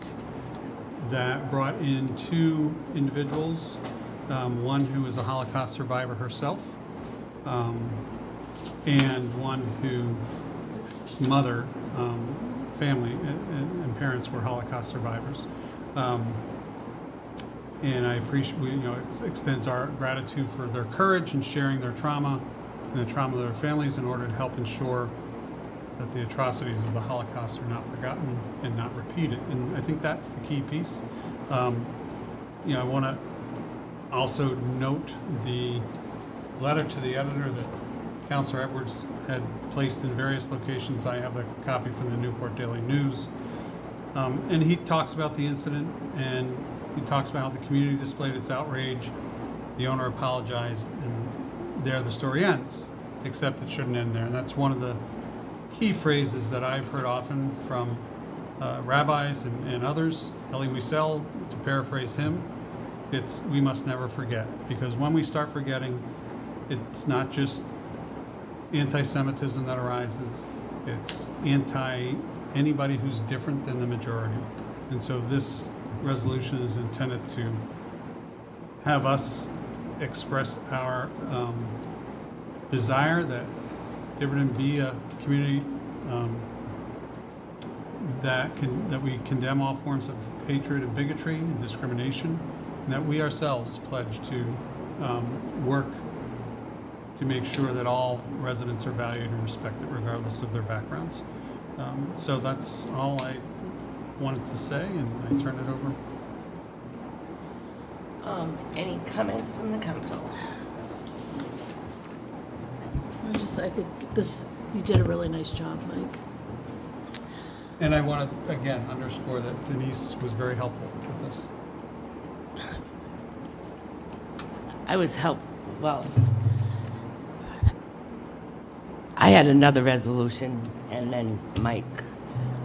[SPEAKER 4] that brought in two individuals, one who is a Holocaust survivor herself, and one whose mother, family, and parents were Holocaust survivors. And I appreciate, it extends our gratitude for their courage in sharing their trauma and the trauma of their families in order to help ensure that the atrocities of the Holocaust are not forgotten and not repeated. And I think that's the key piece. I want to also note the letter to the editor that Councilor Edwards had placed in various locations. I have a copy from the Newport Daily News. And he talks about the incident, and he talks about how the community displayed its outrage. The owner apologized, and there the story ends, except it shouldn't end there. And that's one of the key phrases that I've heard often from rabbis and others. Elie Wiesel, to paraphrase him, it's we must never forget, because when we start forgetting, it's not just anti-Semitism that arises, it's anybody who's different than the majority. And so this resolution is intended to have us express our desire that Tiverton be a community that we condemn all forms of hatred and bigotry and discrimination, and that we ourselves pledge to work to make sure that all residents are valued and respected regardless of their backgrounds. So that's all I wanted to say, and I turn it over.
[SPEAKER 2] Any comments from the council?
[SPEAKER 10] I think you did a really nice job, Mike.
[SPEAKER 4] And I want to, again, underscore that Denise was very helpful with this.
[SPEAKER 2] I had another resolution, and then Mike,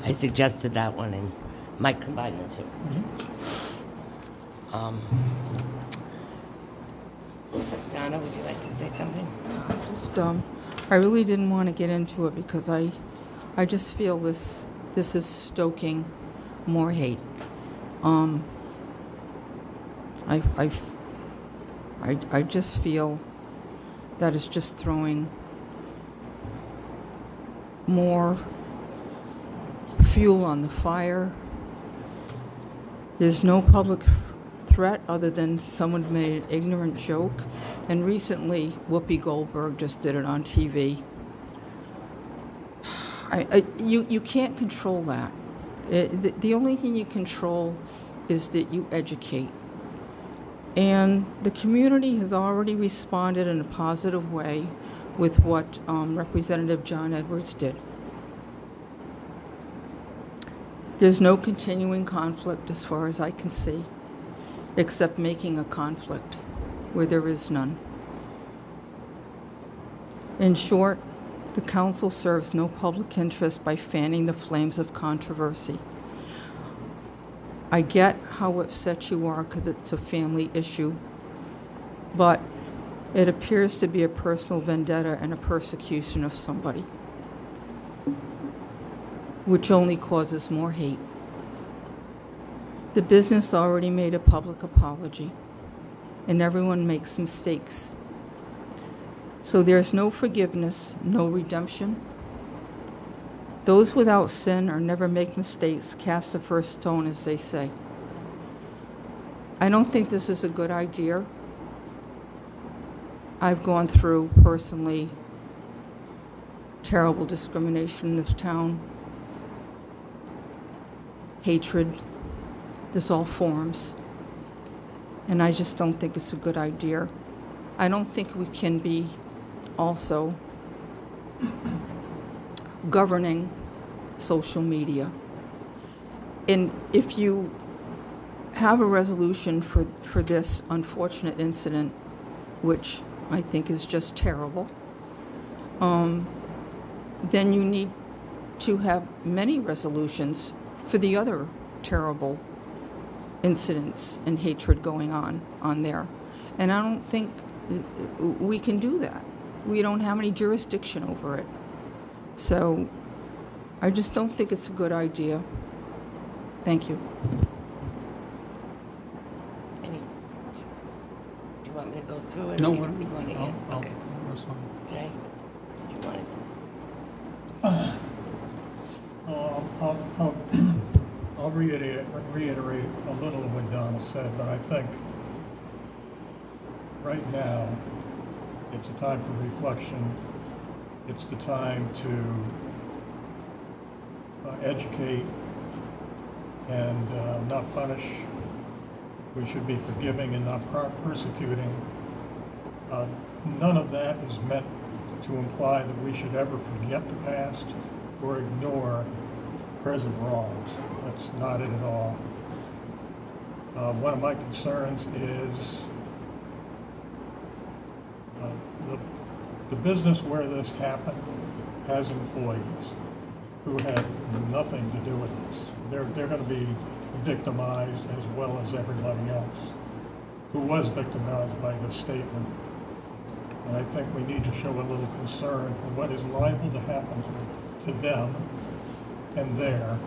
[SPEAKER 2] I suggested that one, and Mike combined the two. Donna, would you like to say something?
[SPEAKER 3] I really didn't want to get into it because I just feel this is stoking more hate. I just feel that it's just throwing more fuel on the fire. There's no public threat other than someone made an ignorant joke. And recently, Whoopi Goldberg just did it on TV. You can't control that. The only thing you control is that you educate. And the community has already responded in a positive way with what Representative John Edwards did. There's no continuing conflict as far as I can see, except making a conflict where there is none. In short, the council serves no public interest by fanning the flames of controversy. I get how upset you are because it's a family issue, but it appears to be a personal vendetta and a persecution of somebody, which only causes more hate. The business already made a public apology, and everyone makes mistakes. So there's no forgiveness, no redemption. Those without sin or never make mistakes cast the first stone, as they say. I don't think this is a good idea. I've gone through, personally, terrible discrimination in this town. Hatred, there's all forms. And I just don't think it's a good idea. I don't think we can be also governing social media. And if you have a resolution for this unfortunate incident, which I think is just terrible, then you need to have many resolutions for the other terrible incidents and hatred going on there. And I don't think we can do that. We don't have any jurisdiction over it. So I just don't think it's a good idea. Thank you.
[SPEAKER 2] Do you want me to go through it?
[SPEAKER 4] No,
[SPEAKER 2] or
[SPEAKER 4] what-
[SPEAKER 2] you want to
[SPEAKER 4] I'll-
[SPEAKER 2] hear?
[SPEAKER 4] I'll
[SPEAKER 2] Okay.
[SPEAKER 4] respond.
[SPEAKER 2] Jay, do you want
[SPEAKER 11] I'll reiterate a little of what Donna said, but I think right now, it's a time for reflection. It's the time to educate and not punish. We should be forgiving and not persecuting. None of that is meant to imply that we should ever forget the past or ignore present wrongs. That's not it at all. One of my concerns is the business where this happened has employees who had nothing to do with this. They're going to be victimized as well as everybody else who was victimized by this statement. And I think we need to show a little concern for what is liable to happen to them and there.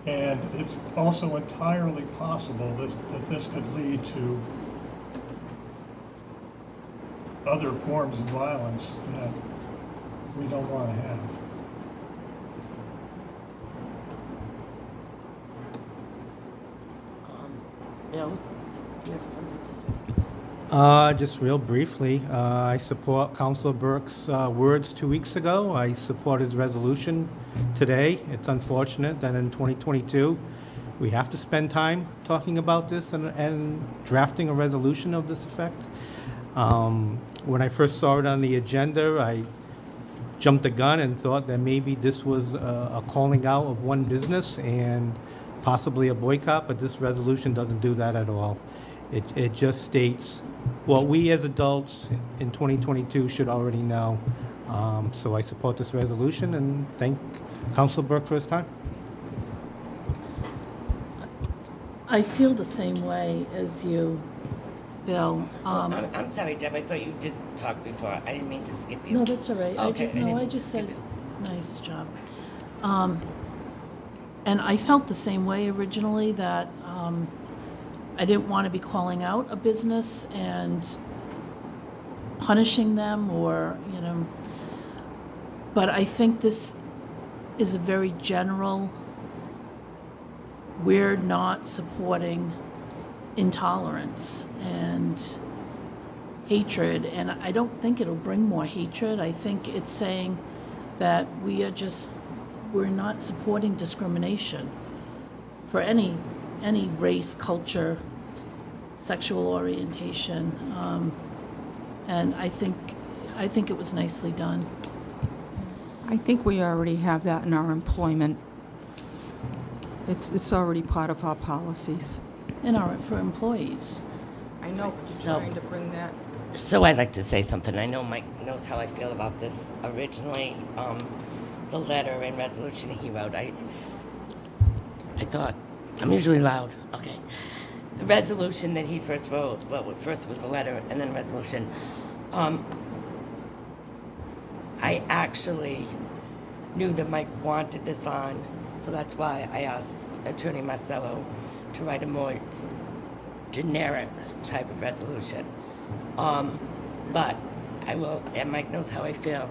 [SPEAKER 11] And it's also entirely possible that this could lead to other forms of violence that we don't want to have.
[SPEAKER 2] Bill, do you have something to say?
[SPEAKER 6] Just real briefly, I support Councilor Burke's words 2 weeks ago. I support his resolution today. It's unfortunate that in 2022, we have to spend time talking about this and drafting a resolution of this effect. When I first saw it on the agenda, I jumped the gun and thought that maybe this was a calling out of one business and possibly a boycott, but this resolution doesn't do that at all. It just states what we as adults in 2022 should already know. So I support this resolution and thank Councilor Burke for his time.
[SPEAKER 10] I feel the same way as you, Bill.
[SPEAKER 2] I'm sorry, Deb, I thought you did talk before. I didn't mean to skip you.
[SPEAKER 10] No, that's all right.
[SPEAKER 2] Okay,
[SPEAKER 10] I just said, nice job. And I felt the same way originally, that I didn't want to be calling out a business and punishing them or, but I think this is a very general, we're not supporting intolerance and hatred, and I don't think it'll bring more hatred. I think it's saying that we're not supporting discrimination for any race, culture, sexual orientation, and I think it was nicely done.
[SPEAKER 3] I think we already have that in our employment. It's already part of our policies.
[SPEAKER 10] For employees.
[SPEAKER 3] I know,
[SPEAKER 2] So-
[SPEAKER 3] trying to bring that.
[SPEAKER 2] So I'd like to say something. I know Mike knows how I feel about this. Originally, the letter and resolution he wrote, I thought, I'm usually loud, okay. The resolution that he first wrote, well, first was the letter and then a resolution. I actually knew that Mike wanted this on, so that's why I asked Attorney Marcello to write a more generic type of resolution. But I will, and Mike knows how I feel,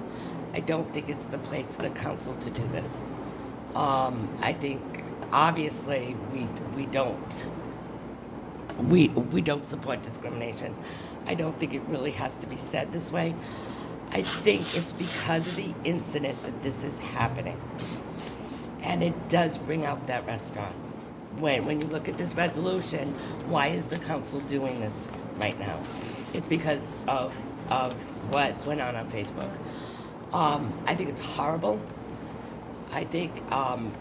[SPEAKER 2] I don't think it's the place for the council to do this. I think, obviously, we don't support discrimination. I don't think it really has to be said this way. I think it's because of the incident that this is happening. And it does bring out that restaurant. When you look at this resolution, why is the council doing this right now? It's because of what went on Facebook. I think it's horrible. I think, I'm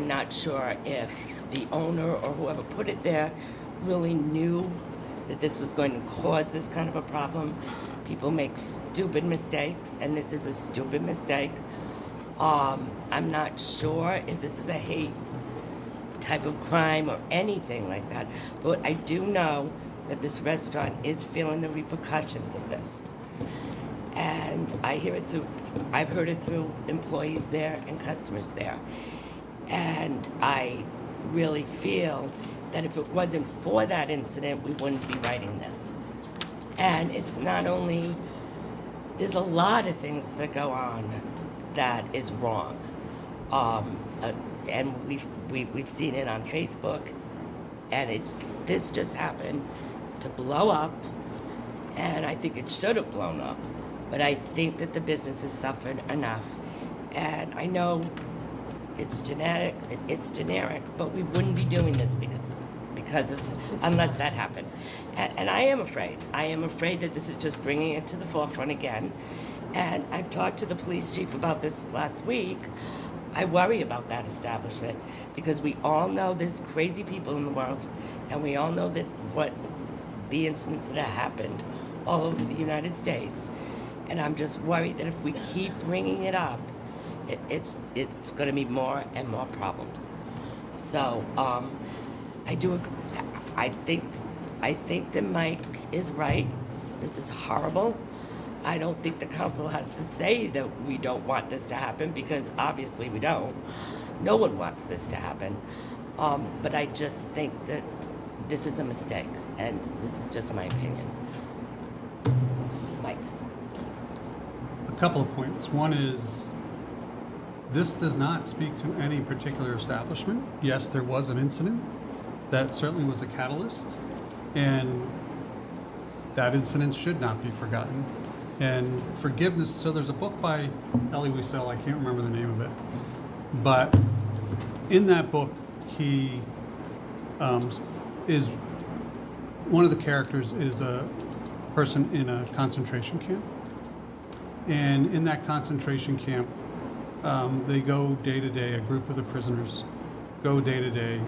[SPEAKER 2] not sure if the owner or whoever put it there really knew that this was going to cause this kind of a problem. People make stupid mistakes, and this is a stupid mistake. I'm not sure if this is a hate type of crime or anything like that, but I do know that this restaurant is feeling the repercussions of this. And I've heard it through employees there and customers there. And I really feel that if it wasn't for that incident, we wouldn't be writing this. And it's not only, there's a lot of things that go on that is wrong. And we've seen it on Facebook, and this just happened to blow up, and I think it should have blown up. But I think that the business has suffered enough. And I know it's generic, but we wouldn't be doing this because of, unless that happened. And I am afraid. I am afraid that this is just bringing it to the forefront again. And I've talked to the police chief about this last week. I worry about that establishment because we all know there's crazy people in the world, and we all know that what the incidents that have happened all over the United States. And I'm just worried that if we keep bringing it up, it's going to be more and more problems. So I do agree. I think that Mike is right. This is horrible. I don't think the council has to say that we don't want this to happen, because obviously we don't. No one wants this to happen. But I just think that this is a mistake, and this is just my opinion. Mike.
[SPEAKER 4] A couple of points. One is, this does not speak to any particular establishment. Yes, there was an incident. That certainly was a catalyst, and that incident should not be forgotten. And forgiveness, so there's a book by Elie Wiesel, I can't remember the name of it, but in that book, he is, one of the characters is a person in a concentration camp. And in that concentration camp, they go day to day, a group of the prisoners go day to day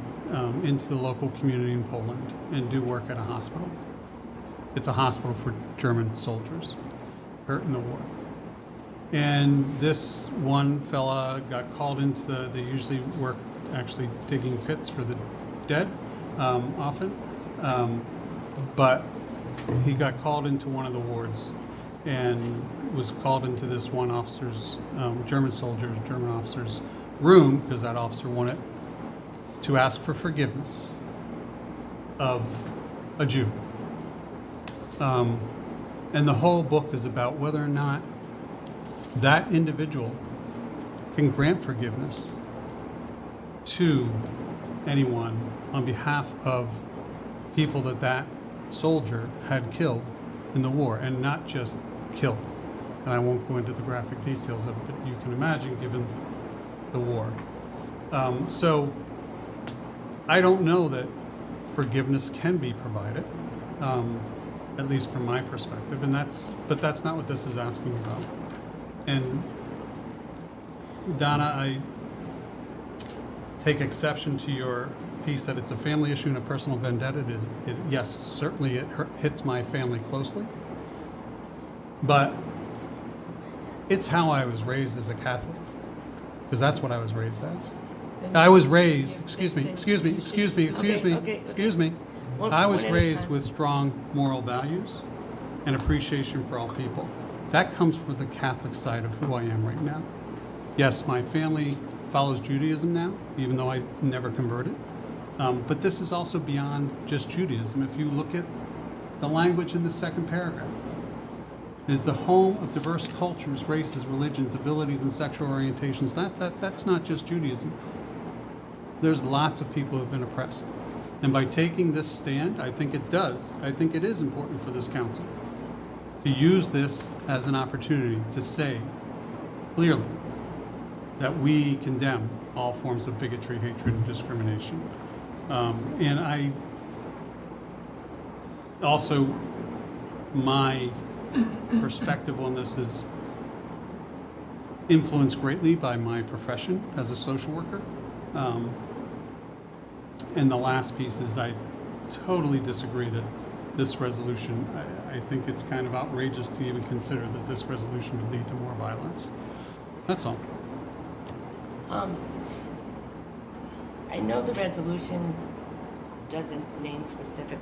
[SPEAKER 4] into the local community in Poland and do work at a hospital. It's a hospital for German soldiers hurt in the war. And this one fella got called into they usually work actually digging pits for the dead, often. But he got called into one of the wards and was called into this one officer's, German officer's room, because that officer wanted to ask for forgiveness of a Jew. And the whole book is about whether or not that individual can grant forgiveness to anyone on behalf of people that soldier had killed in the war, and not just killed. And I won't go into the graphic details of it, but you can imagine, given the war. So I don't know that forgiveness can be provided, at least from my perspective, but that's not what this is asking about. And Donna, I take exception to your piece that it's a family issue and a personal vendetta. Yes, certainly it hits my family closely, but It's how I was raised as a Catholic, because that's what I was raised as. I was raised, excuse me. I was raised with strong moral values and appreciation for all people. That comes from the Catholic side of who I am right now. Yes, my family follows Judaism now, even though I never converted. But this is also beyond just Judaism. If you look at the language in the second paragraph, it is the home of diverse cultures, races, religions, abilities, and sexual orientations. That's not just Judaism. There's lots of people who have been oppressed. And by taking this stand, I think it does. I think it is important for this council to use this as an opportunity to say clearly that we condemn all forms of bigotry, hatred, and discrimination. And I also, my perspective on this is influenced greatly by my profession as a social worker. And the last piece is I totally disagree that this resolution, I think it's kind of outrageous to even consider that this resolution would lead to more violence. That's all.
[SPEAKER 2] I know the resolution doesn't name specific,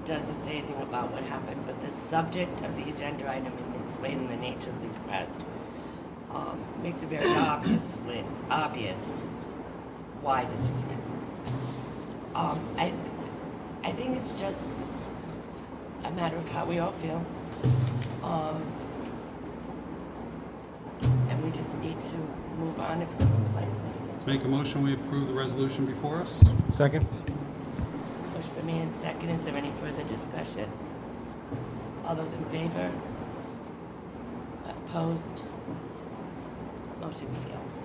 [SPEAKER 2] doesn't say anything about what happened, but the subject of the agenda item in explaining the nature of the request makes it very obvious why this was written. I think it's just a matter of how we all feel. And we just need to move on if someone would like to
[SPEAKER 4] Make a motion, we approve the resolution before us.
[SPEAKER 6] Second?
[SPEAKER 2] Motion for me and second. Is there any further discussion? All those in favor? Opposed? Motion fails.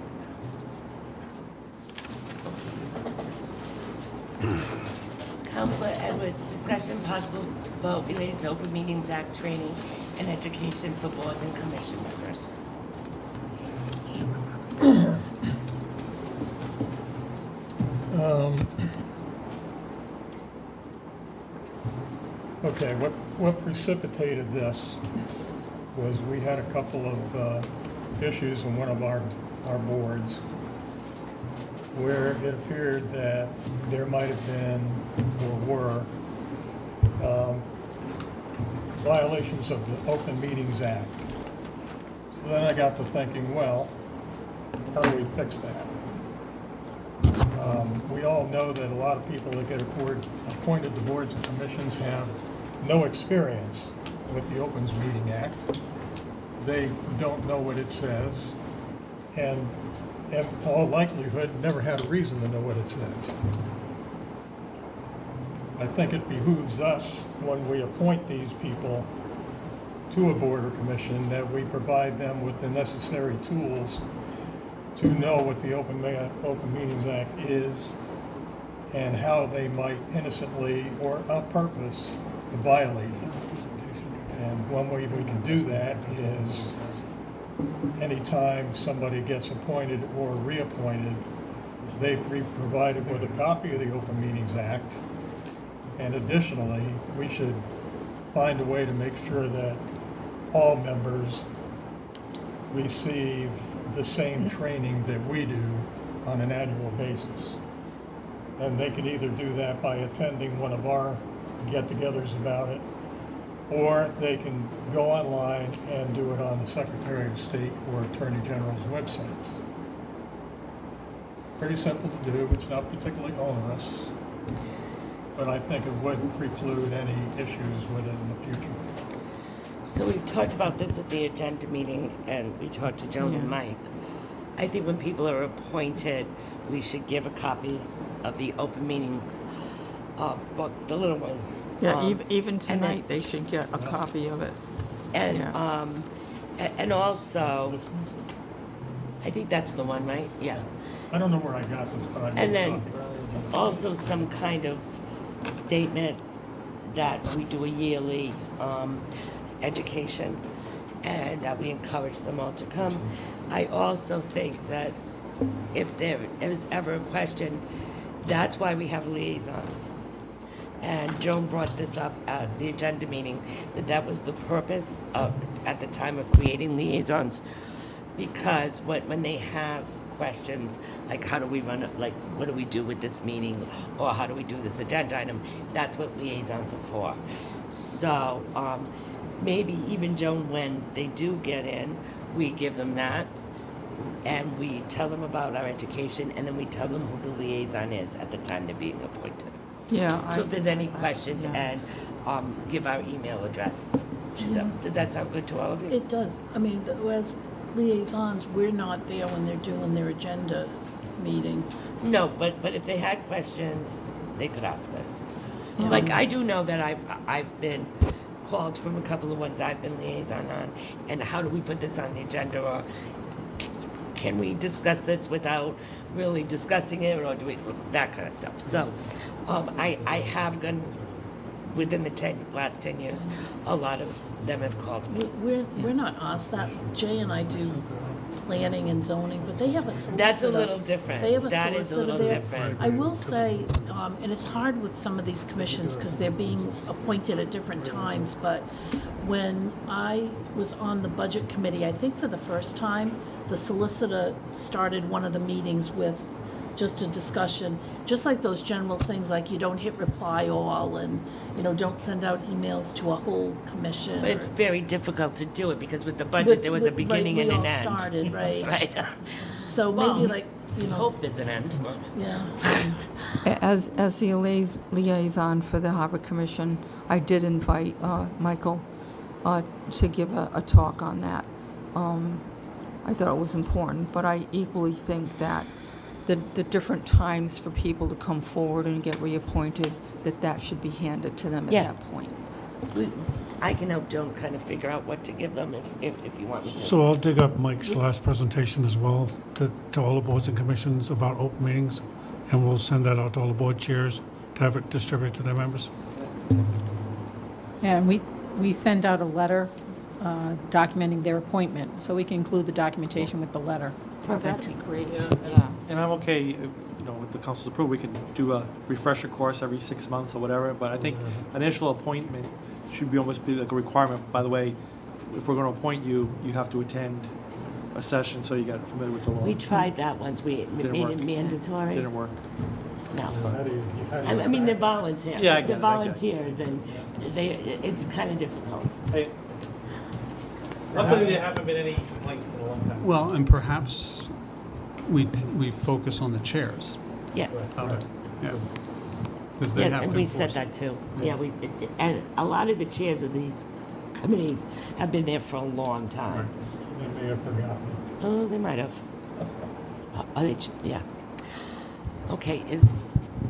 [SPEAKER 2] Councilor Edwards, discussion possible vote related to Open Meetings Act training and education for boards and commission members.
[SPEAKER 11] Okay, what precipitated this was we had a couple of issues in one of our boards where it appeared that there might have been or were violations of the Open Meetings Act. So then I got to thinking, well, how do we fix that? We all know that a lot of people that get appointed to boards and commissions have no experience with the Open Meeting Act. They don't know what it says, and in all likelihood never had a reason to know what it says. I think it behooves us, when we appoint these people to a board or commission, that we provide them with the necessary tools to know what the Open Meetings Act is and how they might innocently or on purpose violate it. And one way we can do that is anytime somebody gets appointed or reappointed, they be provided with a copy of the Open Meetings Act. And additionally, we should find a way to make sure that all members receive the same training that we do on an annual basis. And they can either do that by attending one of our get-togethers about it, or they can go online and do it on the Secretary of State or Attorney General's websites. Pretty simple to do. It's not particularly onerous, but I think it would preclude any issues with it in the future.
[SPEAKER 2] So we talked about this at the agenda meeting, and we talked to Joan and Mike. I think when people are appointed, we should give a copy of the open meetings book, the little one.
[SPEAKER 3] Yeah, even tonight, they should get a copy of it.
[SPEAKER 2] And
[SPEAKER 3] Yeah.
[SPEAKER 2] and also, I think that's the one, right? Yeah.
[SPEAKER 11] I don't know where I got this, but I
[SPEAKER 2] And
[SPEAKER 11] made
[SPEAKER 2] then
[SPEAKER 11] copies.
[SPEAKER 2] also some kind of statement that we do a yearly education and that we encourage them all to come. I also think that if there is ever a question, that's why we have liaisons. and Joan brought this up at the agenda meeting, that was the purpose of, at the time of creating liaisons, because when they have questions, like how do we run it, like what do we do with this meeting, or how do we do this agenda item, that's what liaisons are for. So maybe even Joan, when they do get in, we give them that, and we tell them about our education, and then we tell them who the liaison is at the time they're being appointed.
[SPEAKER 3] Yeah.
[SPEAKER 2] So if there's any questions, and give our email address to them. Does that sound good to all of you?
[SPEAKER 10] It does. I mean, as liaisons, we're not there when they're doing their agenda meeting.
[SPEAKER 2] No, but if they had questions, they could ask us.
[SPEAKER 10] Yeah.
[SPEAKER 2] Like, I do know that I've been called from a couple of ones I've been liaison on, and how do we put this on the agenda, or can we discuss this without really discussing it, or do we, that kind of stuff. So I have gone, within the last 10 years, a lot of them have called me.
[SPEAKER 10] We're not asked that. Jay and I do planning and zoning, but they have a solicitor.
[SPEAKER 2] That's a little different.
[SPEAKER 10] They have a
[SPEAKER 2] That is a
[SPEAKER 10] solicitor
[SPEAKER 2] little
[SPEAKER 10] there.
[SPEAKER 2] different.
[SPEAKER 10] I will say, and it's hard with some of these commissions because they're being appointed at different times, but when I was on the budget committee, I think for the first time, the solicitor started one of the meetings with just a discussion, just like those general things like you don't hit reply all and, don't send out emails to a whole commission.
[SPEAKER 2] But it's very difficult to do it because with the budget, there was a beginning and an end.
[SPEAKER 10] We all started, right.
[SPEAKER 2] Right.
[SPEAKER 10] So
[SPEAKER 2] Well,
[SPEAKER 10] maybe like,
[SPEAKER 2] I hope there's an end.
[SPEAKER 10] Yeah.
[SPEAKER 3] As the liaison for the Harbor Commission, I did invite Michael to give a talk on that. I thought it was important, but I equally think that the different times for people to come forward and get reappointed, that should be handed to them at
[SPEAKER 2] Yeah.
[SPEAKER 3] that point.
[SPEAKER 2] I can help Joan kind of figure out what to give them if you want me to.
[SPEAKER 12] So I'll dig up Mike's last presentation as well to all the boards and commissions about open meetings, and we'll send that out to all the board chairs to have it distributed to their members.
[SPEAKER 14] Yeah, and we send out a letter documenting their appointment, so we can include the documentation with the letter.
[SPEAKER 3] Oh, that'd be great.
[SPEAKER 5] And I'm okay, with the council's approval, we can do a refresher course every 6 months or whatever, but I think initial appointment should be almost be like a requirement. By the way, if we're going to appoint you, you have to attend a session, so you get familiar with the law.
[SPEAKER 2] We tried that once. We made it mandatory.
[SPEAKER 5] Didn't work.
[SPEAKER 2] No. I mean, they're volunteers.
[SPEAKER 5] Yeah, I get
[SPEAKER 2] They're
[SPEAKER 5] it,
[SPEAKER 2] volunteers, and it's kind of difficult.
[SPEAKER 5] Hey, luckily, there haven't been any complaints in a long time.
[SPEAKER 4] Well, and perhaps we focus on the chairs.
[SPEAKER 2] Yes.
[SPEAKER 4] Yeah. Because they
[SPEAKER 2] Yes,
[SPEAKER 4] have
[SPEAKER 2] and
[SPEAKER 4] to
[SPEAKER 2] we
[SPEAKER 4] enforce
[SPEAKER 2] said
[SPEAKER 4] it.
[SPEAKER 2] that too. Yeah, and a lot of the chairs of these committees have been there for a long time.
[SPEAKER 11] They may have forgotten.
[SPEAKER 2] Oh, they might have. Yeah. Okay,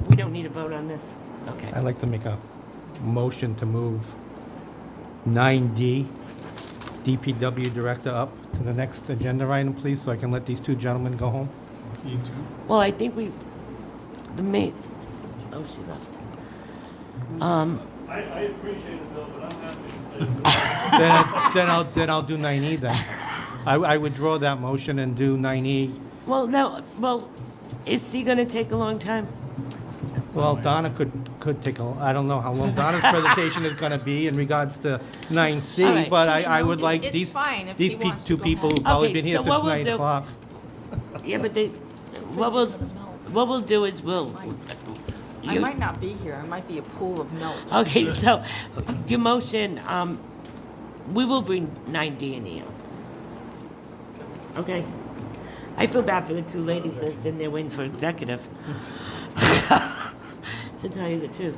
[SPEAKER 2] we don't need a vote on this? Okay.
[SPEAKER 6] I'd like to make a motion to move 9D, DPW Director, up to the next agenda item, please, so I can let these two gentlemen go home.
[SPEAKER 4] You too.
[SPEAKER 2] Well, I think she left.
[SPEAKER 12] I appreciate it, Bill, but I'm happy to
[SPEAKER 6] Then I'll do 9E then. I withdraw that motion and do 9E.
[SPEAKER 2] Well, is he gonna take a long time?
[SPEAKER 6] Well, Donna could take I don't know how long Donna's presentation is gonna be in regards to 9C,
[SPEAKER 2] All right.
[SPEAKER 6] but I would like
[SPEAKER 1] It's
[SPEAKER 6] these
[SPEAKER 1] fine if
[SPEAKER 6] these
[SPEAKER 1] he wants
[SPEAKER 6] two
[SPEAKER 1] to go
[SPEAKER 6] people
[SPEAKER 1] home.
[SPEAKER 6] who've probably
[SPEAKER 2] Okay,
[SPEAKER 6] been here
[SPEAKER 2] so
[SPEAKER 6] since
[SPEAKER 2] what we'll
[SPEAKER 6] 9
[SPEAKER 2] do-
[SPEAKER 6] o'clock.
[SPEAKER 2] Yeah, but what we'll do is
[SPEAKER 1] I might not be here. I might be a pool of milk.
[SPEAKER 2] Okay, so your motion, we will bring 9D in here. Okay? I feel bad for the two ladies that are sitting there waiting for executive. To tell you the truth.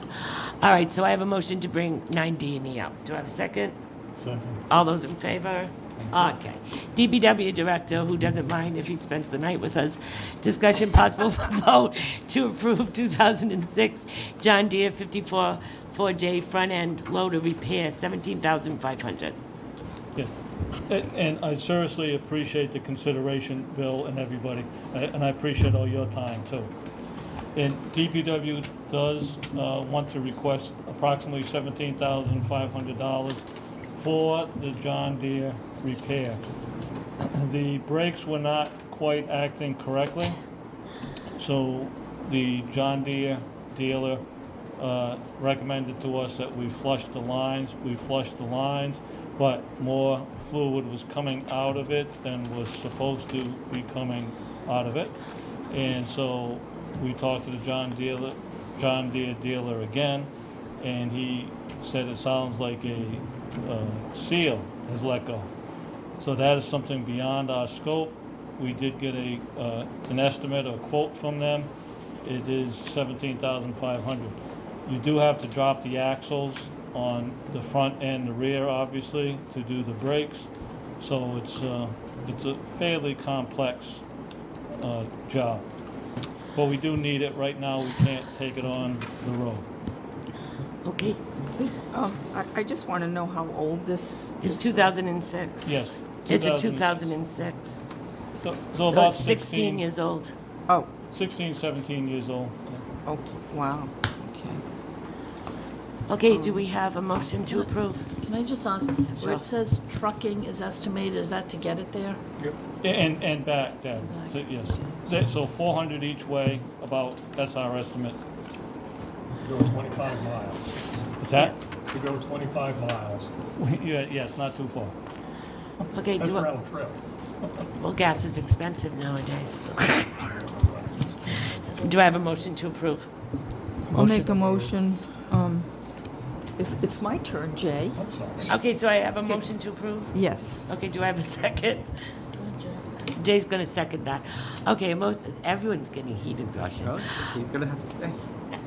[SPEAKER 2] All right, so I have a motion to bring 9D in here. Do I have a second?
[SPEAKER 11] Second.
[SPEAKER 2] All those in favor? Okay. DPW Director, who doesn't mind if he spends the night with us. Discussion possible vote to approve 2006 John Deere 54-4J front-end loader repair, $17,500.
[SPEAKER 21] Yes. And I seriously appreciate the consideration, Bill and everybody, and I appreciate all your time, too. And DPW does want to request approximately $17,500 for the John Deere repair. The brakes were not quite acting correctly, so the John Deere dealer recommended to us that we flush the lines. We flushed the lines, but more fluid was coming out of it than was supposed to be coming out of it. And so we talked to the John Deere dealer again, and he said it sounds like a seal has let go. So that is something beyond our scope. We did get an estimate or quote from them. It is $17,500. You do have to drop the axles on the front and the rear, obviously, to do the brakes. So it's a fairly complex job. But we do need it. Right now, we can't take it on the road.
[SPEAKER 2] Okay.
[SPEAKER 3] So, I just want to know how old this
[SPEAKER 2] It's 2006.
[SPEAKER 21] Yes.
[SPEAKER 2] It's a 2006.
[SPEAKER 21] So
[SPEAKER 2] So
[SPEAKER 21] about
[SPEAKER 2] it's 16 years old.
[SPEAKER 3] Oh.
[SPEAKER 21] 16, 17 years old.
[SPEAKER 3] Oh, wow.
[SPEAKER 2] Okay, do we have a motion to approve?
[SPEAKER 10] Can I just ask, where
[SPEAKER 2] Sure.
[SPEAKER 10] it says trucking is estimated, is that to get it there?
[SPEAKER 21] And back, Dad. So, yes. So 400 each way, that's our estimate.
[SPEAKER 11] To go 25 miles.
[SPEAKER 21] Is that?
[SPEAKER 11] To go 25 miles.
[SPEAKER 21] Yes, not too far.
[SPEAKER 2] Okay,
[SPEAKER 11] That's
[SPEAKER 2] do I,
[SPEAKER 11] round trip.
[SPEAKER 2] well, gas is expensive nowadays. Do I have a motion to approve?
[SPEAKER 3] I'll make a motion. It's my turn, Jay.
[SPEAKER 2] Okay, so I have a motion to approve?
[SPEAKER 3] Yes.
[SPEAKER 2] Okay, do I have a second? Jay's gonna second that. Okay, everyone's getting heat exhaustion.
[SPEAKER 7] He's gonna have to stay.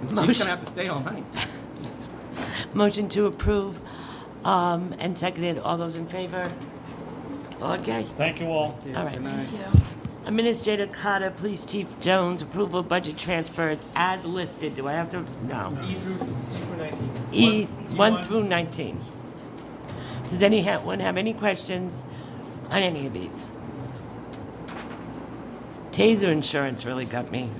[SPEAKER 7] He's
[SPEAKER 2] Motion.
[SPEAKER 7] gonna have to stay all night.
[SPEAKER 2] Motion to approve, and seconded. All those in favor? Okay.
[SPEAKER 21] Thank you all.
[SPEAKER 2] All right.
[SPEAKER 10] Thank you.
[SPEAKER 2] Administrator Cotta, Police Chief Jones, approval of budget transfers as listed. Do I have to? No. E 1 through 19. Does anyone have any questions on any of these? Taser insurance really got me.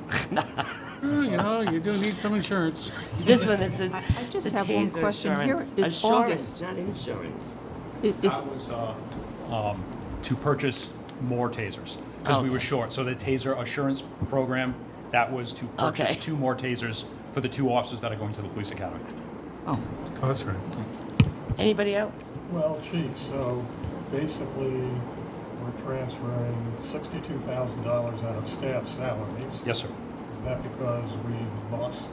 [SPEAKER 12] You do need some insurance.
[SPEAKER 2] This one that says
[SPEAKER 3] I just
[SPEAKER 2] the
[SPEAKER 3] have one
[SPEAKER 2] taser
[SPEAKER 3] question.
[SPEAKER 2] insurance.
[SPEAKER 3] Here, it's
[SPEAKER 2] Assurance,
[SPEAKER 3] August.
[SPEAKER 2] not insurance.
[SPEAKER 3] It's
[SPEAKER 18] That was to purchase more tasers, because we were short. So the taser assurance program, that was to purchase
[SPEAKER 2] Okay.
[SPEAKER 18] 2 more tasers for the 2 officers that are going to the police academy.
[SPEAKER 12] Oh, that's right.
[SPEAKER 2] Anybody else?
[SPEAKER 11] Well, Chief, so basically, we're transferring $62,000 out of staff salaries.
[SPEAKER 18] Yes, sir.
[SPEAKER 11] Is that because we lost?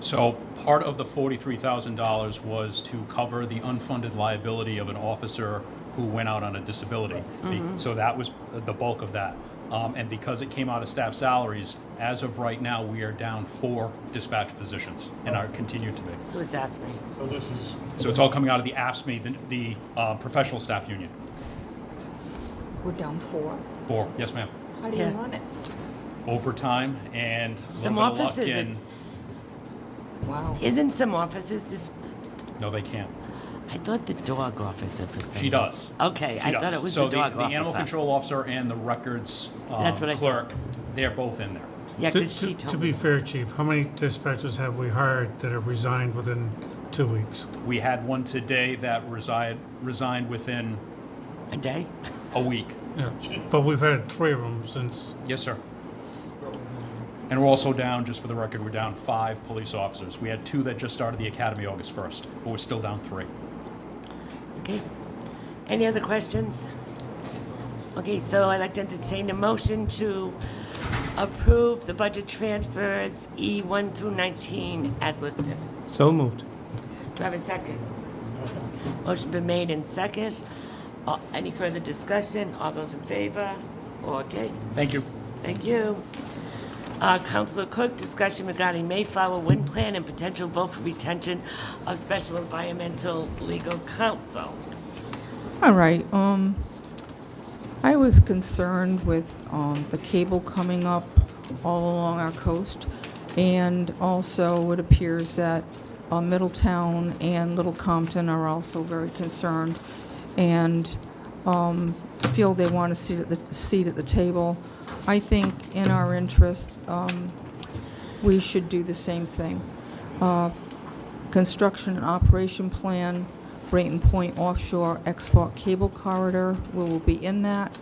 [SPEAKER 18] So part of the $43,000 was to cover the unfunded liability of an officer who went out on a disability. So that was the bulk of that. And because it came out of staff salaries, as of right now, we are down 4 dispatch positions and are continued to be.
[SPEAKER 2] So it's ASME.
[SPEAKER 11] So this is,
[SPEAKER 18] So it's all coming out of the AFSCME, the professional staff union.
[SPEAKER 3] we're down 4.
[SPEAKER 18] 4, yes, ma'am.
[SPEAKER 3] How do you
[SPEAKER 2] Yeah.
[SPEAKER 3] run it?
[SPEAKER 18] Overtime and a
[SPEAKER 2] Some
[SPEAKER 18] little bit of luck
[SPEAKER 2] offices
[SPEAKER 18] and
[SPEAKER 3] Wow.
[SPEAKER 2] Isn't some offices just?
[SPEAKER 18] no, they can't.
[SPEAKER 2] I thought the dog officer for some
[SPEAKER 18] She does.
[SPEAKER 2] reason. Okay,
[SPEAKER 18] She
[SPEAKER 2] I
[SPEAKER 18] does.
[SPEAKER 2] thought it was
[SPEAKER 18] so
[SPEAKER 2] the dog
[SPEAKER 18] the animal
[SPEAKER 2] officer.
[SPEAKER 18] control officer and the records
[SPEAKER 2] That's what I
[SPEAKER 18] clerk, they're both in there.
[SPEAKER 2] Yeah,
[SPEAKER 12] To,
[SPEAKER 2] because she
[SPEAKER 12] to
[SPEAKER 2] told
[SPEAKER 12] be
[SPEAKER 2] me.
[SPEAKER 12] fair, Chief, how many dispatchers have we hired that have resigned within 2 weeks?
[SPEAKER 18] We had one today that resigned within
[SPEAKER 2] A day?
[SPEAKER 18] a week.
[SPEAKER 12] Yeah, but we've had 3 of them since.
[SPEAKER 18] Yes, sir. And we're also down, just for the record, we're down 5 police officers. We had 2 that just started the academy August 1st, but we're still down 3.
[SPEAKER 2] Okay. Any other questions? Okay, so I'd like to entertain a motion to approve the budget transfers E1 through 19 as listed.
[SPEAKER 6] So moved.
[SPEAKER 2] Do I have a second? Motion been made in second. Any further discussion? All those in favor? Okay.
[SPEAKER 18] Thank you.
[SPEAKER 2] Thank you. Councilor Cook, discussion regarding Mayflower Wind Plan and potential vote for retention of Special Environmental Legal Counsel.
[SPEAKER 3] All right. I was concerned with the cable coming up all along our coast, and also it appears that Middletown and Little Compton are also very concerned, and feel they want a seat at the table. I think in our interest, we should do the same thing. Construction and operation plan, Brayton Point offshore export cable corridor, we will be in that.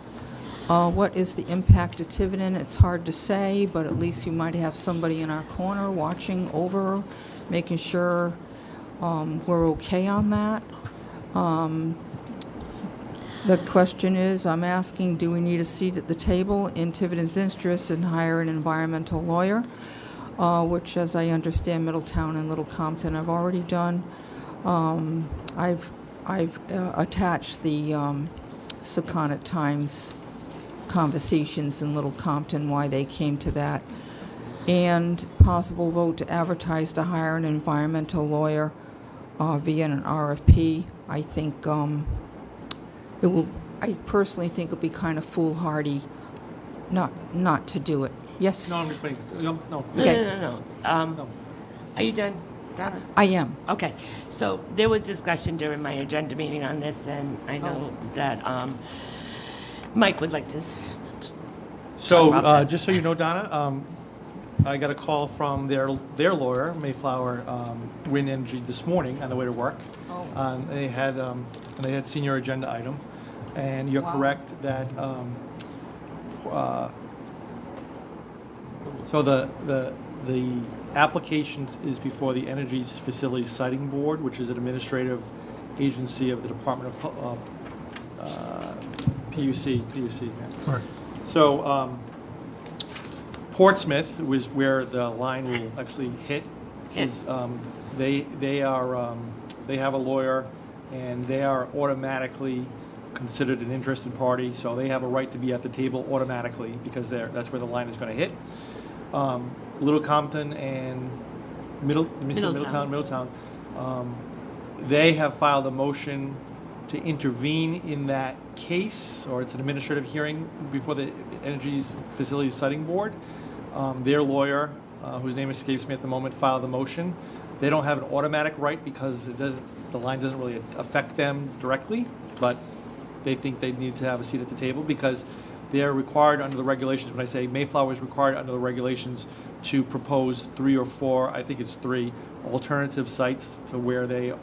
[SPEAKER 3] What is the impact to Tiverton? It's hard to say, but at least you might have somebody in our corner watching over making sure we're okay on that. The question is, I'm asking, do we need a seat at the table in Tiverton's interest and hire an environmental lawyer? Which, as I understand, Middletown and Little Compton have already done. I've attached the Secana Times conversations in Little Compton, why they came to that, and possible vote to advertise to hire an environmental lawyer via an RFP. I think I personally think it'll be kind of foolhardy not to do it. Yes?
[SPEAKER 5] No, I'm just waiting. No.
[SPEAKER 3] Okay.
[SPEAKER 2] No. Are you done, Donna?
[SPEAKER 3] I am.
[SPEAKER 2] Okay. So there was discussion during my agenda meeting on this, and I know that Mike would like to.
[SPEAKER 5] So, just so you know, Donna, I got a call from their lawyer, Mayflower Wind Energy, this morning on the way to work. They had senior agenda item, and you're correct that. So the application is before the Energy Facilities Siting Board, which is an administrative agency of the Department of PUC.
[SPEAKER 12] Right.
[SPEAKER 5] So Portsmouth was where the line will actually hit. Is they have a lawyer, and they are automatically considered an interested party, so they have a right to be at the table automatically because that's where the line is going to hit. Little Compton and Middletown, they have filed a motion to intervene in that case, or it's an administrative hearing before the Energy Facilities Siting Board. Their lawyer, whose name escapes me at the moment, filed the motion. They don't have an automatic right because the line doesn't really affect them directly, but they think they need to have a seat at the table because they're required under the regulations. When I say Mayflower is required under the regulations to propose 3 or 4, I think it's 3 alternative sites to where the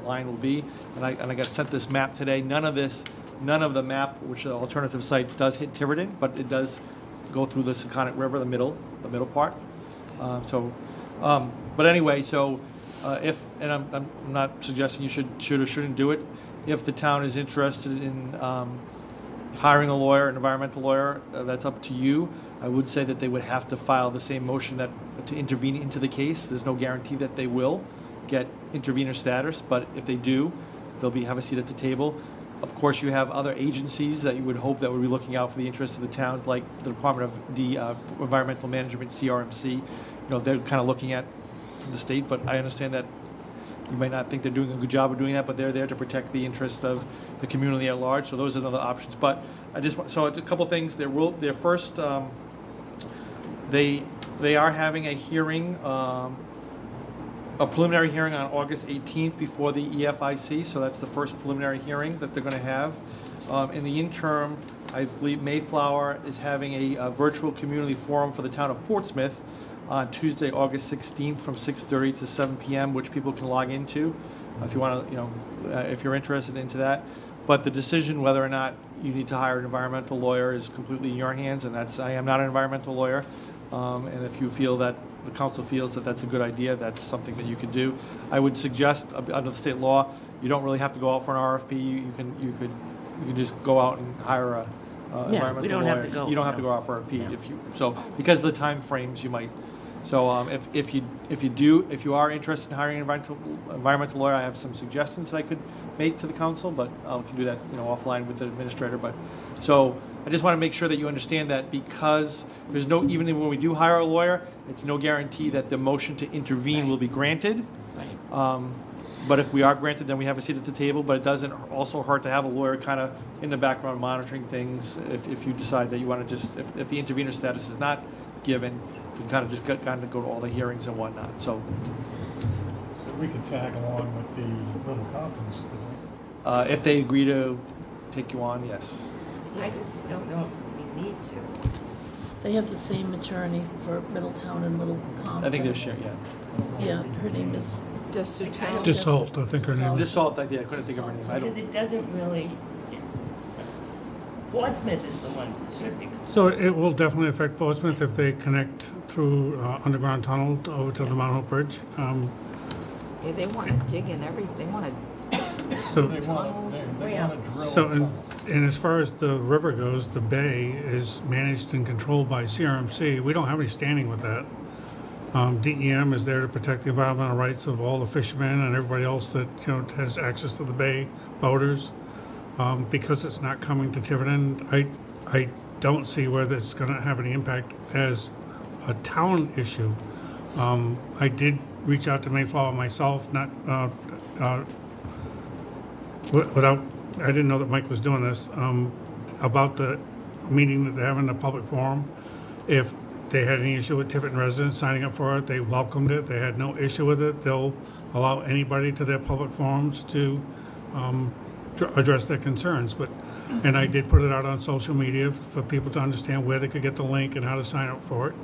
[SPEAKER 5] line will be. And I got sent this map today. None of the map, which are alternative sites, does hit Tiverton, but it does go through the Secana River, the middle part. But anyway, so and I'm not suggesting you should or shouldn't do it. If the town is interested in hiring a lawyer, an environmental lawyer, that's up to you. I would say that they would have to file the same motion to intervene into the case. There's no guarantee that they will get intervener status, but if they do, they'll have a seat at the table. Of course, you have other agencies that you would hope that would be looking out for the interests of the towns, like the Department of Environmental Management, CRMC. They're kind of looking at from the state, but I understand that you might not think they're doing a good job of doing that, but they're there to protect the interest of the community at large. So those are other options. But a couple things. They are having a hearing, a preliminary hearing on August 18th before the EFIC. So that's the first preliminary hearing that they're going to have. In the interim, I believe Mayflower is having a virtual community forum for the town of Portsmouth on Tuesday, August 16th from 6:30 to 7 p.m., which people can log into if you want to, if you're interested into that. But the decision whether or not you need to hire an environmental lawyer is completely in your hands, and I am not an environmental lawyer. And if you feel that the council feels that that's a good idea, that's something that you could do. I would suggest under the state law, you don't really have to go out for an RFP. You can just go out and hire a environmental
[SPEAKER 2] we don't
[SPEAKER 5] lawyer.
[SPEAKER 2] have to go.
[SPEAKER 5] You don't have to go out for a RFP because of the time frames you might. So if you are interested in hiring an environmental lawyer, I have some suggestions that I could make to the council, but I can do that offline with the administrator. But so I just want to make sure that you understand that because there's even when we do hire a lawyer, it's no guarantee that the motion to intervene will be granted.
[SPEAKER 2] Right.
[SPEAKER 5] But if we are granted, then we have a seat at the table. But it doesn't also hurt to have a lawyer kind of in the background monitoring things if you decide that you want to if the intervener status is not given, to kind of go to all the hearings and whatnot. So
[SPEAKER 11] we could tag along with the Little Comptons.
[SPEAKER 5] if they agree to take you on, yes.
[SPEAKER 2] I just don't know if we need to.
[SPEAKER 10] They have the same attorney for Middletown and Little Compton.
[SPEAKER 5] I think they're sharing, yeah.
[SPEAKER 10] Yeah, her name is
[SPEAKER 12] Disalt, I think her name is.
[SPEAKER 5] Disalt, I couldn't think of her name.
[SPEAKER 2] Because it doesn't really, Portsmouth is the one that should be.
[SPEAKER 12] So it will definitely affect Portsmouth if they connect through underground tunnel over to the Mount Hope Bridge.
[SPEAKER 3] Yeah, they want to dig in everything, they want to
[SPEAKER 12] So,
[SPEAKER 3] tunnels.
[SPEAKER 12] so and as far as the river goes, the bay is managed and controlled by CRMC. We don't have any standing with that. DEM is there to protect the environmental rights of all the fishermen and everybody else that has access to the bay, boaters. Because it's not coming to Tiverton, I don't see where that's going to have any impact as a town issue. I did reach out to Mayflower myself, not without. I didn't know that Mike was doing this about the meeting that they have in the public forum. If they had any issue with Tiverton residents signing up for it, they welcomed it. They had no issue with it. They'll allow anybody to their public forums to address their concerns. And I did put it out on social media for people to understand where they could get the link and how to sign up for it.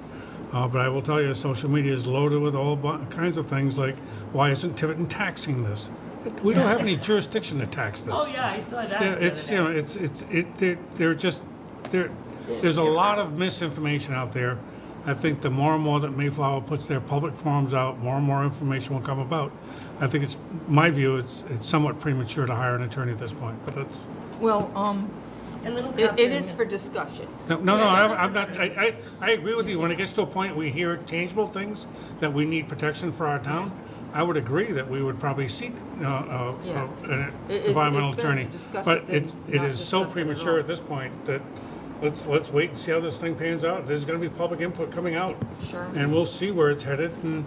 [SPEAKER 12] But I will tell you, social media is loaded with all kinds of things like, why isn't Tiverton taxing this? We don't have any jurisdiction to tax this.
[SPEAKER 2] Oh, yeah, I saw that.
[SPEAKER 12] Yeah, there's a lot of misinformation out there. I think the more and more that Mayflower puts their public forums out, more and more information will come about. I think my view, it's somewhat premature to hire an attorney at this point, but that's.
[SPEAKER 3] Well, it is for discussion.
[SPEAKER 12] No, I'm not, I agree with you. When it gets to a point we hear changeable things that we need protection for our town, I would agree that we would probably seek an environmental attorney. But it is so premature at this point that let's wait and see how this thing pans out. There's going to be public input coming out.
[SPEAKER 3] Sure.
[SPEAKER 12] And we'll see where it's headed, and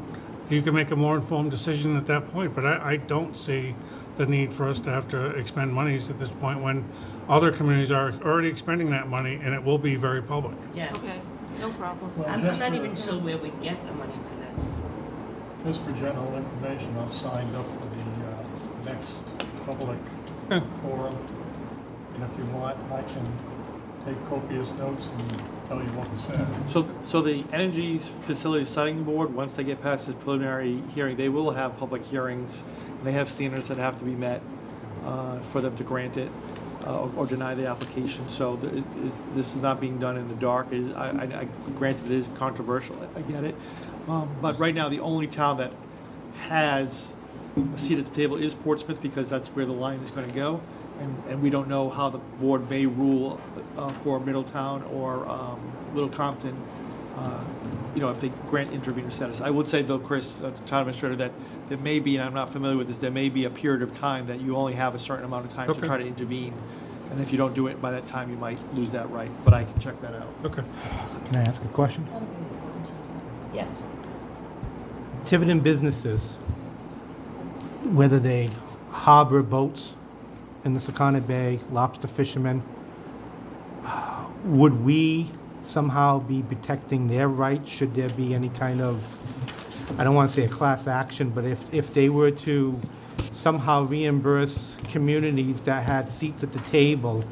[SPEAKER 12] you can make a more informed decision at that point. But I don't see the need for us to have to expend monies at this point when other communities are already expending that money, and it will be very public.
[SPEAKER 2] Yeah.
[SPEAKER 3] Okay, no problem.
[SPEAKER 2] I'm not even sure where we get the money for this.
[SPEAKER 11] Just for general information, I've signed up for the next public forum. And if you want, I can take copious notes and tell you what was said.
[SPEAKER 5] So the Energy Facilities Siting Board, once they get past this preliminary hearing, they will have public hearings. And they have standards that have to be met for them to grant it or deny the application. So this is not being done in the dark. I granted it is controversial. I get it. But right now, the only town that has a seat at the table is Portsmouth, because that's where the line is going to go. And we don't know how the board may rule for Middletown or Little Compton, if they grant intervenor status. I would say, though, Chris, the town administrator, that there may be, and I'm not familiar with this, there may be a period of time that you only have a certain amount of time to try to intervene. And if you don't do it by that time, you might lose that right. But I can check that out.
[SPEAKER 12] Okay.
[SPEAKER 6] Can I ask a question?
[SPEAKER 2] Yes.
[SPEAKER 6] Tiverton businesses, whether they harbor boats in the Cotta Bay, lobster fishermen, would we somehow be protecting their rights should there be any kind of, I don't want to say a class action, but if they were to somehow reimburse communities that had seats at the table,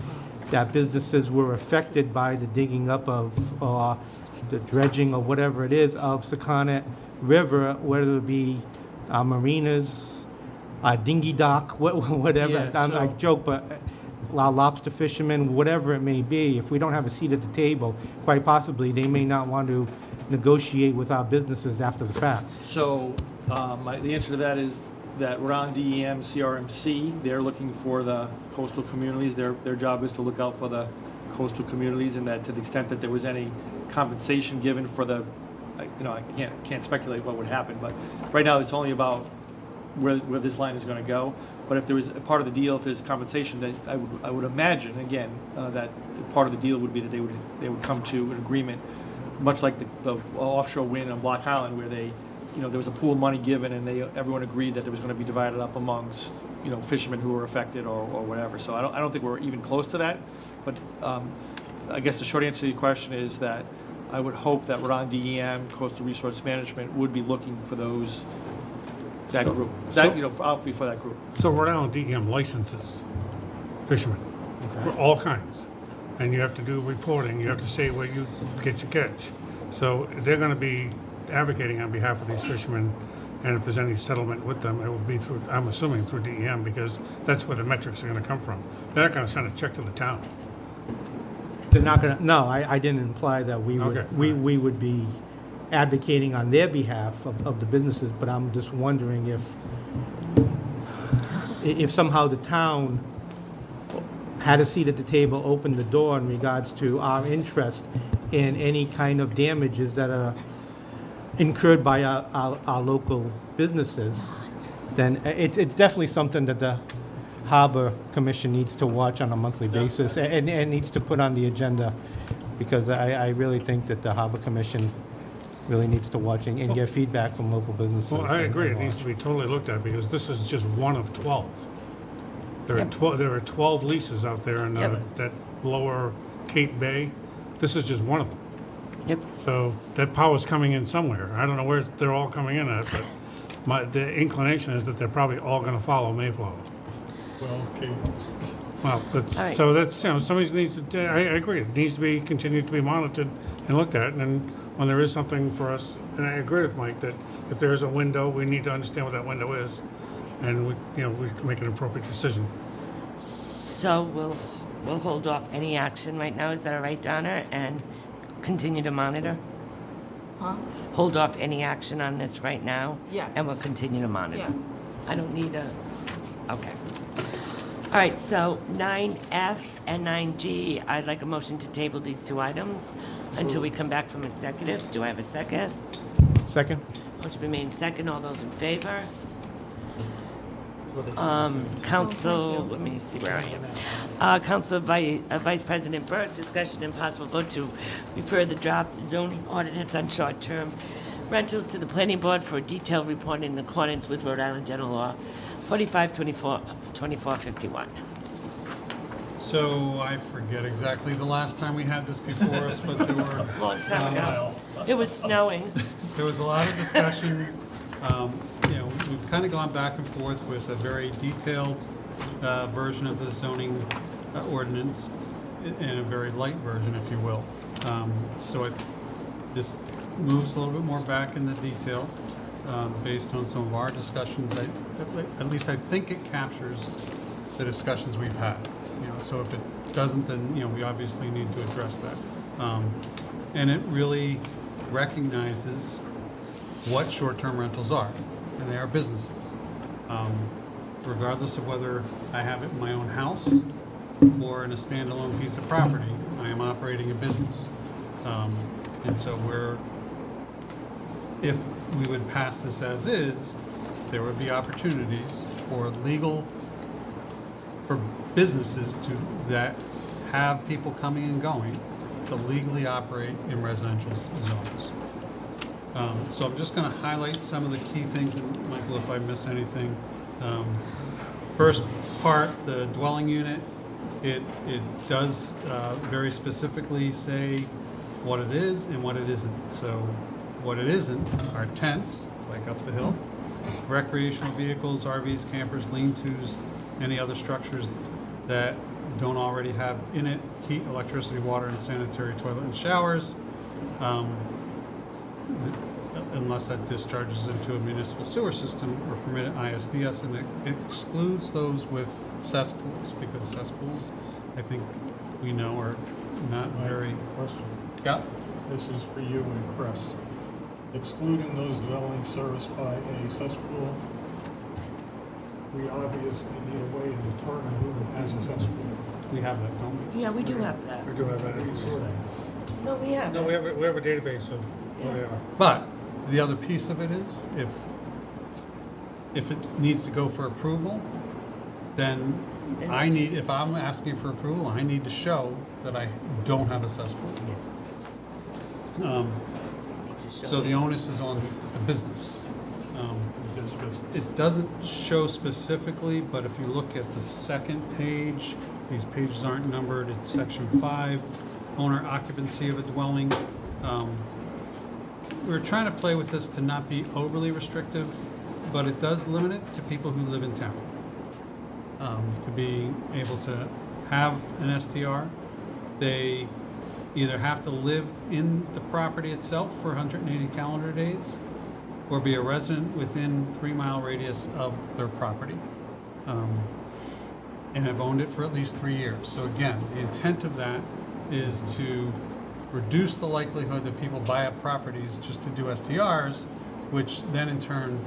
[SPEAKER 6] that businesses were affected by the digging up of, the dredging or whatever it is of Cotta River, whether it be marinas, dinghy dock, whatever.
[SPEAKER 5] Yeah,
[SPEAKER 6] I joke, but lobster fishermen, whatever it may be, if we don't have a seat at the table, quite possibly they may not want to negotiate with our businesses after the fact.
[SPEAKER 5] So the answer to that is that we're on DEM, CRMC. They're looking for the coastal communities. Their job is to look out for the coastal communities, and that to the extent that there was any compensation given for the, I can't speculate what would happen, but right now it's only about where this line is going to go. But if there was a part of the deal, if there's compensation, that I would imagine again that part of the deal would be that they would come to an agreement, much like the offshore wind on Block Island, where they, there was a pool of money given, and everyone agreed that it was going to be divided up amongst fishermen who were affected or whatever. So I don't think we're even close to that. But I guess the short answer to your question is that I would hope that Rhode Island DEM, Coastal Resource Management, would be looking for that group. I'll be for that group.
[SPEAKER 12] So Rhode Island DEM licenses fishermen for all kinds. And you have to do reporting. You have to say where you get your catch. So they're going to be advocating on behalf of these fishermen. And if there's any settlement with them, it will be through, I'm assuming, through DEM, because that's where the metrics are going to come from. They're not going to send a check to the town.
[SPEAKER 6] They're not gonna, no, I didn't imply that we would,
[SPEAKER 12] Okay.
[SPEAKER 6] we would be advocating on their behalf of the businesses, but I'm just wondering if somehow the town had a seat at the table, opened the door in regards to our interest in any kind of damages that are incurred by our local businesses, then it's definitely something that the Harbor Commission needs to watch on a monthly basis and needs to put on the agenda, because I really think that the Harbor Commission really needs to watch and get feedback from local businesses.
[SPEAKER 12] Well, I
[SPEAKER 6] and
[SPEAKER 12] agree, it
[SPEAKER 6] watch.
[SPEAKER 12] needs to be totally looked at, because this is just one of 12. There are 12 leases out there in that lower Cape Bay. This is just one of them.
[SPEAKER 2] Yep.
[SPEAKER 12] So that power's coming in somewhere. I don't know where they're all coming in at, but the inclination is that they're probably all gonna follow Mayflower.
[SPEAKER 11] Well, okay.
[SPEAKER 12] Well, that's,
[SPEAKER 2] All right.
[SPEAKER 12] so that's, somebody needs to, I agree, it needs to be, continued to be monitored and looked at, and when there is something for us, and I agree with Mike, that if there is a window, we need to understand what that window is, and we can make an appropriate decision.
[SPEAKER 2] So we'll hold off any action right now. Is that all right, Donna? And continue to monitor?
[SPEAKER 1] Huh?
[SPEAKER 2] Hold off any action on this right now?
[SPEAKER 1] Yeah.
[SPEAKER 2] And we'll continue to monitor?
[SPEAKER 1] Yeah.
[SPEAKER 2] I don't need a, okay. All right, so 9F and 9G, I'd like a motion to table these two items until we come back from executive. Do I have a second?
[SPEAKER 6] Second?
[SPEAKER 2] Motion been made second. All those in favor? Council, let me see where I am. Councilor Vice President Burk, discussion and possible vote to refer the draft zoning ordinance on short-term rentals to the planning board for a detailed report in accordance with Rhode Island General Law 452451.
[SPEAKER 4] So I forget exactly the last time we had this before us, but there were.
[SPEAKER 2] Long time ago. It was snowing.
[SPEAKER 4] There was a lot of discussion. We've kind of gone back and forth with a very detailed version of the zoning ordinance and a very light version, if you will. So this moves a little bit more back in the detail based on some of our discussions. At least I think it captures the discussions we've had. So if it doesn't, then we obviously need to address that. And it really recognizes what short-term rentals are, and they are businesses. Regardless of whether I have it in my own house or in a standalone piece of property, I am operating a business. And so if we would pass this as is, there would be opportunities for businesses that have people coming and going to legally operate in residential zones. So I'm just going to highlight some of the key things, and Michael, if I miss anything. First part, the dwelling unit, it does very specifically say what it is and what it isn't. So what it isn't are tents, like up the hill, recreational vehicles, RVs, campers, lean-tos, any other structures that don't already have in it heat, electricity, water, and sanitary toilet and showers, unless that discharges into a municipal sewer system or permitted ISDS, and it excludes those with cesspools, because cesspools, I think we know, are not very.
[SPEAKER 11] Question.
[SPEAKER 4] Yeah.
[SPEAKER 11] This is for you and Chris. Excluding those dwellings serviced by a cesspool, we obviously need a way to determine who has a cesspool.
[SPEAKER 4] We have that, don't we?
[SPEAKER 2] Yeah, we do have that.
[SPEAKER 12] We do have that.
[SPEAKER 11] We sort of have.
[SPEAKER 2] No, we have
[SPEAKER 12] No,
[SPEAKER 2] it.
[SPEAKER 12] we have a database of where they are.
[SPEAKER 4] But the other piece of it is, if it needs to go for approval, then if I'm asking for approval, I need to show that I don't have a cesspool.
[SPEAKER 2] Yes.
[SPEAKER 4] So the onus is on the business. It doesn't show specifically, but if you look at the second page, these pages aren't numbered, it's section 5, owner occupancy of a dwelling. We're trying to play with this to not be overly restrictive, but it does limit it to people who live in town. To be able to have an STR, they either have to live in the property itself for 180 calendar days, or be a resident within 3-mile radius of their property. and have owned it for at least 3 years. So again, the intent of that is to reduce the likelihood that people buy up properties just to do STRs, which then in turn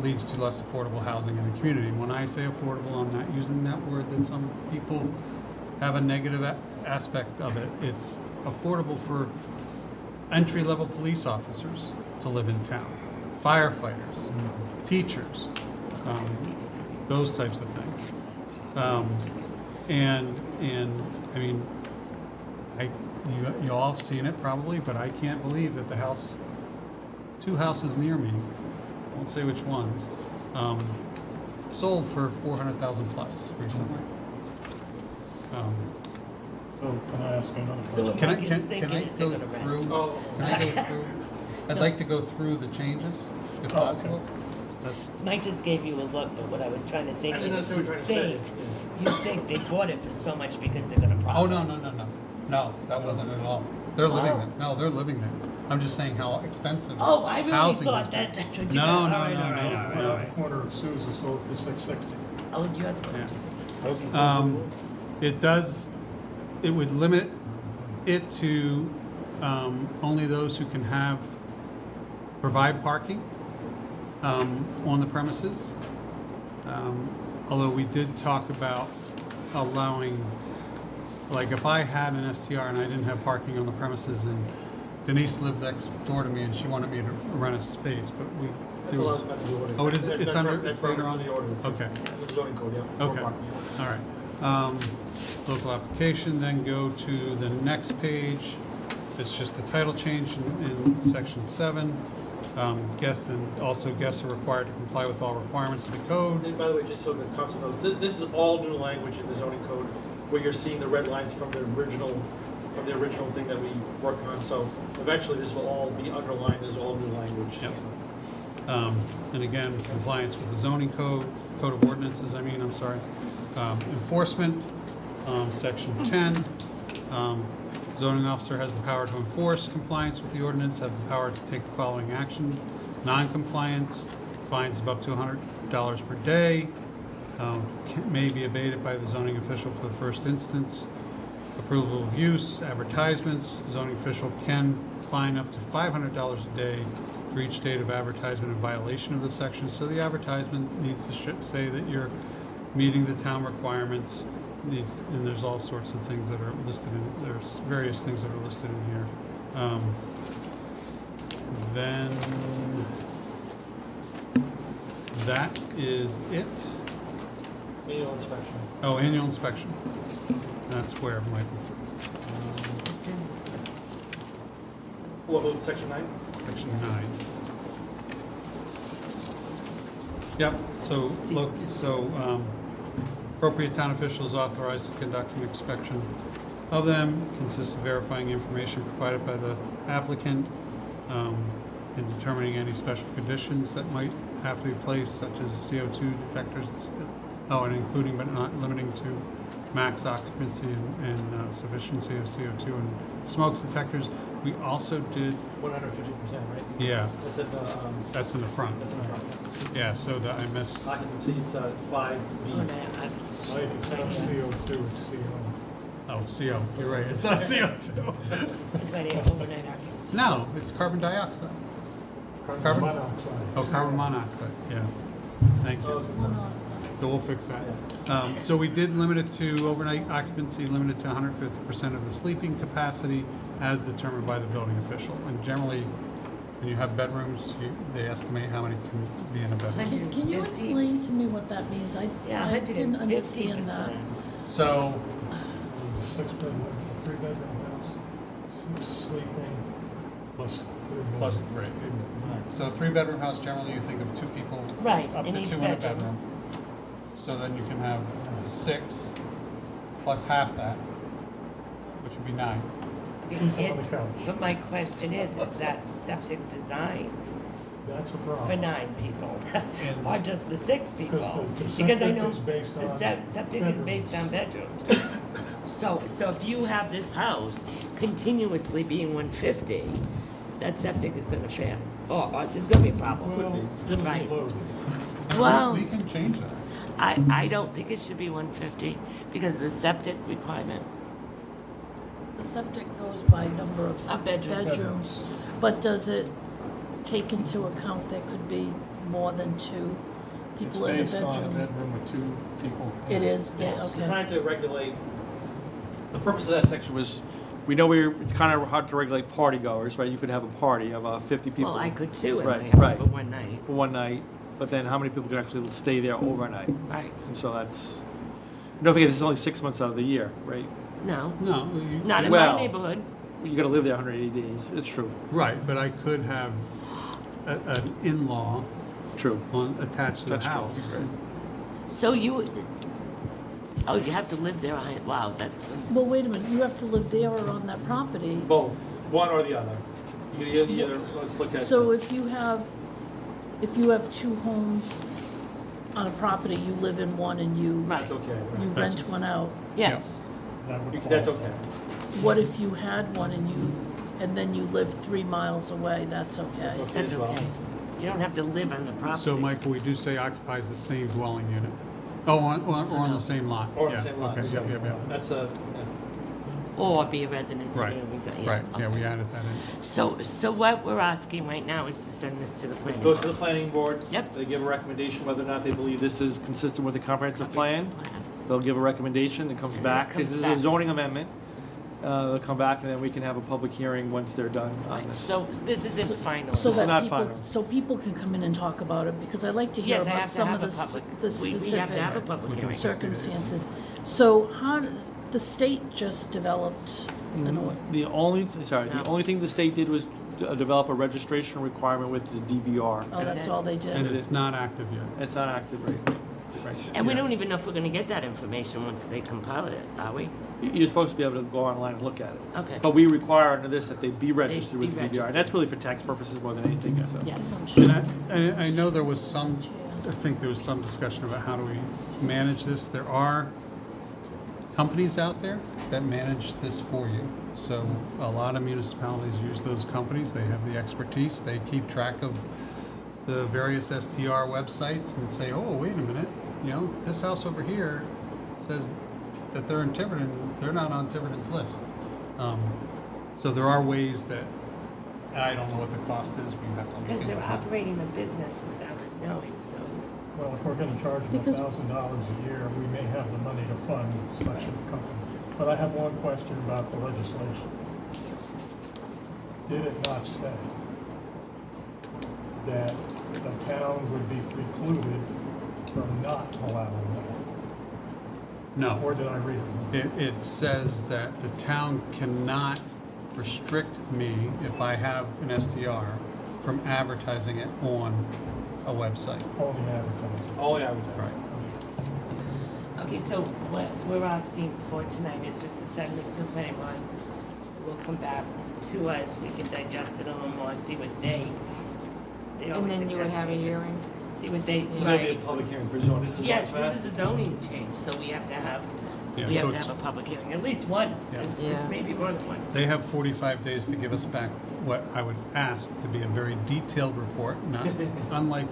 [SPEAKER 4] leads to less affordable housing in the community. When I say affordable, I'm not using that word that some people have a negative aspect of it. It's affordable for entry-level police officers to live in town, firefighters, teachers, those types of things. And I mean, you all have seen it probably, but I can't believe that two houses near me, I won't say which ones, sold for $400,000 plus recently.
[SPEAKER 11] So can I ask another
[SPEAKER 2] So
[SPEAKER 11] question?
[SPEAKER 2] what Mike is thinking is they're gonna rent.
[SPEAKER 4] I'd like to go through the changes, if possible. That's,
[SPEAKER 2] Mike just gave you a look, but what I was trying to say
[SPEAKER 4] I
[SPEAKER 2] to
[SPEAKER 4] didn't
[SPEAKER 2] you is
[SPEAKER 4] understand what you're trying
[SPEAKER 2] you think they bought it for so much because they're gonna profit.
[SPEAKER 4] oh, no, that wasn't at all. They're living there. No, they're living there. I'm just saying how expensive
[SPEAKER 2] Oh, I really
[SPEAKER 4] housing
[SPEAKER 2] thought
[SPEAKER 4] has been.
[SPEAKER 2] that's what you
[SPEAKER 4] No,
[SPEAKER 2] got.
[SPEAKER 4] no,
[SPEAKER 2] All right,
[SPEAKER 4] no,
[SPEAKER 2] all right,
[SPEAKER 4] no,
[SPEAKER 2] all right,
[SPEAKER 4] no.
[SPEAKER 2] all right.
[SPEAKER 11] Corner of Sousa sold for $660.
[SPEAKER 2] Oh, you had
[SPEAKER 4] It would limit it to only those who can provide parking on the premises. Although we did talk about allowing, like if I had an STR and I didn't have parking on the premises and Denise lived next door to me and she wanted me to rent a space, but
[SPEAKER 8] That's allowed under the ordinance.
[SPEAKER 4] Oh, it is, it's under,
[SPEAKER 8] That's
[SPEAKER 4] it's later
[SPEAKER 8] referenced
[SPEAKER 4] on?
[SPEAKER 8] in the ordinance.
[SPEAKER 4] Okay.
[SPEAKER 8] The zoning code, yeah.
[SPEAKER 4] Okay, all right. Local application, then go to the next page. It's just a title change in section 7. Guests are required to comply with all requirements of the code.
[SPEAKER 8] And by the way, just so the council knows, this is all new language in the zoning code, where you're seeing the red lines from the original thing that we worked on. So eventually, this will all be underlined as all new language.
[SPEAKER 4] Yep. And again, compliance with the zoning code, Code of Ordinances, enforcement, section 10. Zoning officer has the power to enforce compliance with the ordinance, have the power to take the following action. Non-compliance, fines of up to $100 per day, may be abated by the zoning official for the first instance. Approval of use, advertisements, zoning official can fine up to $500 a day for each date of advertisement in violation of this section. So the advertisement needs to say that you're meeting the town requirements, and there's all sorts of things that are listed there's various things that are listed in here. Then that is it.
[SPEAKER 8] Annual inspection.
[SPEAKER 4] Oh, annual inspection. That's where, Michael.
[SPEAKER 8] What, section 9?
[SPEAKER 4] Section 9. Yep, so appropriate town officials authorized to conduct an inspection of them, consists of verifying information provided by the applicant, and determining any special conditions that might have to be placed, such as CO2 detectors, and including but not limiting to max occupancy and sufficiency of CO2 and smoke detectors. We also did
[SPEAKER 8] 150%, right?
[SPEAKER 4] Yeah.
[SPEAKER 8] That's at the,
[SPEAKER 4] That's in the front.
[SPEAKER 8] That's in the front.
[SPEAKER 4] Yeah, so that I missed.
[SPEAKER 8] Occupancy, it's 5B.
[SPEAKER 11] Mike, it's not CO2, it's CO.
[SPEAKER 4] Oh, CO, you're right, it's not CO2. No, it's carbon dioxide.
[SPEAKER 11] Carbon monoxide.
[SPEAKER 4] Oh, carbon monoxide, yeah. Thank you. So we'll fix that. So we did limit it to overnight occupancy, limited to 150% of the sleeping capacity as determined by the building official. And generally, when you have bedrooms, they estimate how many can be in a bedroom.
[SPEAKER 10] Can you explain to me what that means? I didn't understand that.
[SPEAKER 4] So,
[SPEAKER 11] 6-bedroom, 3-bedroom house, 6 sleeping,
[SPEAKER 4] plus 3. So a 3-bedroom house, generally you think of 2 people.
[SPEAKER 2] Right,
[SPEAKER 4] Up
[SPEAKER 2] in
[SPEAKER 4] to
[SPEAKER 2] each
[SPEAKER 4] 2 in a
[SPEAKER 2] bedroom.
[SPEAKER 4] bedroom. So then you can have 6 plus half that, which would be 9.
[SPEAKER 2] But my question is that septic designed
[SPEAKER 11] That's a problem.
[SPEAKER 2] for 9 people, or just the 6 people?
[SPEAKER 11] the
[SPEAKER 2] Because I
[SPEAKER 11] septic
[SPEAKER 2] know
[SPEAKER 11] is based
[SPEAKER 2] the
[SPEAKER 11] on
[SPEAKER 2] septic is based on bedrooms. So if you have this house continuously being 150, that septic is gonna fail. Or there's gonna be a problem.
[SPEAKER 11] Well, it'll be
[SPEAKER 2] Right.
[SPEAKER 11] loaded.
[SPEAKER 2] Well,
[SPEAKER 4] We can change that.
[SPEAKER 2] I don't think it should be 150 because of the septic requirement.
[SPEAKER 10] The septic goes by number of
[SPEAKER 2] bedrooms.
[SPEAKER 10] bedrooms, but does it take into account there could be more than two people in a
[SPEAKER 11] It's based on a
[SPEAKER 10] bedroom?
[SPEAKER 11] bedroom with two people.
[SPEAKER 10] It is,
[SPEAKER 8] We're
[SPEAKER 10] okay.
[SPEAKER 8] trying to regulate, the purpose of that section was, we know it's kind of hard to regulate party goers, right? You could have a party of 50 people.
[SPEAKER 2] Well, I could too in
[SPEAKER 8] Right,
[SPEAKER 2] my house
[SPEAKER 8] right.
[SPEAKER 2] for one night.
[SPEAKER 8] For one night, but then how many people could actually stay there overnight?
[SPEAKER 2] Right.
[SPEAKER 8] And so that's, don't forget, this is only 6 months out of the year, right?
[SPEAKER 2] No.
[SPEAKER 4] No.
[SPEAKER 2] Not in
[SPEAKER 8] Well,
[SPEAKER 2] my neighborhood.
[SPEAKER 8] You gotta live there 180 days, it's true.
[SPEAKER 4] Right, but I could have an in-law
[SPEAKER 8] True.
[SPEAKER 4] Attached to the
[SPEAKER 8] That's true.
[SPEAKER 4] house.
[SPEAKER 2] So you have to live there. Wow, that's.
[SPEAKER 10] Well, wait a minute, you have to live there or on that property.
[SPEAKER 8] Both, one or the other. You either, let's look at.
[SPEAKER 10] So if you have two homes on a property, you live in one and you
[SPEAKER 8] That's okay.
[SPEAKER 10] you rent one out.
[SPEAKER 2] Yes.
[SPEAKER 8] That's okay.
[SPEAKER 10] What if you had one and then you live 3 miles away? That's okay.
[SPEAKER 2] That's okay. You don't have to live on the property.
[SPEAKER 4] So, Michael, we do say occupies the same dwelling unit. Oh, on the same lot.
[SPEAKER 8] Or on
[SPEAKER 4] Yeah,
[SPEAKER 8] the same lot.
[SPEAKER 4] Okay, yeah.
[SPEAKER 8] That's
[SPEAKER 2] Or be a resident.
[SPEAKER 4] Right, right, yeah, we added that in.
[SPEAKER 2] So what we're asking right now is to send this to the
[SPEAKER 8] It
[SPEAKER 2] planning
[SPEAKER 8] goes to
[SPEAKER 2] board.
[SPEAKER 8] the planning board.
[SPEAKER 2] Yep.
[SPEAKER 8] They give a recommendation whether or not they believe this is consistent with the comprehensive plan. They'll give a recommendation, it comes back.
[SPEAKER 2] comes
[SPEAKER 8] This is
[SPEAKER 2] back.
[SPEAKER 8] a zoning amendment. They'll come back and then we can have a public hearing once they're done on this.
[SPEAKER 2] So this isn't final.
[SPEAKER 10] So
[SPEAKER 8] This is
[SPEAKER 10] that
[SPEAKER 8] not
[SPEAKER 10] people,
[SPEAKER 8] final.
[SPEAKER 10] so people can come in and talk about it, because I like to hear
[SPEAKER 2] Yes, I
[SPEAKER 10] about
[SPEAKER 2] have to
[SPEAKER 10] some
[SPEAKER 2] have
[SPEAKER 10] of
[SPEAKER 2] a
[SPEAKER 10] the
[SPEAKER 2] public.
[SPEAKER 10] the
[SPEAKER 2] We have
[SPEAKER 10] specific
[SPEAKER 2] to have a public hearing.
[SPEAKER 10] circumstances. So the state just developed an order.
[SPEAKER 8] The only thing the state did was develop a registration requirement with the DVR.
[SPEAKER 10] Oh, that's all they did.
[SPEAKER 4] And it's not active yet.
[SPEAKER 8] It's not active, right?
[SPEAKER 2] And we don't even know if we're going to get that information once they compile it, are we?
[SPEAKER 8] You're supposed to be able to go online and look at it.
[SPEAKER 2] Okay.
[SPEAKER 8] But we require under this that they be registered
[SPEAKER 2] be
[SPEAKER 8] with the DVR.
[SPEAKER 2] registered.
[SPEAKER 8] And that's really for tax purposes more than anything, so.
[SPEAKER 2] Yes.
[SPEAKER 4] And I know there was some discussion about how do we manage this. There are companies out there that manage this for you. So a lot of municipalities use those companies. They have the expertise. They keep track of the various STR websites and say, oh, wait a minute, this house over here says that they're in Tiverton. They're not on Tiverton's list. So there are ways that, I don't know what the cost is. We have to look
[SPEAKER 2] Because
[SPEAKER 4] into
[SPEAKER 2] they're
[SPEAKER 4] it.
[SPEAKER 2] operating a business without us knowing, so.
[SPEAKER 11] Well, if we're gonna charge them
[SPEAKER 10] Because-
[SPEAKER 11] $1,000 a year, we may have the money to fund such a company. But I have one question about the legislation. Did it not say that the town would be precluded from not allowing that?
[SPEAKER 4] No.
[SPEAKER 11] Or did I read it?
[SPEAKER 4] It says that the town cannot restrict me, if I have an STR, from advertising it on a website.
[SPEAKER 11] Only advertising.
[SPEAKER 8] All advertising.
[SPEAKER 4] Right.
[SPEAKER 2] Okay, so what we're asking for tonight is just to send this to the planning board. We'll come back to us, we can digest it a little more, see what they
[SPEAKER 19] And
[SPEAKER 2] always
[SPEAKER 19] then you would
[SPEAKER 2] suggest
[SPEAKER 19] have a
[SPEAKER 2] changes.
[SPEAKER 19] hearing?
[SPEAKER 2] See what they,
[SPEAKER 8] There's gonna be a
[SPEAKER 2] right.
[SPEAKER 8] public hearing for zoning. This is
[SPEAKER 2] Yes,
[SPEAKER 8] what's
[SPEAKER 2] this is a zoning change, so we have to have,
[SPEAKER 4] Yeah,
[SPEAKER 2] we
[SPEAKER 4] so
[SPEAKER 2] have to
[SPEAKER 4] it's-
[SPEAKER 2] have a public hearing, at least one.
[SPEAKER 4] Yeah.
[SPEAKER 2] It's maybe more than one.
[SPEAKER 4] They have 45 days to give us back what I would ask to be a very detailed report, not unlike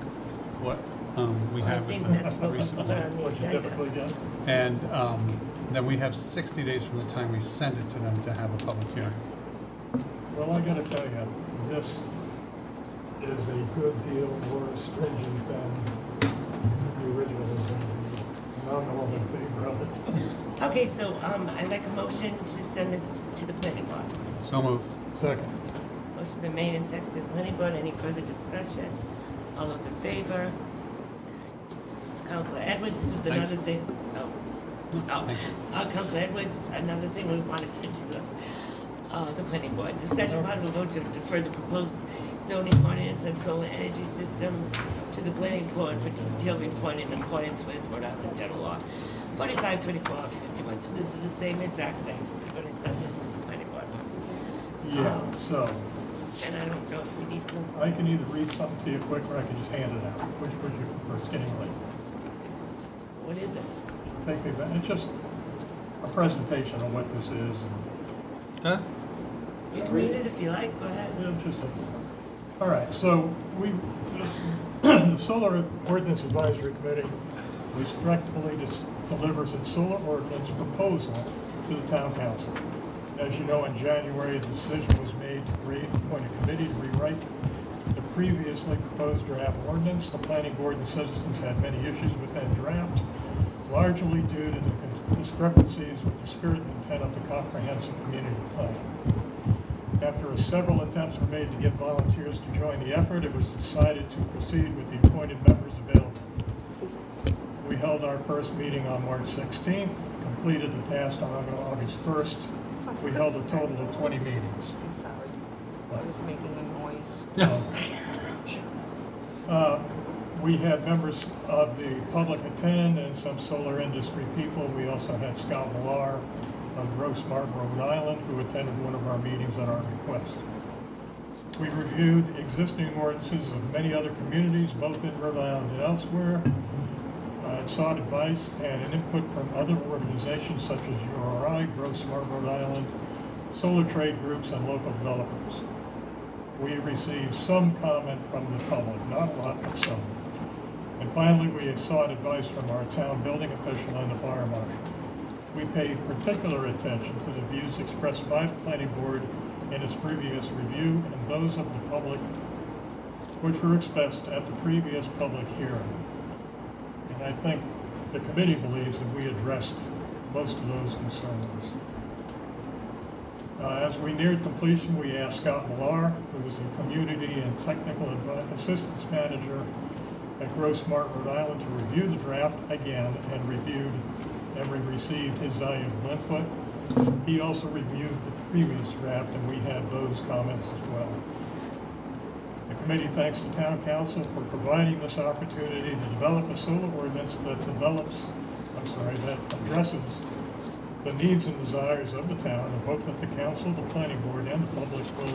[SPEAKER 4] what we
[SPEAKER 2] Well, I
[SPEAKER 4] have
[SPEAKER 2] think
[SPEAKER 4] with
[SPEAKER 2] that's
[SPEAKER 4] the
[SPEAKER 2] what
[SPEAKER 4] recent
[SPEAKER 2] we put on
[SPEAKER 4] one.
[SPEAKER 2] the
[SPEAKER 11] What you
[SPEAKER 2] agenda.
[SPEAKER 11] typically get?
[SPEAKER 4] And then we have 60 days from the time we send it to them to have a public hearing.
[SPEAKER 11] Well, I gotta tell you, this is a good deal more stringent than the original was gonna be. And I'm all in favor of it.
[SPEAKER 2] Okay, so, I'd like a motion to send this to the planning board.
[SPEAKER 4] So moved.
[SPEAKER 11] Second.
[SPEAKER 2] Motion been made and seconded to the planning board. Any further discussion? All those in favor? Councilor Edwards, this is
[SPEAKER 4] Thank
[SPEAKER 2] another thing. Oh,
[SPEAKER 4] Thank you.
[SPEAKER 2] Councilor Edwards, another thing we want to send to the planning board. Discussion possible vote to defer the proposed zoning ordinance and solar energy systems to the planning board for detailed report in accordance with Rhode Island General Law 452451. So this is the same exact thing. We're going to send this to the planning board.
[SPEAKER 11] Yeah, so
[SPEAKER 2] And I don't know if we need to.
[SPEAKER 11] I can either read something to you quick or I can just hand it out. Which would you prefer? It's getting late.
[SPEAKER 2] What is it?
[SPEAKER 11] Take me back. It's just a presentation on what this is.
[SPEAKER 4] Huh?
[SPEAKER 2] You can read it if you like. Go ahead.
[SPEAKER 11] All right, so the Solar Ordinance Advisory Committee respectfully delivers its solar ordinance proposal to the town council. As you know, in January, the decision was made to appoint a committee to rewrite the previously proposed draft ordinance. The planning board and citizens had many issues with that draft, largely due to the discrepancies with the spirit and intent of the comprehensive community plan. After several attempts were made to get volunteers to join the effort, it was decided to proceed with the appointed members available. We held our first meeting on March 16th, completed the task on August 1st. We held a total of 20 meetings.
[SPEAKER 1] I'm sorry. I was making a noise.
[SPEAKER 11] We had members of the public attend and some solar industry people. We also had Scott Millar of Grossmart, Rhode Island, who attended one of our meetings at our request. We reviewed existing ordinances of many other communities, both in Rhode Island and elsewhere. Sought advice and an input from other organizations such as URI, Grossmart, Rhode Island, solar trade groups, and local developers. We received some comment from the public, not a lot, but some. And finally, we sought advice from our town building official and the fire marshal. We paid particular attention to the views expressed by the planning board in its previous review and those of the public which were expressed at the previous public hearing. And I think the committee believes that we addressed most of those concerns. As we neared completion, we asked Scott Millar, who was the Community and Technical Assistance Manager at Grossmart, Rhode Island, to review the draft again and we received his valuable input. He also reviewed the previous draft, and we had those comments as well. The committee thanks the town council for providing this opportunity to develop a solar ordinance that addresses the needs and desires of the town, and hope that the council, the planning board, and the public will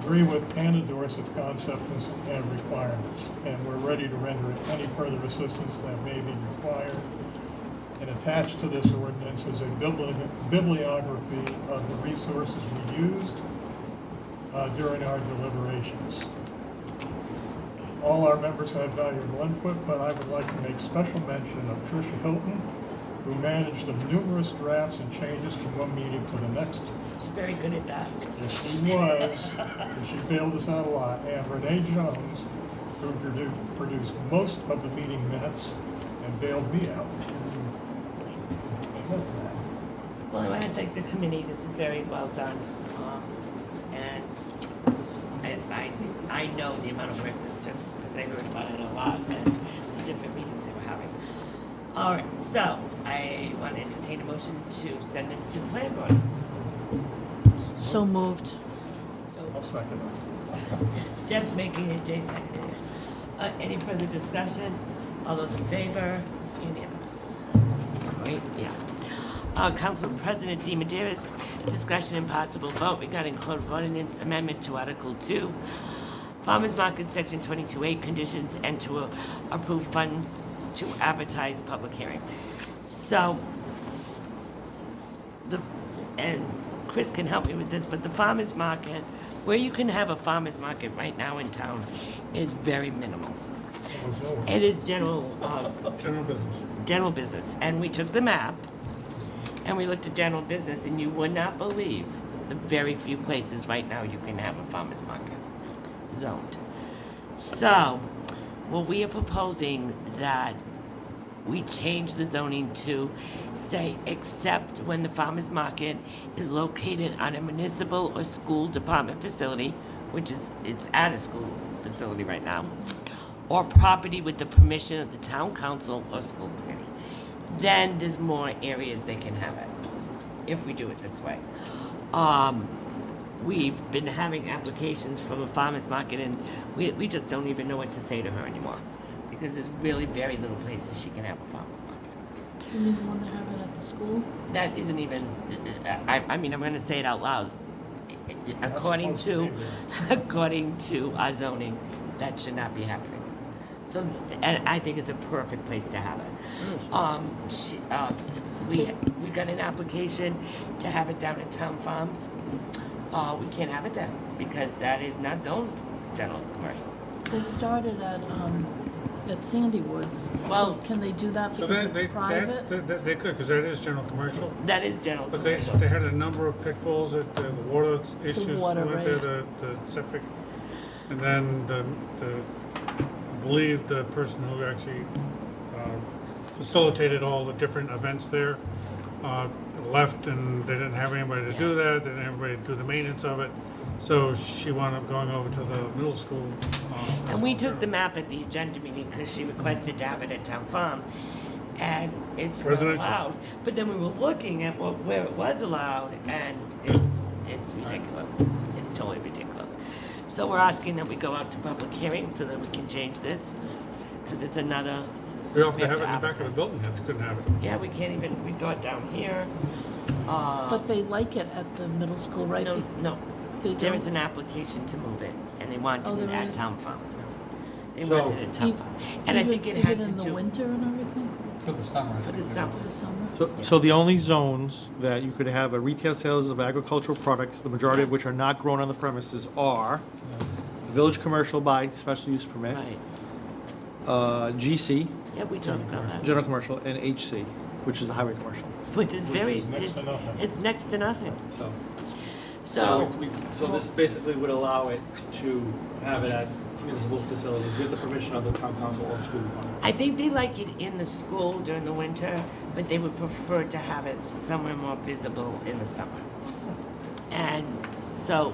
[SPEAKER 11] agree with and endorse its concepts and requirements. And we're ready to render any further assistance that may be required. And attached to this ordinance is a bibliography of the resources we used during our deliberations. All our members had valuable input, but I would like to make special mention of Tricia Hilton, who managed the numerous drafts and changes from one meeting to the next.
[SPEAKER 2] She's very good at that.
[SPEAKER 11] Yes, she was, and she bailed us out a lot. And Renee Jones, who produced most of the meeting minutes and bailed me out. What's that?
[SPEAKER 2] Well, I want to thank the committee. This is very well done. And I know the amount of work this took, because I heard about it a lot at the different meetings they were having. All right, so I want to entertain a motion to send this to the planning board.
[SPEAKER 10] So moved.
[SPEAKER 11] I'll second it.
[SPEAKER 2] Deb's making it, Jay seconded it. Any further discussion? All those in favor? Unanimous. Great, yeah. Council President DeMedeiros, discussion and possible vote regarding Code of Ordinance Amendment to Article 2, Farmers Market, Section 22A, conditions, and to approve funds to advertise public hearing. So, and Chris can help me with this, but the farmers market, where you can have a farmers market right now in town, is very minimal. It is general
[SPEAKER 12] business.
[SPEAKER 2] General business. And we took the map, and we looked at general business, and you would not believe the very few places right now you can have a farmers market zoned. So, well, we are proposing that we change the zoning to say, except when the farmers market is located on a municipal or school department facility, which is, it's at a school facility right now, or property with the permission of the town council or school committee. Then there's more areas they can have it, if we do it this way. We've been having applications from a farmer's market, and we just don't even know what to say to her anymore, because there's really very little places she can have a farmer's market.
[SPEAKER 10] You mean the one that have it at the school?
[SPEAKER 2] That isn't even, I mean, I'm gonna say it out loud. According to our zoning, that should not be happening. So, and I think it's a perfect place to have it. We got an application to have it down at Town Farms. We can't have it there because that is not zoned general commercial.
[SPEAKER 10] They started at at Sandy Woods.
[SPEAKER 2] Well-
[SPEAKER 10] So can they do that
[SPEAKER 12] So
[SPEAKER 10] because
[SPEAKER 12] they,
[SPEAKER 10] it's private?
[SPEAKER 12] they could, because that is general commercial.
[SPEAKER 2] That is general
[SPEAKER 12] But
[SPEAKER 2] commercial.
[SPEAKER 12] they had a number of pitfalls at the water issues
[SPEAKER 10] water,
[SPEAKER 12] went there,
[SPEAKER 10] right.
[SPEAKER 12] the septic. And then I believe the person who actually facilitated all the different events there left, and they didn't have anybody to do that, they didn't have anybody to do the maintenance of it. So she wound up going over to the middle school.
[SPEAKER 2] And we took the map at the agenda meeting because she requested to have it at Town Farm. And it's not
[SPEAKER 12] Residential.
[SPEAKER 2] allowed. But then we were looking at where it was allowed, and it's ridiculous. It's totally ridiculous. So we're asking that we go out to public hearing so that we can change this, because it's another.
[SPEAKER 12] We offered to
[SPEAKER 2] have
[SPEAKER 12] have it in the back of the
[SPEAKER 2] advertise.
[SPEAKER 12] building, they couldn't have it.
[SPEAKER 2] Yeah, we can't even, we thought down here.
[SPEAKER 10] But they like it at the middle school, right?
[SPEAKER 2] No,
[SPEAKER 10] They
[SPEAKER 2] there
[SPEAKER 10] don't?
[SPEAKER 2] is an application to move it, and they wanted
[SPEAKER 10] Oh,
[SPEAKER 2] it
[SPEAKER 10] there
[SPEAKER 2] at
[SPEAKER 10] is?
[SPEAKER 2] Town Farm. They
[SPEAKER 8] So-
[SPEAKER 2] wanted it at Town Farm. And I think it had to
[SPEAKER 10] Even in the
[SPEAKER 2] do.
[SPEAKER 10] winter and everything?
[SPEAKER 4] For the summer. I
[SPEAKER 2] For the
[SPEAKER 4] think.
[SPEAKER 2] summer.
[SPEAKER 10] For the summer?
[SPEAKER 8] So the only zones that you could have a retail sales of agricultural products, the majority of which are not grown on the premises, are village commercial by special use permit, GC,
[SPEAKER 2] Yeah, we talked about that.
[SPEAKER 8] general commercial, and HC, which is the highway commercial.
[SPEAKER 2] Which is very,
[SPEAKER 11] is next to nothing.
[SPEAKER 2] it's next to nothing.
[SPEAKER 8] So,
[SPEAKER 2] So,
[SPEAKER 8] so this basically would allow it to have it at municipal facilities with the permission of the town council or school department.
[SPEAKER 2] I think they like it in the school during the winter, but they would prefer to have it somewhere more visible in the summer. And so,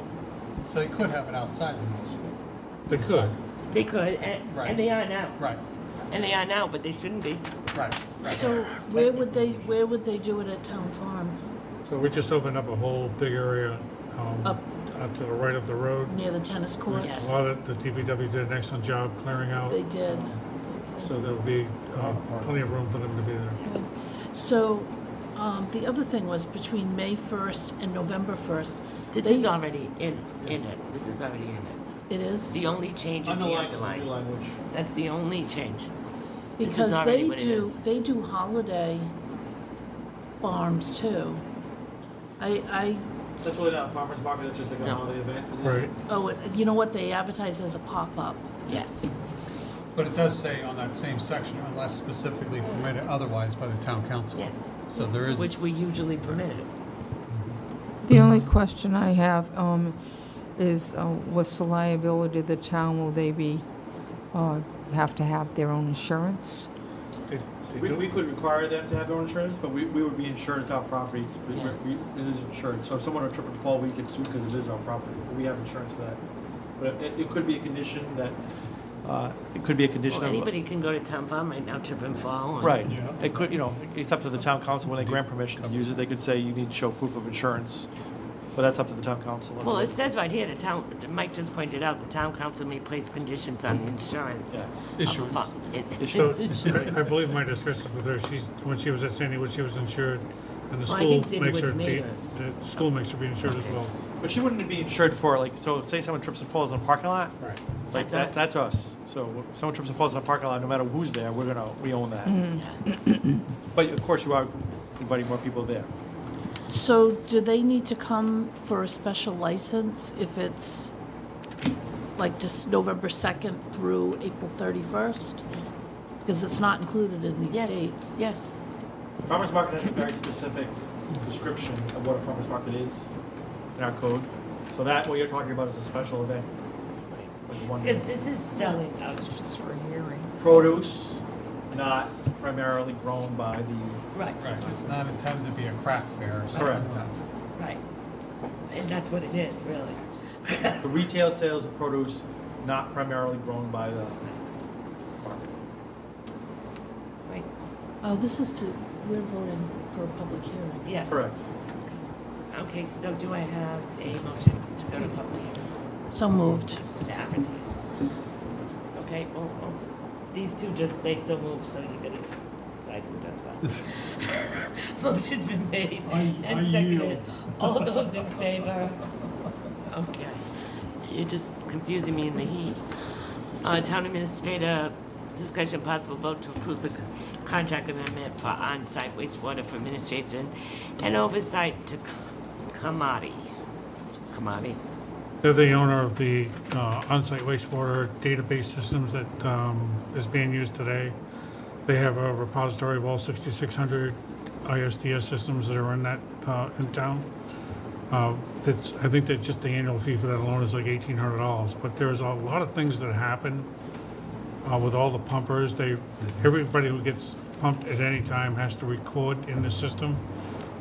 [SPEAKER 4] So they could have it outside the middle school.
[SPEAKER 12] They could.
[SPEAKER 2] they could,
[SPEAKER 4] Right.
[SPEAKER 2] and they are now.
[SPEAKER 4] Right,
[SPEAKER 2] And they are now, but they shouldn't be.
[SPEAKER 4] right.
[SPEAKER 10] So where would they do it at Town Farm?
[SPEAKER 12] So we just opened up a whole big area
[SPEAKER 10] Up
[SPEAKER 12] to the right of the road.
[SPEAKER 10] near the tennis courts?
[SPEAKER 2] Yes.
[SPEAKER 12] A lot of the DPW did an excellent job clearing out,
[SPEAKER 10] They did.
[SPEAKER 12] so there'll be plenty of room for them to be there.
[SPEAKER 10] So, the other thing was between May 1st and November 1st.
[SPEAKER 2] This is already in it. This is already in it.
[SPEAKER 10] It is?
[SPEAKER 2] The only change is the
[SPEAKER 8] Underline is the
[SPEAKER 2] underline.
[SPEAKER 8] new language.
[SPEAKER 2] That's the only change. This is
[SPEAKER 10] Because
[SPEAKER 2] already
[SPEAKER 10] they
[SPEAKER 2] what it
[SPEAKER 10] do,
[SPEAKER 2] is.
[SPEAKER 10] they do holiday farms too. I,
[SPEAKER 8] That's really not a farmer's market, it's just like a
[SPEAKER 2] No.
[SPEAKER 8] holiday event. isn't it?
[SPEAKER 12] Right.
[SPEAKER 10] oh, you know what, they advertise as a pop-up.
[SPEAKER 2] Yes.
[SPEAKER 4] But it does say on that same section, unless specifically permitted otherwise by the town council.
[SPEAKER 2] Yes.
[SPEAKER 4] So there is.
[SPEAKER 2] Which we usually permitted.
[SPEAKER 3] The only question I have is, what's the liability of the town? Will they be, have to have their own insurance?
[SPEAKER 8] We could require them to have their own insurance, but we would be insured as our property.
[SPEAKER 2] Yeah.
[SPEAKER 8] It is insured, so if someone were to trip and fall, we could sue because it is our property. We have insurance for that. But it could be a condition that, it could be a condition
[SPEAKER 2] Well,
[SPEAKER 8] of.
[SPEAKER 2] anybody can go to Town Farm right now, trip and fall. and-
[SPEAKER 8] Right, it could, it's up to the town council when they grant permission to use it, they could say you need to show proof of insurance. But that's up to the town council.
[SPEAKER 2] Well, it says right here, Mike just pointed out, the town council may place conditions on the insurance.
[SPEAKER 8] Yeah.
[SPEAKER 2] of a
[SPEAKER 4] Issuance.
[SPEAKER 2] fa- it-
[SPEAKER 12] So I believe my discussions with her, when she was at Sandy Wood, she was insured, and the
[SPEAKER 2] Well, I
[SPEAKER 12] school
[SPEAKER 2] think Sandy
[SPEAKER 12] makes her
[SPEAKER 2] Wood's made
[SPEAKER 12] be,
[SPEAKER 2] her.
[SPEAKER 12] the school makes her be insured as well.
[SPEAKER 8] But she wouldn't be insured for, like, so say someone trips and falls in a parking lot?
[SPEAKER 12] Right.
[SPEAKER 8] Like,
[SPEAKER 2] That's us.
[SPEAKER 8] that's us. So if someone trips and falls in a parking lot, no matter who's there, we own that.
[SPEAKER 2] Yeah.
[SPEAKER 8] But of course, you are inviting more people there.
[SPEAKER 10] So do they need to come for a special license if it's like just November 2nd through April 31st? Because it's not included in these
[SPEAKER 2] Yes,
[SPEAKER 10] dates.
[SPEAKER 2] yes.
[SPEAKER 8] Farmer's market has a very specific description of what a farmer's market is in our code. So that, what you're talking about is a special event. Like one
[SPEAKER 2] Because this is selling
[SPEAKER 3] Just for hearing.
[SPEAKER 8] produce, not primarily grown by the,
[SPEAKER 2] Right,
[SPEAKER 4] Right, it's not intended to be a craft fair or something
[SPEAKER 8] Correct.
[SPEAKER 4] like that.
[SPEAKER 2] right. And that's what it is, really.
[SPEAKER 8] the retail sales of produce, not primarily grown by the market.
[SPEAKER 2] Right.
[SPEAKER 10] Oh, this is we're voting for a public hearing.
[SPEAKER 2] Yes.
[SPEAKER 8] Correct.
[SPEAKER 2] Okay, so do I have a motion to go to public hearing?
[SPEAKER 10] So moved.
[SPEAKER 2] To advertise. Okay, well, these two just say so moved, so you're gonna just decide who does what. Motion's been made and seconded. All those in favor? Okay. You're just confusing me in the heat. Town administrator, discussion possible vote to approve the contract amendment for on-site wastewater for administration and oversight to Carmody. Carmody.
[SPEAKER 12] They're the owner of the on-site wastewater database systems that is being used today. They have a repository of all 6,600 ISDS systems that are in that in town. I think that just the annual fee for that alone is like $1,800. But there's a lot of things that happen with all the pumpers. Everybody who gets pumped at any time has to record in the system.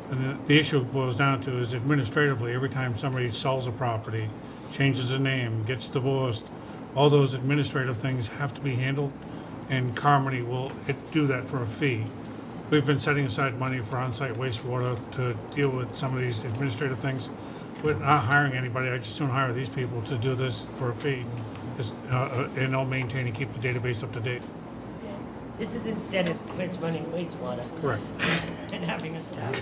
[SPEAKER 12] And the issue it boils down to is administratively, every time somebody sells a property, changes a name, gets divorced, all those administrative things have to be handled, and Carmody will do that for a fee. We've been setting aside money for on-site wastewater to deal with some of these administrative things. We're not hiring anybody, I just soon hire these people to do this for a fee, and they'll maintain and keep the database up to date.
[SPEAKER 2] This is instead of Chris running wastewater.
[SPEAKER 12] Correct.
[SPEAKER 2] And having a staff.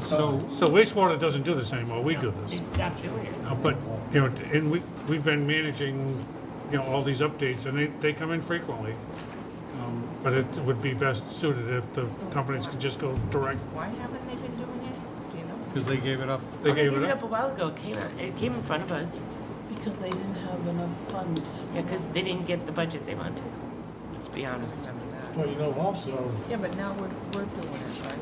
[SPEAKER 12] So wastewater doesn't do this anymore, we do this.
[SPEAKER 2] They stopped doing it.
[SPEAKER 12] But, and we've been managing, all these updates, and they come in frequently. But it would be best suited if the companies could just go direct.
[SPEAKER 1] Why haven't they been doing it? Do you know?
[SPEAKER 4] Because they gave it up.
[SPEAKER 12] They gave
[SPEAKER 2] it
[SPEAKER 12] it
[SPEAKER 2] up
[SPEAKER 12] up.
[SPEAKER 2] a while ago. It came in front of us.
[SPEAKER 10] Because they didn't have enough funds.
[SPEAKER 2] Yeah, because they didn't get the budget they wanted. Let's be honest.
[SPEAKER 11] Well, also.
[SPEAKER 1] Yeah, but now we're doing it, right?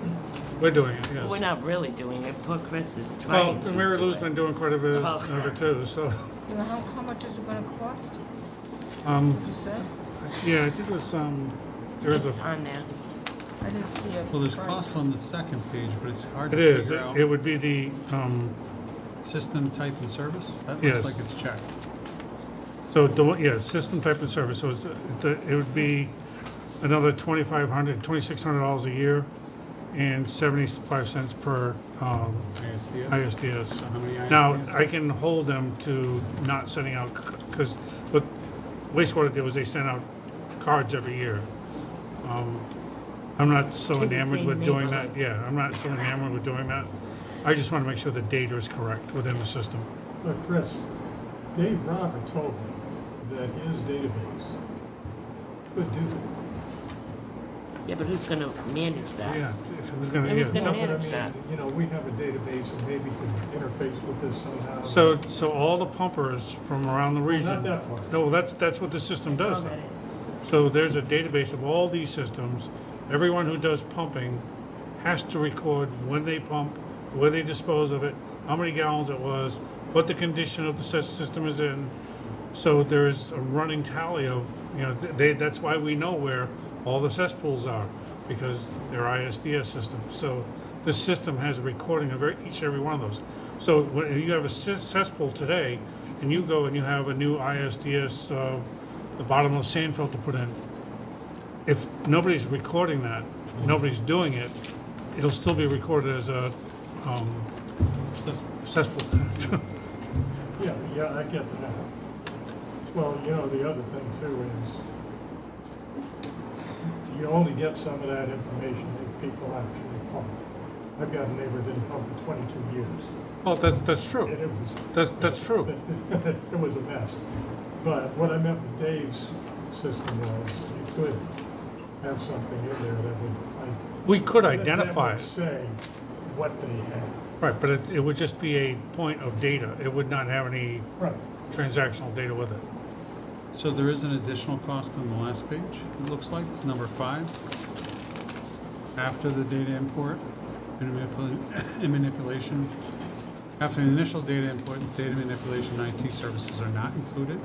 [SPEAKER 12] We're doing it, yes.
[SPEAKER 2] We're not really doing it. Poor Chris is trying to.
[SPEAKER 12] Mary
[SPEAKER 2] do
[SPEAKER 12] Lou's
[SPEAKER 2] it.
[SPEAKER 12] been doing quite a bit of it too, so.
[SPEAKER 1] You know, how much is it gonna cost?
[SPEAKER 12] Um,
[SPEAKER 1] Did you say?
[SPEAKER 12] Yeah, I think it was, there is
[SPEAKER 2] It's
[SPEAKER 12] a,
[SPEAKER 2] on there.
[SPEAKER 1] I didn't see it.
[SPEAKER 4] Well, there's costs on the second page, but it's hard
[SPEAKER 12] it
[SPEAKER 4] to
[SPEAKER 12] is,
[SPEAKER 4] figure out.
[SPEAKER 12] it would be the,
[SPEAKER 4] System type and service? That
[SPEAKER 12] Yes.
[SPEAKER 4] looks like it's checked.
[SPEAKER 12] so, system type and service, so it would be another $2,600 a year and 75 cents per, ISDS.
[SPEAKER 4] So how many
[SPEAKER 12] Now,
[SPEAKER 4] ISDS?
[SPEAKER 12] I can hold them to not sending out, because what wastewater did was they sent out cards every year. I'm not so
[SPEAKER 2] To the
[SPEAKER 12] enamored
[SPEAKER 2] same
[SPEAKER 12] with doing that.
[SPEAKER 2] neighborhoods.
[SPEAKER 12] Yeah, I'm not so enamored with doing that. I just want to make sure the data is correct within the system.
[SPEAKER 11] But Chris, Dave Robert told me that his database could do that.
[SPEAKER 2] Yeah, but who's going to manage that?
[SPEAKER 12] Yeah, who's going to,
[SPEAKER 2] Who's
[SPEAKER 12] yeah.
[SPEAKER 2] gonna manage that?
[SPEAKER 11] You know, we have a database and maybe could interface with this somehow.
[SPEAKER 12] So all the pumpers from around the region.
[SPEAKER 11] Not that far.
[SPEAKER 12] No, that's what the system
[SPEAKER 2] That's
[SPEAKER 12] does.
[SPEAKER 2] all that
[SPEAKER 12] though.
[SPEAKER 2] is.
[SPEAKER 12] So there's a database of all these systems. Everyone who does pumping has to record when they pump, where they dispose of it, how many gallons it was, what the condition of the system is in. So there's a running tally of, that's why we know where all the cesspools are, because they're ISDS systems. So this system has a recording of each and every one of those. So when you have a cesspool today, and you go and you have a new ISDS, the bottomless sand filter put in, if nobody's recording that, nobody's doing it, it'll still be recorded as a cesspool.
[SPEAKER 11] Yeah, I get that. Well, the other thing too is you only get some of that information if people actually pump. I've got a neighbor that didn't pump for 22 years.
[SPEAKER 12] Oh, that's true.
[SPEAKER 11] And it was,
[SPEAKER 12] That's true.
[SPEAKER 11] it was a mess. But what I meant with Dave's system was you could have something in there that would.
[SPEAKER 12] We could
[SPEAKER 11] that
[SPEAKER 12] identify
[SPEAKER 11] would
[SPEAKER 12] it.
[SPEAKER 11] say what they have.
[SPEAKER 12] Right, but it would just be a point of data. It would not have any
[SPEAKER 11] Right.
[SPEAKER 12] transactional data with it.
[SPEAKER 4] So there is an additional cost on the last page, it looks like, number 5. After the data import and manipulation. After the initial data import, data manipulation and IT services are not included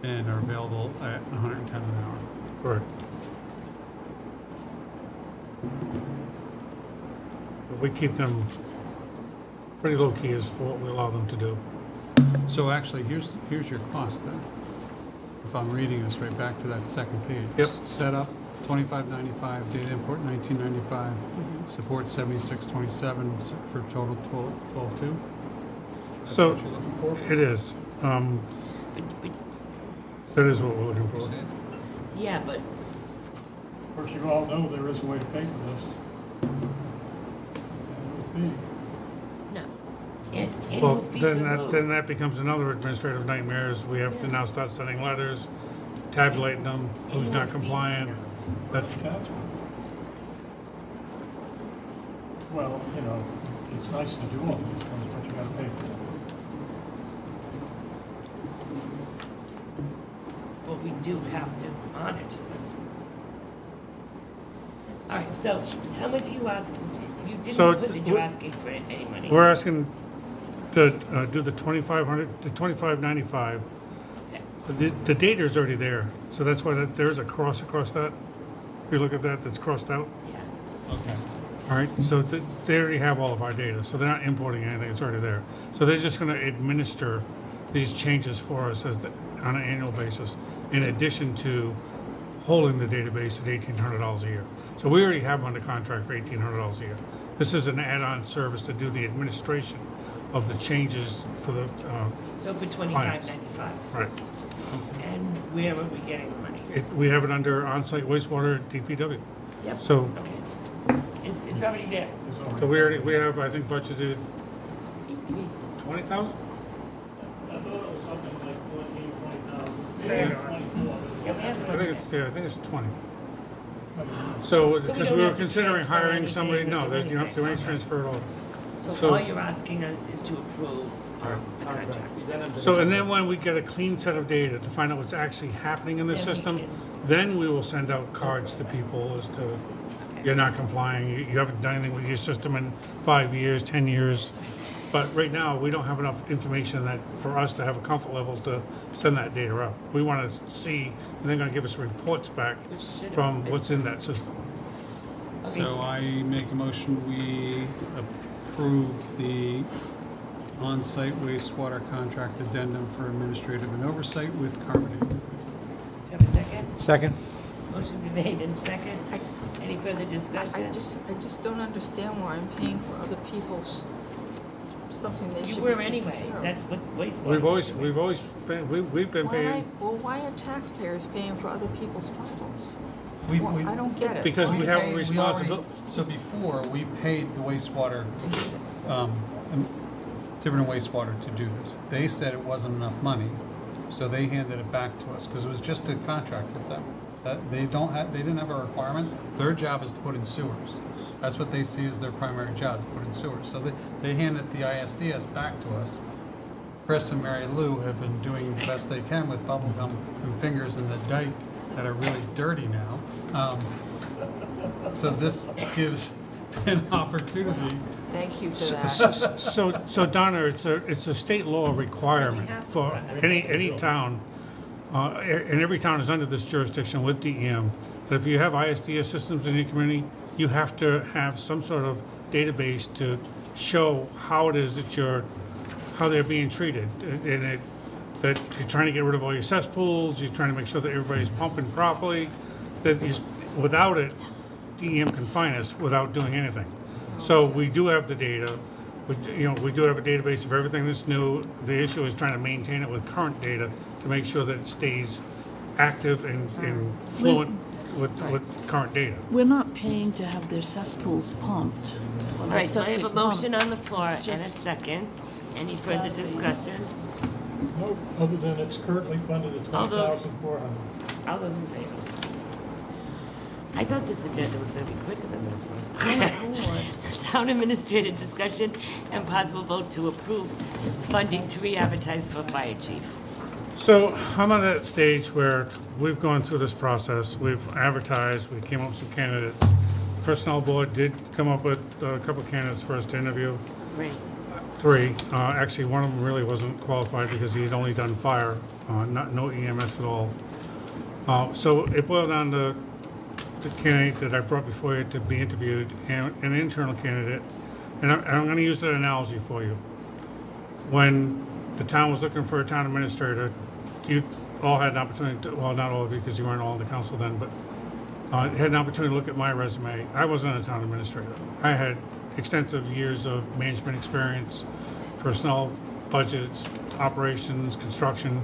[SPEAKER 4] and are available at $110 an hour.
[SPEAKER 12] Correct. But we keep them pretty low key as for what we allow them to do.
[SPEAKER 4] So actually, here's your cost then. If I'm reading this right back to that second page.
[SPEAKER 12] Yep.
[SPEAKER 4] Setup, $25.95, data import, $19.95, support, $76.27, for a total $12.2. That's
[SPEAKER 12] So
[SPEAKER 4] what you're looking for?
[SPEAKER 12] it is. That is what we're looking for.
[SPEAKER 2] Yeah, but
[SPEAKER 11] Of course, you all know there is a way to pay for this. And it would be
[SPEAKER 2] no.
[SPEAKER 12] Well,
[SPEAKER 2] Annual fees are low.
[SPEAKER 12] then that becomes another administrative nightmare. Is we have to now start sending letters, tabulating them, who's
[SPEAKER 2] Annual
[SPEAKER 12] not
[SPEAKER 2] fee.
[SPEAKER 12] compliant. That,
[SPEAKER 11] Well, it's nice to do all these things, but you gotta pay for them.
[SPEAKER 2] do have to monitor this. All right, so how much are you asking? You didn't
[SPEAKER 12] So,
[SPEAKER 2] put that you're asking for any money.
[SPEAKER 12] We're asking to do the 2,500, the 2,595. The data is already there, so that's why there's a cross across that. If you look at that, that's crossed out.
[SPEAKER 2] Yeah.
[SPEAKER 12] Okay. All right, so they already have all of our data, so they're not importing anything, it's already there. So they're just gonna administer these changes for us on an annual basis, in addition to holding the database at $1,800 a year. So we already have them under contract for $1,800 a year. This is an add-on service to do the administration of the changes for the
[SPEAKER 2] So for
[SPEAKER 12] clients.
[SPEAKER 2] $25.95.
[SPEAKER 12] Right.
[SPEAKER 2] And where are we getting the money?
[SPEAKER 12] We have it under on-site wastewater at DPW.
[SPEAKER 2] Yep.
[SPEAKER 12] So,
[SPEAKER 2] Okay. It's already there.
[SPEAKER 12] so we have, I think, budgeted 20,000?
[SPEAKER 21] I thought it was something like 14, 20,000.
[SPEAKER 2] Yeah, we have
[SPEAKER 12] I think it's 20. So, because
[SPEAKER 2] don't
[SPEAKER 12] we were
[SPEAKER 2] have to
[SPEAKER 12] considering
[SPEAKER 2] transfer
[SPEAKER 12] hiring
[SPEAKER 2] anything
[SPEAKER 12] somebody,
[SPEAKER 2] or
[SPEAKER 12] no,
[SPEAKER 2] do
[SPEAKER 12] there's, you don't have to do any
[SPEAKER 2] anything.
[SPEAKER 12] transfer at all.
[SPEAKER 2] So
[SPEAKER 12] So-
[SPEAKER 2] all you're asking us is to approve the contract.
[SPEAKER 12] So, and then when we get a clean set of data to find out what's actually happening in the
[SPEAKER 2] Then we
[SPEAKER 12] system,
[SPEAKER 2] can-
[SPEAKER 12] then we will send out cards to people as to, you're not complying, you haven't done anything with your system in 5 years, 10 years. But right now, we don't have enough information that, for us to have a comfort level to send that data out. We want to see, and they're going to give us reports back from what's in that system.
[SPEAKER 2] Okay,
[SPEAKER 4] So I make a motion, we approve the on-site wastewater contract addendum for administrative and oversight with Carmody.
[SPEAKER 2] Do you have a second?
[SPEAKER 6] Second.
[SPEAKER 2] Motion been made and second. Any further
[SPEAKER 3] I
[SPEAKER 2] discussion?
[SPEAKER 3] just don't understand why I'm paying for other people's, something they should
[SPEAKER 2] You
[SPEAKER 3] be
[SPEAKER 2] were
[SPEAKER 3] taking
[SPEAKER 2] anyway.
[SPEAKER 3] care of.
[SPEAKER 2] That's what wastewater.
[SPEAKER 12] We've always been, we've been paying,
[SPEAKER 3] Why are taxpayers paying for other people's problems?
[SPEAKER 4] We-
[SPEAKER 3] Well,
[SPEAKER 4] we-
[SPEAKER 3] I don't get it.
[SPEAKER 12] because we
[SPEAKER 3] Why-
[SPEAKER 12] have a
[SPEAKER 4] We already-
[SPEAKER 12] responsibility.
[SPEAKER 4] So before, we paid the wastewater, Tiverton wastewater to do this. They said it wasn't enough money, so they handed it back to us, because it was just a contract with them. That they didn't have a requirement. Their job is to put in sewers. That's what they see as their primary job, to put in sewers. So they handed the ISDS back to us. Chris and Mary Lou have been doing the best they can with bubble gum and fingers in the dike that are really dirty now. So this gives an opportunity.
[SPEAKER 3] Thank you for that.
[SPEAKER 12] So Donna, it's a state law requirement for any town, and every town is under this jurisdiction with DEM, that if you have ISDS systems in your community, you have to have some sort of database to show how it is that how they're being treated. And that you're trying to get rid of all your cesspools, you're trying to make sure that everybody's pumping properly, without it, DEM can fine us without doing anything. So we do have the data, we do have a database of everything that's new. The issue is trying to maintain it with current data to make sure that it stays active and fluent with current data.
[SPEAKER 10] We're not paying to have their cesspools pumped.
[SPEAKER 2] All right, so I have a
[SPEAKER 10] Septic
[SPEAKER 2] motion
[SPEAKER 10] pumped.
[SPEAKER 2] on the floor and a
[SPEAKER 10] Just-
[SPEAKER 2] second. Any further discussion?
[SPEAKER 11] No, other than it's currently funded at
[SPEAKER 2] All those-
[SPEAKER 11] 20,400.
[SPEAKER 2] All those in favor? I thought this agenda was gonna be quicker than this one. Town administrator discussion and possible vote to approve funding to re-advertise for fire chief.
[SPEAKER 12] So I'm at that stage where we've gone through this process, we've advertised, we came up with some candidates. Personnel board did come up with a couple candidates for us to interview. Three. Actually, one of them really wasn't qualified because he had only done fire, no EMS at all. So it boiled down to the candidate that I brought before you to be interviewed and an internal candidate. And I'm going to use that analogy for you. When the town was looking for a town administrator, you all had an opportunity to, well, not all of you because you weren't all in the council then, but had an opportunity to look at my resume. I wasn't a town administrator. I had extensive years of management experience, personnel, budgets, operations, construction.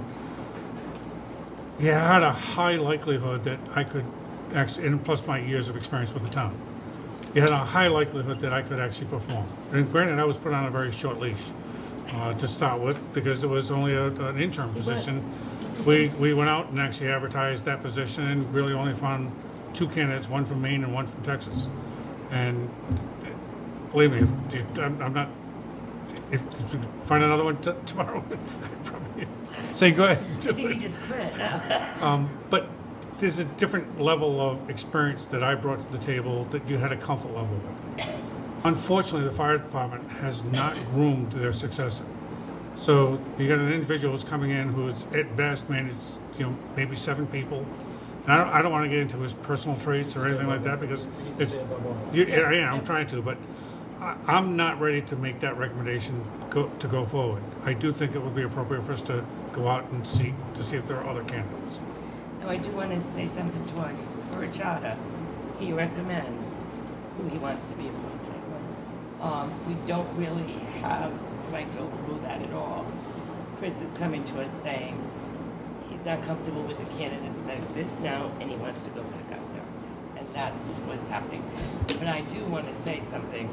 [SPEAKER 12] Yeah, I had a high likelihood that I could actually, and plus my years of experience with the town, you had a high likelihood that I could actually perform. And granted, I was put on a very short leash to start with because it was only an interim position. We went out and actually advertised that position and really only found two candidates, one from Maine and one from Texas. And believe me, I'm not, if you find another one tomorrow, I probably say, go ahead.
[SPEAKER 2] I think he just quit.
[SPEAKER 12] But there's a different level of experience that I brought to the table that you had a comfort level with. Unfortunately, the fire department has not groomed their successor. So you got an individual who's coming in who's at best managed, maybe 7 people. And I don't want to get into his personal traits or anything like that because it's, I'm trying to, but I'm not ready to make that recommendation to go forward. I do think it would be appropriate for us to go out and seek to see if there are other candidates.
[SPEAKER 2] Now, I do want to say something to our, for a charter. He recommends who he wants to be appointed. We don't really have the right to overrule that at all. Chris is coming to us saying he's not comfortable with the candidates that exist now and he wants to go back out there. And that's what's happening. But I do want to say something.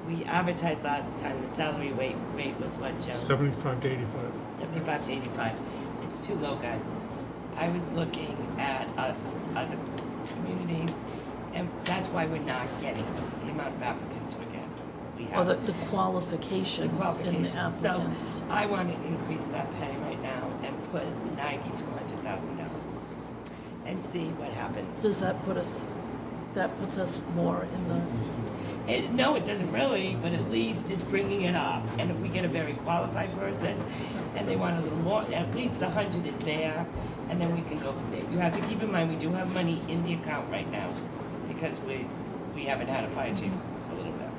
[SPEAKER 2] We advertised last time, the salary rate was what, Joe?
[SPEAKER 12] 75 to 85.
[SPEAKER 2] 75 to 85. It's too low, guys. I was looking at other communities, and that's why we're not getting the amount of applicants we're getting. We
[SPEAKER 10] Or
[SPEAKER 2] have
[SPEAKER 10] the qualifications in the applicants.
[SPEAKER 2] So I want to increase that pay right now and put $90,000 to $100,000 and see what happens.
[SPEAKER 10] Does that puts us more in the...
[SPEAKER 2] No, it doesn't really, but at least it's bringing it up. And if we get a very qualified person and they want a little more, at least the 100 is there, and then we can go from there. You have to keep in mind, we do have money in the account right now because we haven't had a fire chief for a little bit.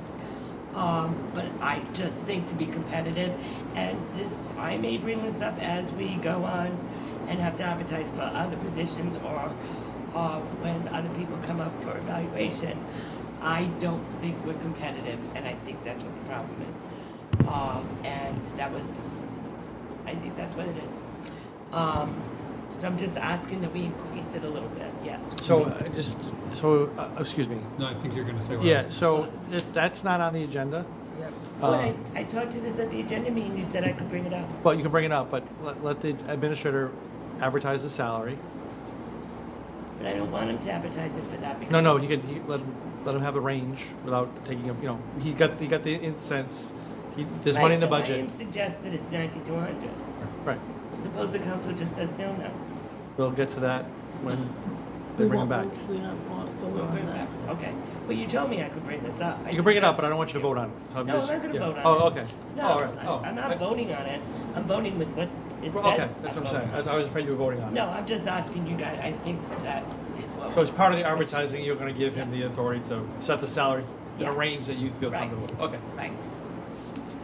[SPEAKER 2] But I just think to be competitive, and I may bring this up as we go on and have to advertise for other positions or when other people come up for evaluation. I don't think we're competitive, and I think that's what the problem is. I think that's what it is. So I'm just asking that we increase it a little bit, yes.
[SPEAKER 5] Excuse me.
[SPEAKER 4] No, I think you're going to say.
[SPEAKER 5] Yeah, so that's not on the agenda.
[SPEAKER 2] Well, I talked to this at the agenda meeting, you said I could bring it up.
[SPEAKER 5] Well, you can bring it up, but let the administrator advertise the salary.
[SPEAKER 2] But I don't want him to advertise it for that because...
[SPEAKER 5] No, he let him have a range without taking, he got the incense. There's money in the budget.
[SPEAKER 2] So I am suggesting it's 90 to 100.
[SPEAKER 5] Right.
[SPEAKER 2] Suppose the council just says no.
[SPEAKER 5] We'll get to that when they bring him back.
[SPEAKER 10] We don't want to vote on that.
[SPEAKER 2] Okay. But you told me I could bring this up.
[SPEAKER 5] You can bring it up, but I don't want you to vote on it. So
[SPEAKER 2] I'm not going to vote on it.
[SPEAKER 5] Oh, okay.
[SPEAKER 2] No,
[SPEAKER 5] all right.
[SPEAKER 2] I'm not voting on it. I'm voting with what it says.
[SPEAKER 5] Okay, that's what I'm saying. I was afraid you were voting on it.
[SPEAKER 2] No, I'm just asking you guys. I think that is what...
[SPEAKER 5] So as part of the advertising, you're going to give him the authority to set the salary in a
[SPEAKER 2] Yes.
[SPEAKER 5] range that you feel comfortable with. Okay.
[SPEAKER 2] Right.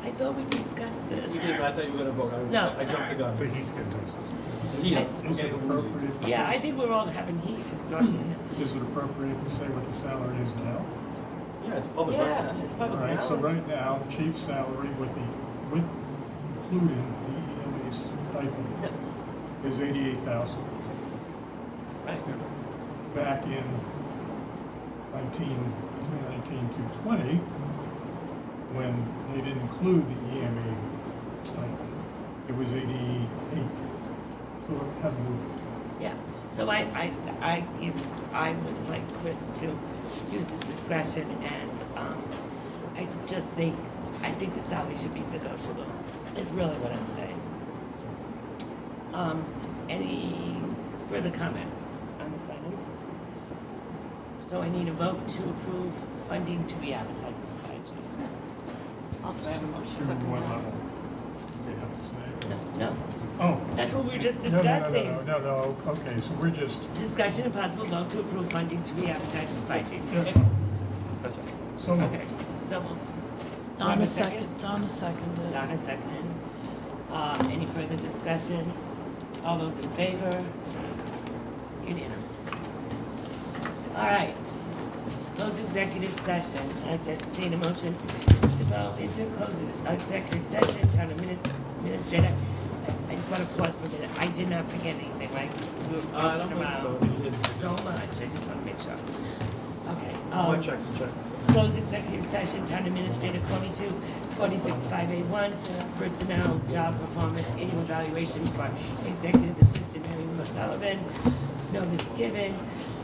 [SPEAKER 2] I thought we discussed this.
[SPEAKER 5] You did, but I thought you were going to vote.
[SPEAKER 2] No.
[SPEAKER 5] I jumped the gun.
[SPEAKER 12] But he's going to do
[SPEAKER 11] Is it appropriate? to
[SPEAKER 2] Yeah,
[SPEAKER 11] say-
[SPEAKER 2] I think we're all having heat exhaustion.
[SPEAKER 11] Is it appropriate to say what the salary is now?
[SPEAKER 5] Yeah, it's public.
[SPEAKER 2] Yeah, it's
[SPEAKER 11] All
[SPEAKER 2] public
[SPEAKER 11] right, so
[SPEAKER 2] knowledge.
[SPEAKER 11] right now, chief salary with including the EMA stipend is $88,000.
[SPEAKER 2] Right.
[SPEAKER 11] Back in 2019 to 20, when they didn't include the EMA stipend, it was 88. So it hasn't moved.
[SPEAKER 2] Yeah, so I was like Chris to use his discretion, and I just think the salary should be negotiable, is really what I'm saying. Any further comment on this item? So I need a vote to approve funding to be advertised for the fire chief. Also, I have a motion.
[SPEAKER 11] What level? They have to say?
[SPEAKER 2] No.
[SPEAKER 11] Oh.
[SPEAKER 2] That's what we were just
[SPEAKER 11] No,
[SPEAKER 2] discussing.
[SPEAKER 11] No, okay, so we're just,
[SPEAKER 2] Discussion and possible vote to approve funding to be advertised for fire chief.
[SPEAKER 5] That's it.
[SPEAKER 11] so moved.
[SPEAKER 2] Okay, so moved.
[SPEAKER 10] Donna seconded.
[SPEAKER 2] Donna seconded. Any further discussion? All those in favor? Unanimous. All right. Close executive session. I'd like to entertain a motion to go into close executive session. Town administrator. I just want to pause for a minute. I did not forget anything, right? We were bouncing around so much. I just want to make sure. Okay.
[SPEAKER 5] One checks and checks.
[SPEAKER 2] Close executive session, Town Administrator 4246581, personnel, job performance, annual evaluation for Executive Assistant Mary Lou Sullivan. Notice given.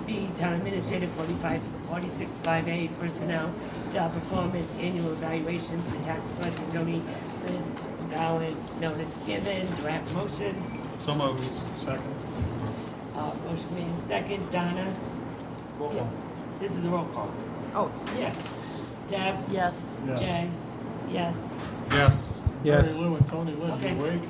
[SPEAKER 2] B, Town Administrator 4658, personnel, job performance, annual evaluation for tax collector Tony Lynn valid notice given, draft motion.
[SPEAKER 4] So moved. Second.
[SPEAKER 2] Motion made second. Donna?
[SPEAKER 4] Roll call.
[SPEAKER 2] This is a roll call. Oh, yes. Deb?
[SPEAKER 10] Yes.
[SPEAKER 11] Yeah.
[SPEAKER 2] Jay? Yes.
[SPEAKER 4] Yes.
[SPEAKER 6] Yes.
[SPEAKER 11] Mary Lou and Tony Lynn,
[SPEAKER 2] Okay.
[SPEAKER 11] you awake?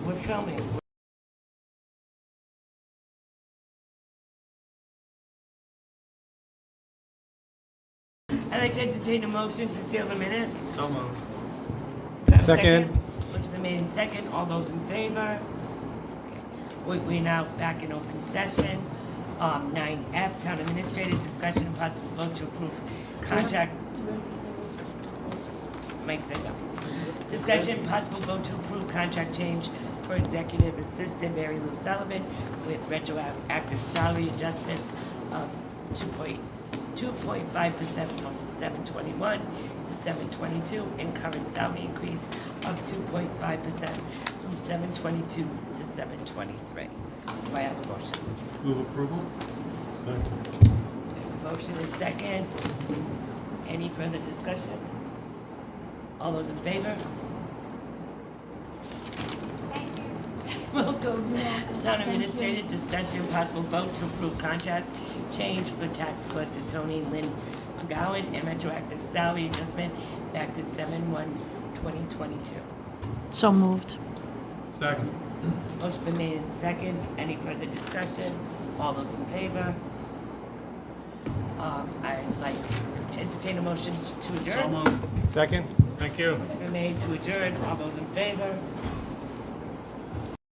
[SPEAKER 2] We're filming. I'd like to entertain a motion to seal the minutes.
[SPEAKER 4] So moved.
[SPEAKER 2] Can I have a
[SPEAKER 6] Second.
[SPEAKER 2] Motion been made in second. All those in favor? Okay. We're now back in open session. 9F, Town Administrator, discussion and possible vote to approve contract. Mike said no. Discussion, possible vote to approve contract change for Executive Assistant Mary Lou Sullivan with retroactive salary adjustments of 2.5% from 721 to 722, and current salary increase of 2.5% from 722 to 723. Do I have a motion?
[SPEAKER 4] Move approval?
[SPEAKER 2] Motion is second. Any further discussion? All those in favor? Welcome. Town Administrator, discussion, possible vote to approve contract change for tax collector Tony Lynn McGowan and retroactive salary adjustment back to 7/1/2022.
[SPEAKER 10] So moved.
[SPEAKER 4] Second.
[SPEAKER 2] Motion been made in second. Any further discussion? All those in favor? I'd like to entertain a motion to adjourn.
[SPEAKER 4] So moved.
[SPEAKER 6] Second.
[SPEAKER 4] Thank you.
[SPEAKER 2] Motion been made to adjourn. All those in favor?